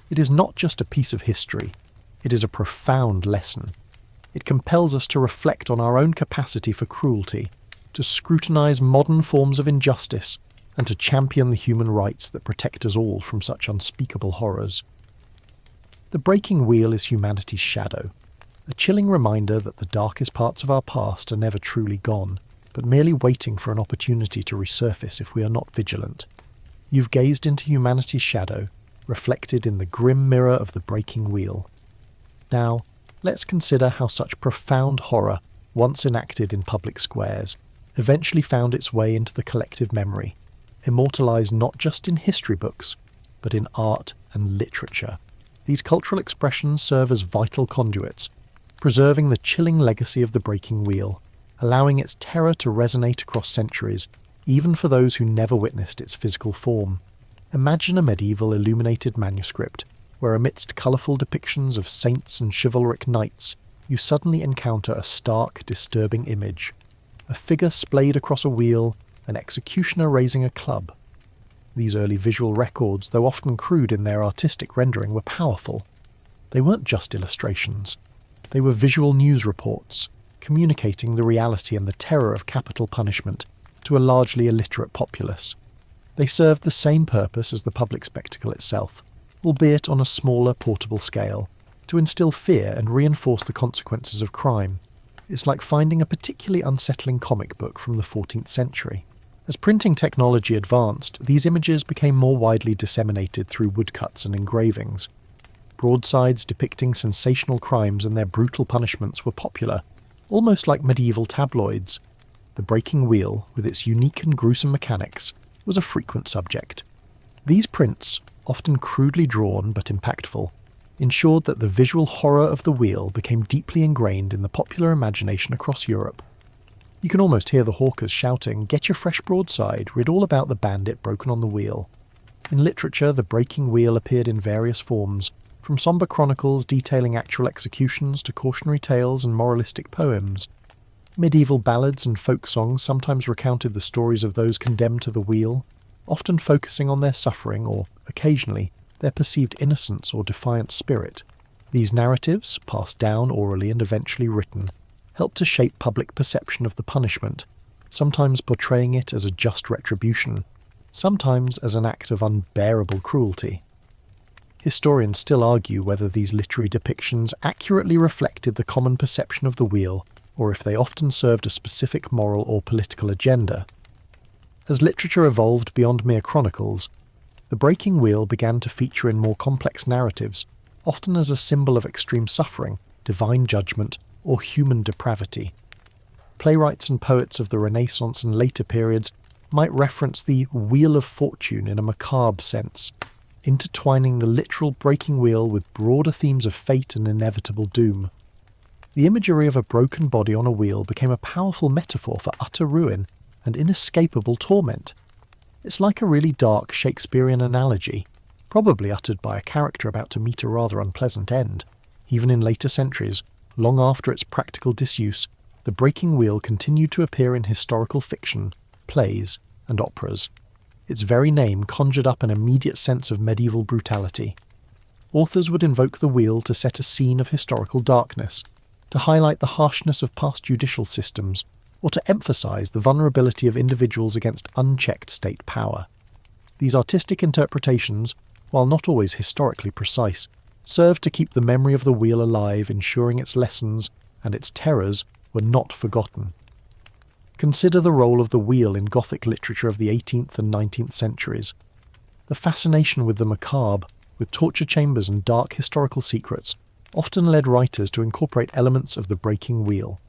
It is not just a piece of history. It is a profound lesson. It compels us to reflect on our own capacity for cruelty, to scrutinize modern forms of injustice, and to champion the human rights that protect us all from such unspeakable horrors. The breaking wheel is humanity's shadow, a chilling reminder that the darkest parts of our past are never truly gone, but merely waiting for an opportunity to resurface if we are not vigilant. You've gazed into humanity's shadow, reflected in the grim mirror of the breaking wheel. Now, let's consider how such profound horror, once enacted in public squares, eventually found its way into the collective memory, immortalized not just in history books, but in art and literature. These cultural expressions serve as vital conduits, preserving the chilling legacy of the breaking wheel, allowing its terror to resonate across centuries, even for those who never witnessed its physical form. Imagine a medieval illuminated manuscript, where amidst colourful depictions of saints and chivalric knights, you suddenly encounter a stark, disturbing image. A figure splayed across a wheel, an executioner raising a club. These early visual records, though often crude in their artistic rendering, were powerful. They weren't just illustrations. They were visual news reports, communicating the reality and the terror of capital punishment to a largely illiterate populace. They served the same purpose as the public spectacle itself, albeit on a smaller, portable scale, to instill fear and reinforce the consequences of crime. It's like finding a particularly unsettling comic book from the 14th century. As printing technology advanced, these images became more widely disseminated through woodcuts and engravings. Broadsides depicting sensational crimes and their brutal punishments were popular, almost like medieval tabloids. The breaking wheel, with its unique and gruesome mechanics, was a frequent subject. These prints, often crudely drawn but impactful, ensured that the visual horror of the wheel became deeply ingrained in the popular imagination across Europe. You can almost hear the hawkers shouting, "Get your fresh broadside, read all about the bandit broken on the wheel." In literature, the breaking wheel appeared in various forms, from sombre chronicles detailing actual executions to cautionary tales and moralistic poems. Medieval ballads and folk songs sometimes recounted the stories of those condemned to the wheel, often focusing on their suffering or, occasionally, their perceived innocence or defiant spirit. These narratives, passed down orally and eventually written, helped to shape public perception of the punishment, sometimes portraying it as a just retribution, sometimes as an act of unbearable cruelty. Historians still argue whether these literary depictions accurately reflected the common perception of the wheel, or if they often served a specific moral or political agenda. As literature evolved beyond mere chronicles, the breaking wheel began to feature in more complex narratives, often as a symbol of extreme suffering, divine judgment, or human depravity. Playwrights and poets of the Renaissance and later periods might reference the Wheel of Fortune in a macabre sense, intertwining the literal breaking wheel with broader themes of fate and inevitable doom. The imagery of a broken body on a wheel became a powerful metaphor for utter ruin and inescapable torment. It's like a really dark Shakespearean analogy, probably uttered by a character about to meet a rather unpleasant end. Even in later centuries, long after its practical disuse, the breaking wheel continued to appear in historical fiction, plays, and operas. Its very name conjured up an immediate sense of medieval brutality. Authors would invoke the wheel to set a scene of historical darkness, to highlight the harshness of past judicial systems, or to emphasise the vulnerability of individuals against unchecked state power. These artistic interpretations, while not always historically precise, served to keep the memory of the wheel alive, ensuring its lessons and its terrors were not forgotten. Consider the role of the wheel in Gothic literature of the 18th and 19th centuries. The fascination with the macabre, with torture chambers and dark historical secrets, often led writers to incorporate elements of the breaking wheel.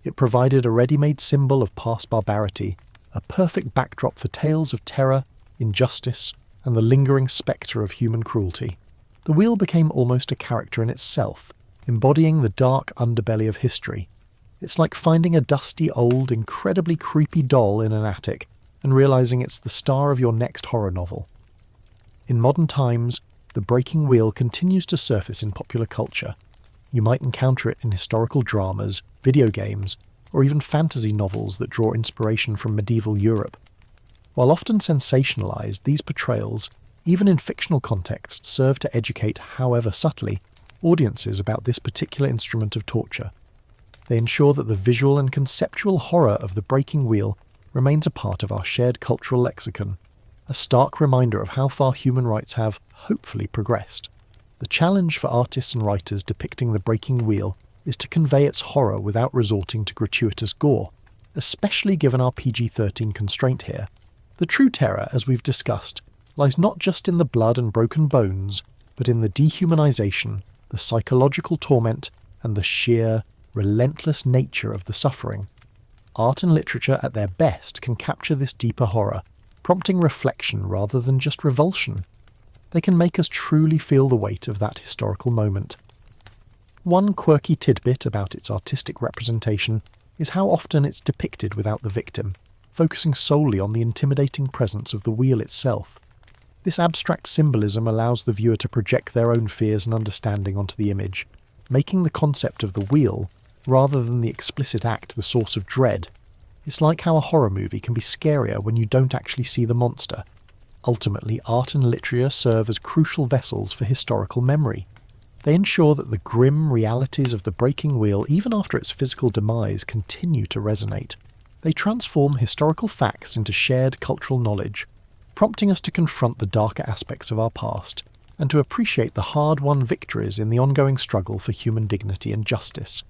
It provided a ready-made symbol of past barbarity, a perfect backdrop for tales of terror, injustice, and the lingering spectre of human cruelty. The wheel became almost a character in itself, embodying the dark underbelly of history. It's like finding a dusty, old, incredibly creepy doll in an attic and realising it's the star of your next horror novel. In modern times, the breaking wheel continues to surface in popular culture. You might encounter it in historical dramas, video games, or even fantasy novels that draw inspiration from medieval Europe. While often sensationalised, these portrayals, even in fictional contexts, serve to educate, however subtly, audiences about this particular instrument of torture. They ensure that the visual and conceptual horror of the breaking wheel remains a part of our shared cultural lexicon, a stark reminder of how far human rights have, hopefully, progressed. The challenge for artists and writers depicting the breaking wheel is to convey its horror without resorting to gratuitous gore, especially given our PG-13 constraint here. The true terror, as we've discussed, lies not just in the blood and broken bones, but in the dehumanization, the psychological torment, and the sheer, relentless nature of the suffering. Art and literature at their best can capture this deeper horror, prompting reflection rather than just revulsion. They can make us truly feel the weight of that historical moment. One quirky tidbit about its artistic representation is how often it's depicted without the victim, focusing solely on the intimidating presence of the wheel itself. This abstract symbolism allows the viewer to project their own fears and understanding onto the image, making the concept of the wheel, rather than the explicit act, the source of dread. It's like how a horror movie can be scarier when you don't actually see the monster. Ultimately, art and literature serve as crucial vessels for historical memory. They ensure that the grim realities of the breaking wheel, even after its physical demise, continue to resonate. They transform historical facts into shared cultural knowledge, prompting us to confront the darker aspects of our past, and to appreciate the hard-won victories in the ongoing struggle for human dignity and justice.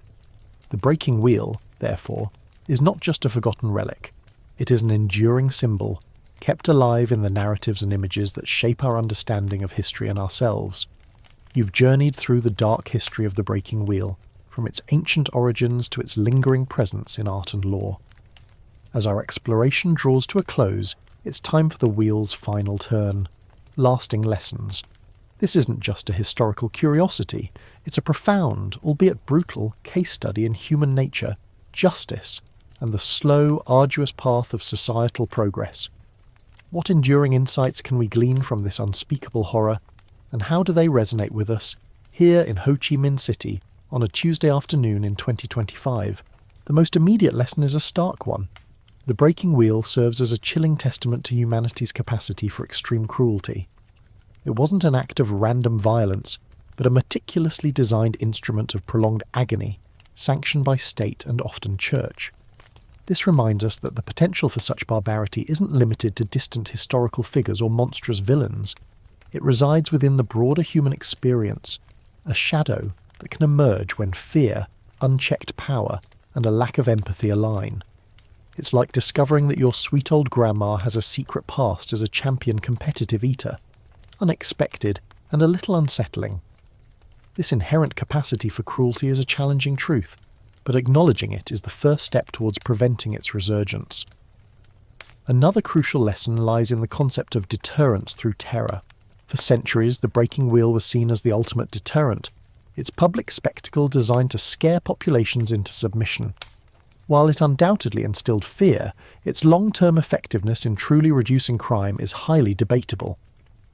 The breaking wheel, therefore, is not just a forgotten relic. It is an enduring symbol, kept alive in the narratives and images that shape our understanding of history and ourselves. You've journeyed through the dark history of the breaking wheel, from its ancient origins to its lingering presence in art and law. As our exploration draws to a close, it's time for the wheel's final turn. Lasting lessons. This isn't just a historical curiosity, it's a profound, albeit brutal, case study in human nature, justice, and the slow, arduous path of societal progress. What enduring insights can we glean from this unspeakable horror, and how do they resonate with us here in Ho Chi Minh City on a Tuesday afternoon in 2025? The most immediate lesson is a stark one. The breaking wheel serves as a chilling testament to humanity's capacity for extreme cruelty. It wasn't an act of random violence, but a meticulously designed instrument of prolonged agony, sanctioned by state and often church. This reminds us that the potential for such barbarity isn't limited to distant historical figures or monstrous villains. It resides within the broader human experience, a shadow that can emerge when fear, unchecked power, and a lack of empathy align. It's like discovering that your sweet old grandma has a secret past as a champion competitive eater. Unexpected and a little unsettling. This inherent capacity for cruelty is a challenging truth, but acknowledging it is the first step towards preventing its resurgence. Another crucial lesson lies in the concept of deterrence through terror. For centuries, the breaking wheel was seen as the ultimate deterrent, its public spectacle designed to scare populations into submission. While it undoubtedly instilled fear, its long-term effectiveness in truly reducing crime is highly debatable.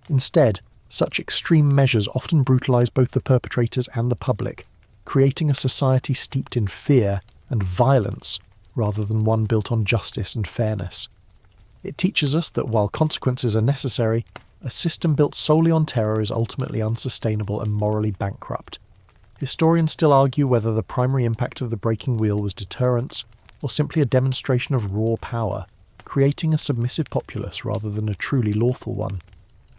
Instead, such extreme measures often brutalize both the perpetrators and the public, creating a society steeped in fear and violence rather than one built on justice and fairness. It teaches us that while consequences are necessary, a system built solely on terror is ultimately unsustainable and morally bankrupt. Historians still argue whether the primary impact of the breaking wheel was deterrence or simply a demonstration of raw power, creating a submissive populace rather than a truly lawful one.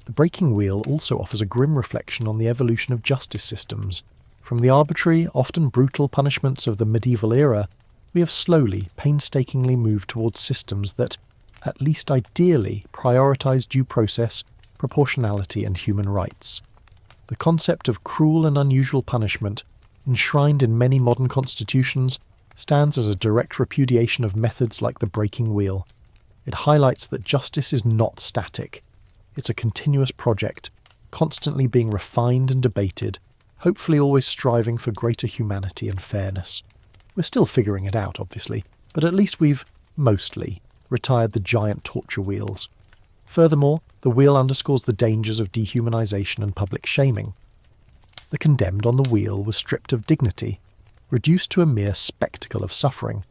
The breaking wheel also offers a grim reflection on the evolution of justice systems. From the arbitrary, often brutal punishments of the medieval era, we have slowly, painstakingly moved towards systems that, at least ideally, prioritize due process, proportionality and human rights. The concept of cruel and unusual punishment, enshrined in many modern constitutions, stands as a direct repudiation of methods like the breaking wheel. It highlights that justice is not static. It's a continuous project, constantly being refined and debated, hopefully always striving for greater humanity and fairness. We're still figuring it out, obviously, but at least we've, mostly, retired the giant torture wheels. Furthermore, the wheel underscores the dangers of dehumanization and public shaming. The condemned on the wheel was stripped of dignity, reduced to a mere spectacle of suffering.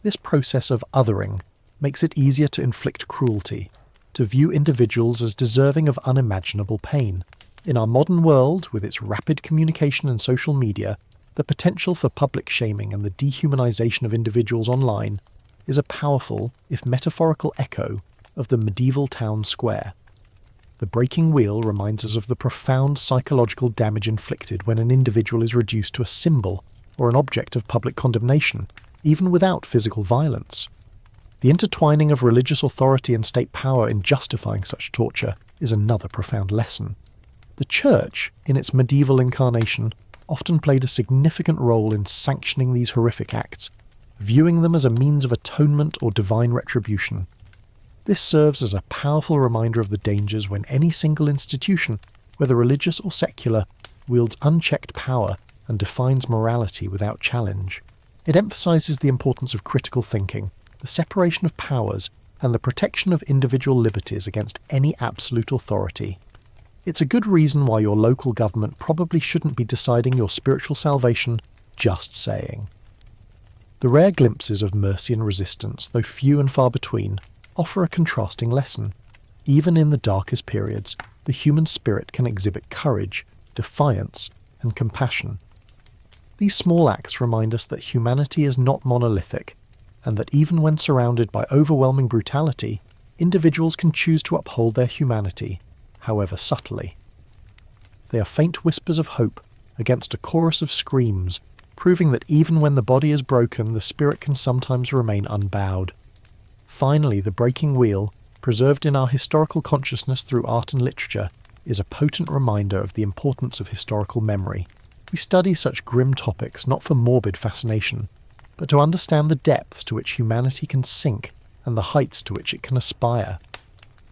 This process of othering makes it easier to inflict cruelty, to view individuals as deserving of unimaginable pain. In our modern world, with its rapid communication and social media, the potential for public shaming and the dehumanization of individuals online is a powerful, if metaphorical, echo of the medieval town square. The breaking wheel reminds us of the profound psychological damage inflicted when an individual is reduced to a symbol or an object of public condemnation, even without physical violence. The intertwining of religious authority and state power in justifying such torture is another profound lesson. The Church, in its medieval incarnation, often played a significant role in sanctioning these horrific acts, viewing them as a means of atonement or divine retribution. This serves as a powerful reminder of the dangers when any single institution, whether religious or secular, wields unchecked power and defines morality without challenge. It emphasizes the importance of critical thinking, the separation of powers, and the protection of individual liberties against any absolute authority. It's a good reason why your local government probably shouldn't be deciding your spiritual salvation, just saying. The rare glimpses of mercy and resistance, though few and far between, offer a contrasting lesson. Even in the darkest periods, the human spirit can exhibit courage, defiance, and compassion. These small acts remind us that humanity is not monolithic, and that even when surrounded by overwhelming brutality, individuals can choose to uphold their humanity, however subtly. They are faint whispers of hope against a chorus of screams, proving that even when the body is broken, the spirit can sometimes remain unbowed. Finally, the breaking wheel, preserved in our historical consciousness through art and literature, is a potent reminder of the importance of historical memory. We study such grim topics not for morbid fascination, but to understand the depths to which humanity can sink and the heights to which it can aspire.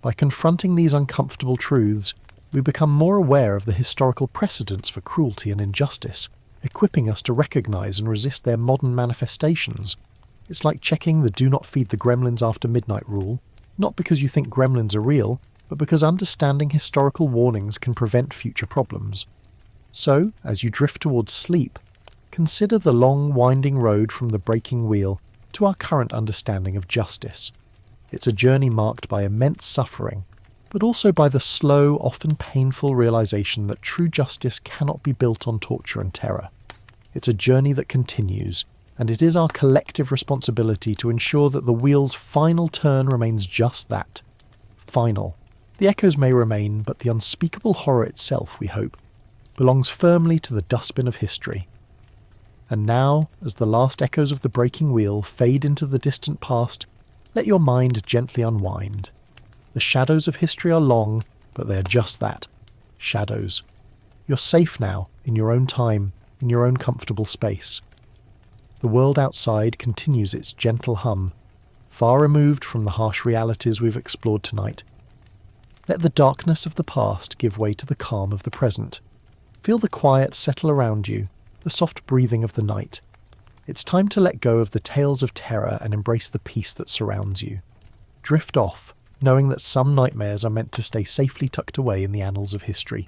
By confronting these uncomfortable truths, we become more aware of the historical precedents for cruelty and injustice, equipping us to recognize and resist their modern manifestations. It's like checking the do not feed the gremlins after midnight rule, not because you think gremlins are real, but because understanding historical warnings can prevent future problems. So, as you drift towards sleep, consider the long, winding road from the breaking wheel to our current understanding of justice. It's a journey marked by immense suffering, but also by the slow, often painful realization that true justice cannot be built on torture and terror. It's a journey that continues, and it is our collective responsibility to ensure that the wheel's final turn remains just that. Final. The echoes may remain, but the unspeakable horror itself, we hope, belongs firmly to the dustbin of history. And now, as the last echoes of the breaking wheel fade into the distant past, let your mind gently unwind. The shadows of history are long, but they are just that, shadows. You're safe now, in your own time, in your own comfortable space. The world outside continues its gentle hum, far removed from the harsh realities we've explored tonight. Let the darkness of the past give way to the calm of the present. Feel the quiet settle around you, the soft breathing of the night. It's time to let go of the tales of terror and embrace the peace that surrounds you. Drift off, knowing that some nightmares are meant to stay safely tucked away in the annals of history.